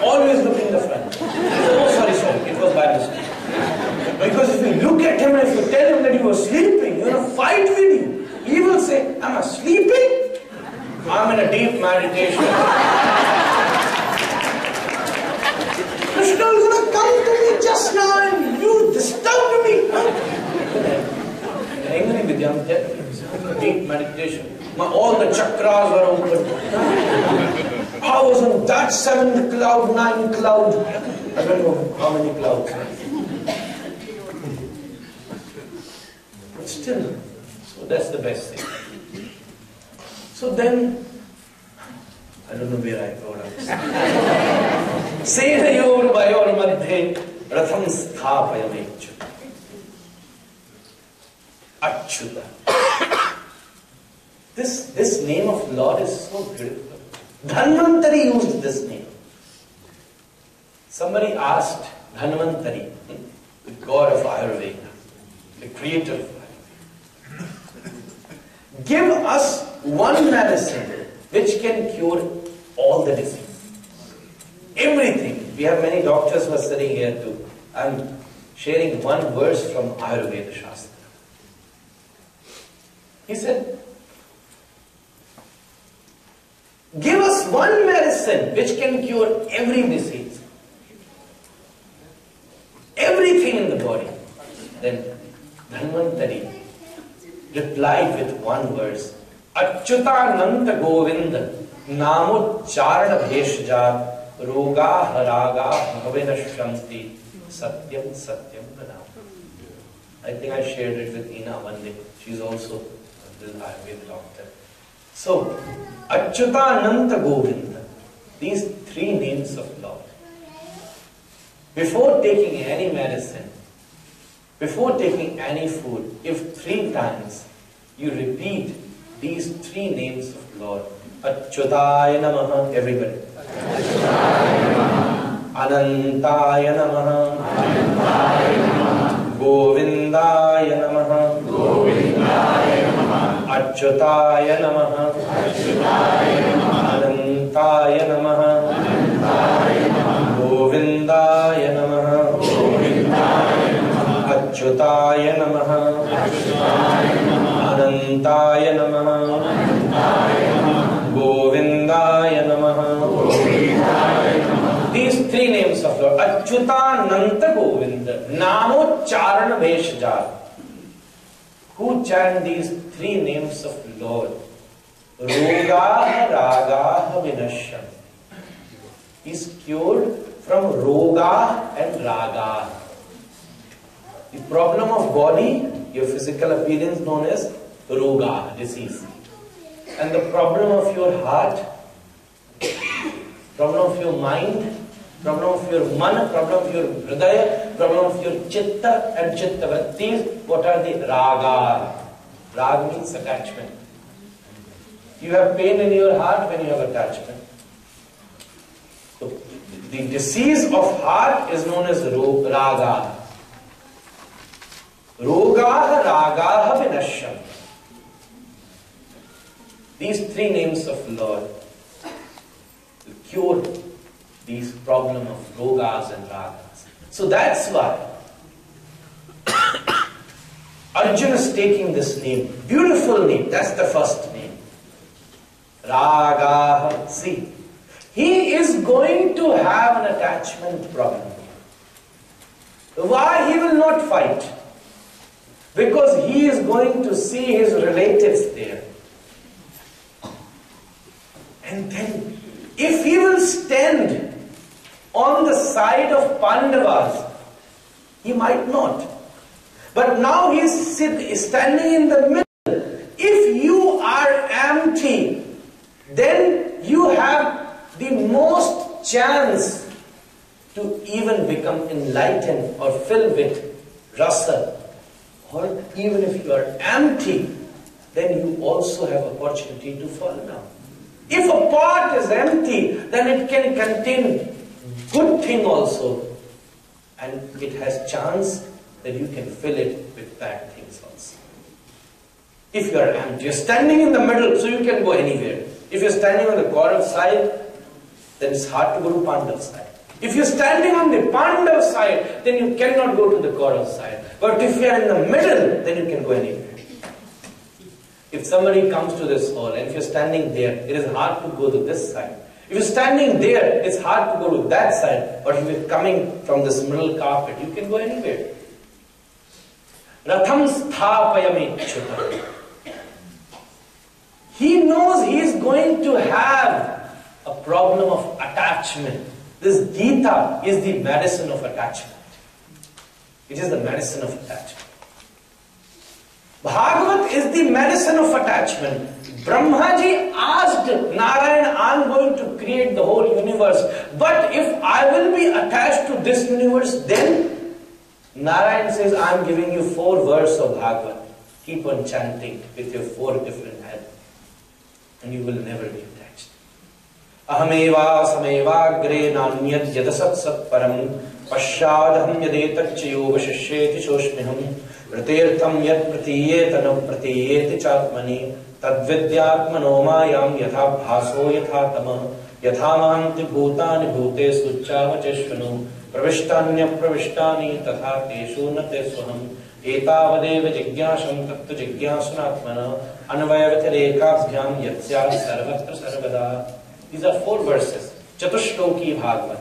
Speaker 3: Always look in the front. Oh, sorry, it was by mistake. Because if you look at him and if you tell him that you were sleeping, you're in a fight with you. He will say, am I sleeping? I'm in a deep meditation. Krishna is going to come to me just now and you disturbed me. Angry with you, I'm telling you. Deep meditation. All the chakras were open. I was on that 7th cloud, 9th cloud. I don't know how many clouds. But still, so that's the best thing. So then, I don't know where I go now. Senayor Bayor Madhe Ratham Sthapayamechya. Achyuta. This name of Lord is so beautiful. Dhanvantari used this name. Somebody asked Dhanvantari, the god of Ayurveda, the creator of Ayurveda, give us one medicine which can cure all the disease. Everything. We have many doctors who are sitting here too. I'm sharing one verse from Ayurveda Shastra. He said, give us one medicine which can cure every disease. Everything in the body. Then Dhanvantari replied with one verse, अच्युतानंत Govind नामोच्चारण भेषजात रोगा रागा भविनश्यन्ति satyam satyam pranam. I think I shared it with Ina one day. She's also an Ayurveda doctor. So, Achyutananta Govinda, these three names of Lord. Before taking any medicine, before taking any food, if 3 times you repeat these 3 names of Lord, Achyutaya Namaha, everybody. Achyutaya Namaha. Anantaya Namaha. Anantaya Namaha. Govindaya Namaha. Govindaya Namaha. Achyutaya Namaha. Achyutaya Namaha. Anantaya Namaha. Anantaya Namaha. Govindaya Namaha. Govindaya Namaha. Achyutaya Namaha. Achyutaya Namaha. Anantaya Namaha. Anantaya Namaha. Govindaya Namaha. Govindaya Namaha. These 3 names of Lord, Achyutananta Govinda, Namocharana Veshjar. Who chant these 3 names of Lord? Rogaha Ragaha Vinashyam. Is cured from Roga and Raga. The problem of body, your physical appearance known as Roga, disease. And the problem of your heart, problem of your mind, problem of your man, problem of your hridaya, problem of your chitta and chitta vrittis. What are the raga? Rag means attachment. You have pain in your heart when you have attachment. So, the disease of heart is known as raga. Rogaha ragaha vinashyam. These 3 names of Lord will cure these problem of rogas and ragas. So that's why Arjuna is taking this name. Beautiful name. That's the first name. Raga. See, he is going to have an attachment problem. Why he will not fight? Because he is going to see his relatives there. And then, if he will stand on the side of Pandavas, he might not. But now he is standing in the middle. If you are empty, then you have the most chance to even become enlightened or filled with rasa. Or even if you are empty, then you also have opportunity to fall down. If a pot is empty, then it can contain good thing also. And it has chance that you can fill it with bad things also. If you are empty, you are standing in the middle, so you can go anywhere. If you are standing on the Kaurav side, then it's hard to go to Pandav side. If you are standing on the Pandav side, then you cannot go to the Kaurav side. But if you are in the middle, then you can go anywhere. If somebody comes to this hall and if you're standing there, it is hard to go to this side. If you're standing there, it's hard to go to that side. But if you're coming from this middle carpet, you can go anywhere. Ratham sthapayami chuta. He knows he is going to have a problem of attachment. This Gita is the medicine of attachment. It is the medicine of attachment. Bhagavat is the medicine of attachment. Brahmaji asked Narayan, I am going to create the whole universe. But if I will be attached to this universe, then Narayan says, I am giving you 4 verses of Bhagavat. Keep on chanting with your 4 different heads. And you will never be attached. Ahameva samevagre nanyat yadasat sat param pasyadham yadetacchayo vashishyeti shoshmiham pratirtham yat pratiyetana pratiyeti chatmani tadvidyatmano mayam yatha bhaso yatha tama yatha mahanti bhutani bhutesu chavacheshvanu pravishhtanya pravishtani tatha teshu nate swaham etavadeva jigyasam tattva jigyasunatmana anvayavatirekaabhyam yatsya sarvatra sarvada. These are 4 verses. Chatushloki Bhagavat.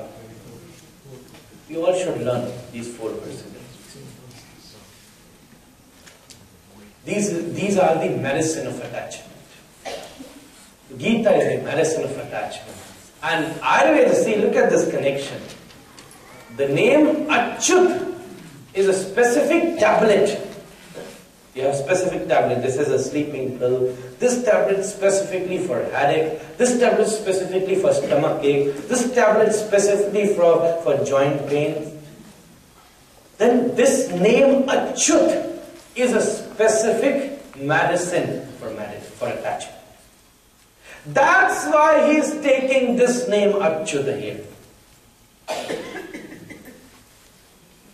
Speaker 3: You all should learn these 4 verses. These are the medicine of attachment. Gita is the medicine of attachment. And Ayurveda, see, look at this connection. The name Achyut is a specific tablet. You have specific tablet. This is a sleeping pill. This tablet specifically for headache. This tablet specifically for stomach ache. This tablet specifically for joint pain. Then this name Achyut is a specific medicine for attachment. That's why he is taking this name Achyut here.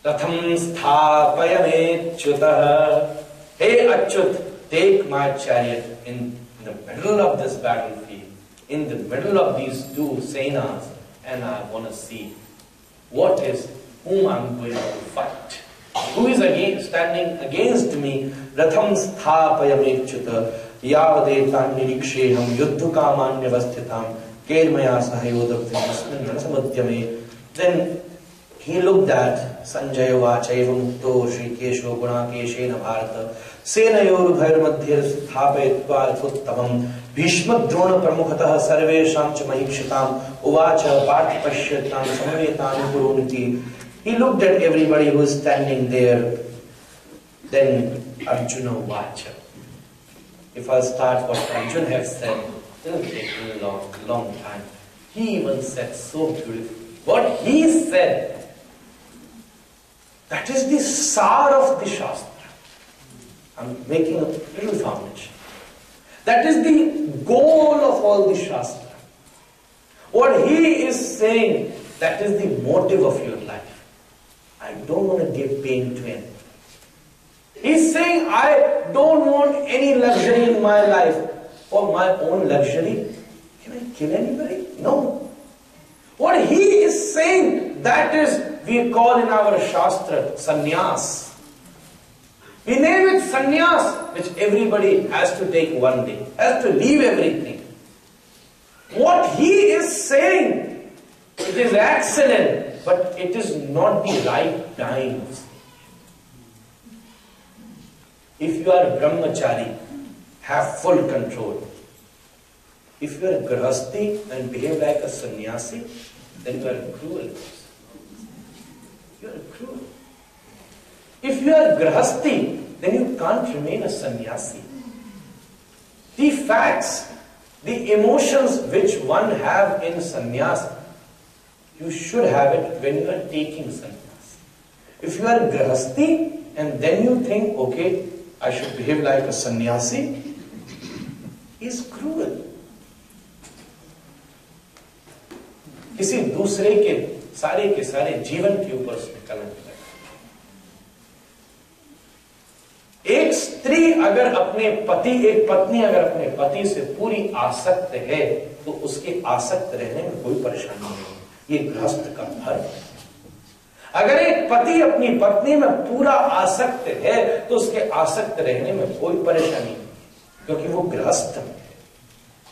Speaker 3: Ratham sthapayamechyutah. Hey Achyut, take my chariot in the middle of this battlefield, in the middle of these two senas, and I want to see whom I'm going to fight. Who is standing against me? Ratham sthapayamechyutah yavadetan niriksheham yuddhukamanyavasthitam kermaya sahayodaptim asmin ranasamadhyame. Then he looked at Sanjaya Vachaiva Mukto Shri Kesho Gunakeshena Bharata Senayor Bhair Madhyar Sthapayatva Uttamam Bhishma Drona Pramukhatah Sarvesham Cha Mahikshitam Uvacha Partipashyatam Samavetam Puruniti. He looked at everybody who was standing there. Then Arjuna Vacha. If I start what Arjuna has said, it will take a long time. He even said so beautifully. What he said, that is the sar of the Shastra. I'm making a little foundation. That is the goal of all the Shastra. What he is saying, that is the motive of your life. I don't want to give pain to anyone. He's saying, I don't want any luxury in my life. For my own luxury, can I kill anybody? No. What he is saying, that is, we call in our Shastra, sannyas. We name it sannyas, which everybody has to take one day, has to leave everything. What he is saying, it is excellent, but it is not the right time. If you are brahmachari, have full control. If you are grahasti and behave like a sannyasi, then you are a cruel person. You are cruel. If you are grahasti, then you can't remain a sannyasi. The facts, the emotions which one have in sannyas, you should have it when you are taking sannyas. If you are grahasti and then you think, okay, I should behave like a sannyasi, he is cruel. किसी दूसरे के सारे जीवन के ऊपर उसने कलंक लगा। एक पत्नी अगर अपने पति से पूरी आसक्त है, तो उसके आसक्त रहने में कोई परेशानी नहीं। ये गृहस्थ का धर्म है। अगर एक पति अपनी पत्नी में पूरा आसक्त है, तो उसके आसक्त रहने में कोई परेशानी नहीं, क्योंकि वो गृहस्थ है।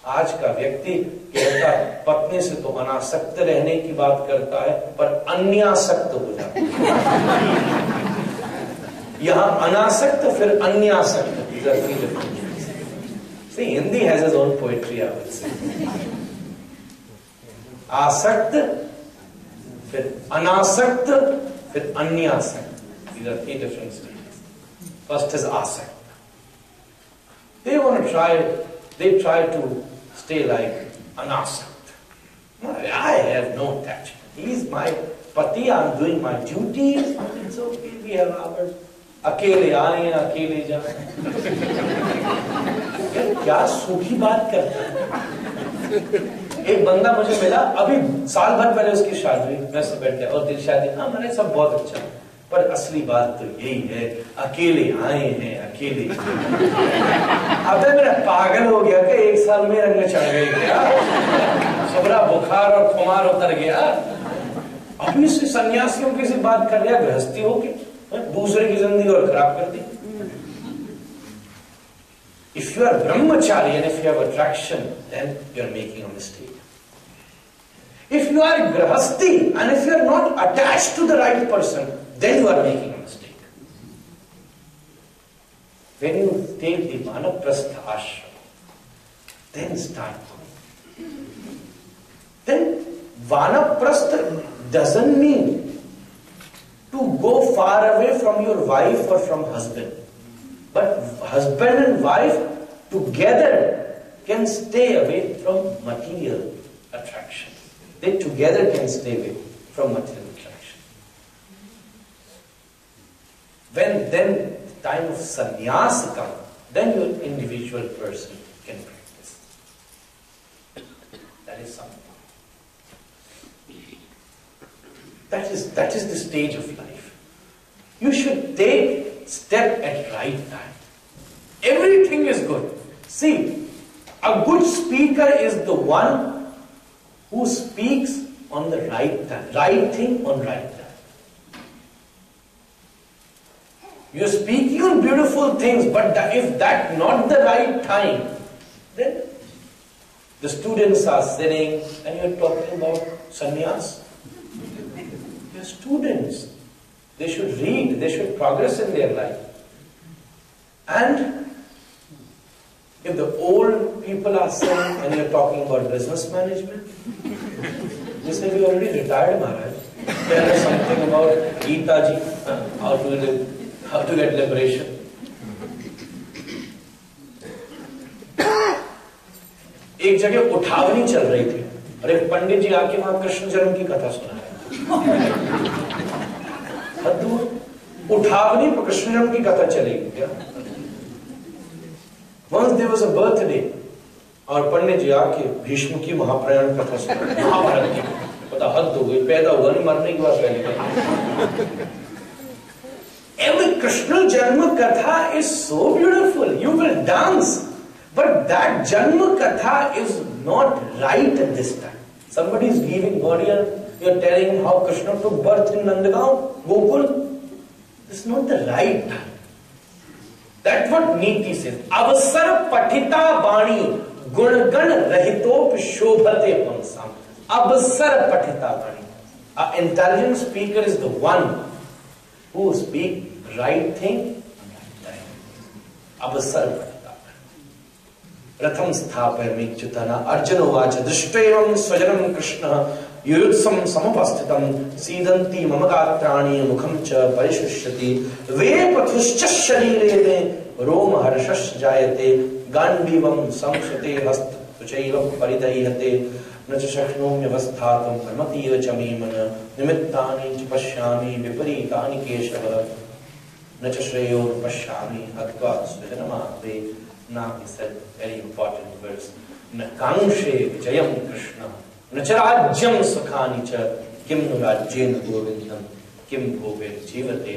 Speaker 3: आज का व्यक्ति कहता है पत्नी से तो अनासक्त रहने की बात करता है, पर अन्यासक्त हो जाता है। यहां अनासक्त, फिर अन्यासक्त। See, Hindi has its own poetry, I would say. आसक्त, फिर अनासक्त, फिर अन्यासक्त. These are three different stages. First is asakt. They try to stay like anasakt. I have no attachment. He is my pati, I am doing my duties. It's okay, we have ours. अकेले आए, अकेले जाए। क्या सूखी बात करते हैं। एक बंदा मुझे मिला, अभी साल भर पहले उसकी शादी हुई, मैं से बैठ गया और दिल शादी, हाँ मैंने सब बहुत अच्छा, पर असली बात तो यही है, अकेले आए हैं, अकेले। अबे मेरा पागल हो गया कि एक साल में रंग चढ़ गए क्या, सबरा बुखार और खुमार उतर गया। अभी से सन्यासियों की सी बात कर रहा, गृहस्थी हो के दूसरे की जिंदगी और खराब कर दी। If you are brahmachari and if you have attraction, then you are making a mistake. If you are grahasti and if you are not attached to the right person, then you are making a mistake. When you take the vanaprastha ashram, then start Then Vanaprastha doesn't mean to go far away from your wife or from husband. But husband and wife together can stay away from material attraction. They together can stay away from material attraction. When then the time of sannyas comes, then your individual person can practice. That is something. That is the stage of life. You should take step at right time. Everything is good. See, a good speaker is the one who speaks on the right time, right thing on right time. You're speaking on beautiful things, but if that's not the right time, then the students are sitting and you're talking about sannyas. They're students. They should read, they should progress in their life. And if the old people are sitting and you're talking about business management, they say, we already retired, Maharaj. Tell us something about Gita ji, how to get liberation. एक जगह उठावनी चल रही थी और एक पंडित जी आके वहां कृष्ण जन्म की कथा सुना रहे। उठावनी पर कृष्ण जन्म की कथा चलेगी क्या? Once there was a birthday और पंडित जी आके भीष्म की महाप्रयाण कथा सुना रहे। महाभारत की पता हद हो गई, पैदा हुआ नहीं, मरने के बाद पहले। Every Krishna Janma Katha is so beautiful. You will dance. But that Janma Katha is not right at this time. Somebody is giving body and you are telling him how Krishna took birth in Nandagaon, Gokul. This is not the right time. That's what Niti says. Avasar Patita Bani Gungan Rahitop Shobhate Pansam. Avasar Patita Bani. An intelligent speaker is the one who speaks right thing on right time. Avasar Patita. Ratham sthapayami chutana Arjuna vacha drishtevam swajanam Krishna yurutsam samapastitam sidanti mamagatrani mukham cha parishishyati vepathuscha sharirene roma harshash jayate gandivam samshate hast tuchaivam paridayate nacha shaknomya vasthatam parmativa chamimana nimittani pashyami viparitani keshava nacha shreyor pashyami hatva swajanamave. Now he said very important verse. Na kangshe vijayam Krishna nacharajyam sukhani cha kim nu rajyen govindam kim bhoge jivate.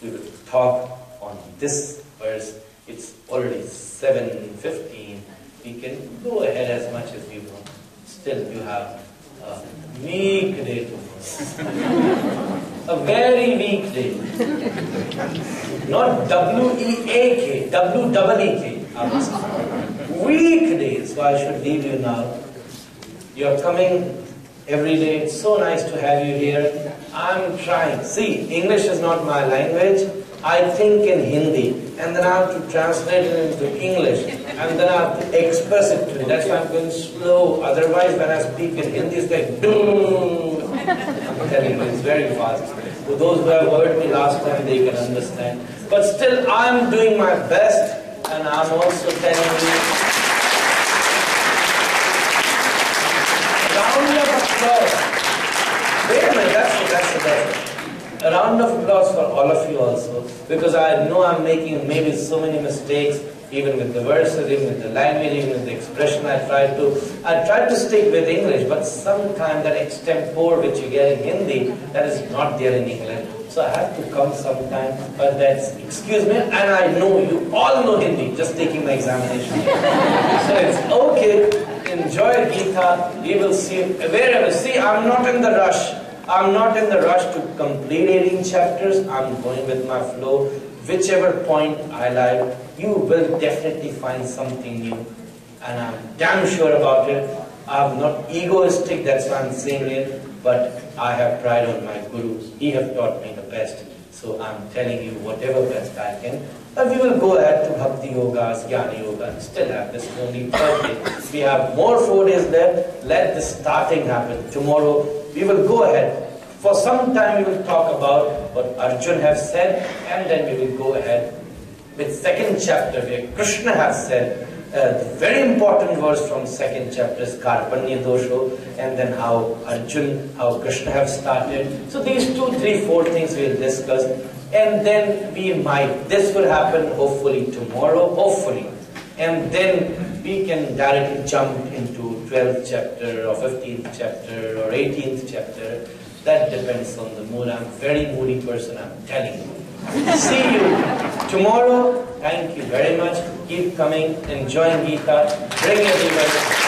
Speaker 3: We will talk on this verse. It's already 7:15. We can go ahead as much as we want. Still you have a weak day tomorrow. A very weak day. Not W-E-A-K, W-E-E-K. Weekdays, so I should leave you now. You are coming every day. It's so nice to have you here. I'm trying. See, English is not my language. I think in Hindi and then I have to translate it into English and then I have to express it to you. That's why I'm going slow. Otherwise, when I speak in Hindi, it's like doom. I'm telling you, it's very fast. For those who have heard me last time, they can understand. But still, I'm doing my best. And I'm also telling you, round of applause. Wait a minute, that's the best. A round of applause for all of you also, because I know I'm making maybe so many mistakes, even with the verses, even with the language, even with the expression. I try to stick with English, but sometimes that extempore which you get in Hindi, that is not there in English. So I have to come sometime, but that's, excuse me, and I know you all know Hindi, just taking my examination. So it's okay, enjoy Gita, we will see, wherever, see, I'm not in the rush. I'm not in the rush to complete 18 chapters, I'm going with my flow. Whichever point I like, you will definitely find something new. And I'm damn sure about it. I'm not egoistic, that's why I'm saying it. But I have pride on my Guru. He has taught me the best. So I'm telling you whatever best I can. But we will go ahead to Bhakti Yogas, Jnana Yoga, and still have this only Thursday. We have more 4 days left. Let the starting happen. Tomorrow we will go ahead. For some time we will talk about what Arjun has said, and then we will go ahead with second chapter where Krishna has said the very important verse from second chapter is Karpanya Dosho, and then how Arjun, how Krishna have started. So these 2, 3, 4 things we will discuss, and then we might, this will happen hopefully tomorrow, hopefully, and then we can directly jump into 12th chapter or 15th chapter or 18th chapter. That depends on the mood. I'm a very moody person, I'm telling you. See you tomorrow. Thank you very much. Keep coming, enjoying Gita. Bring everybody.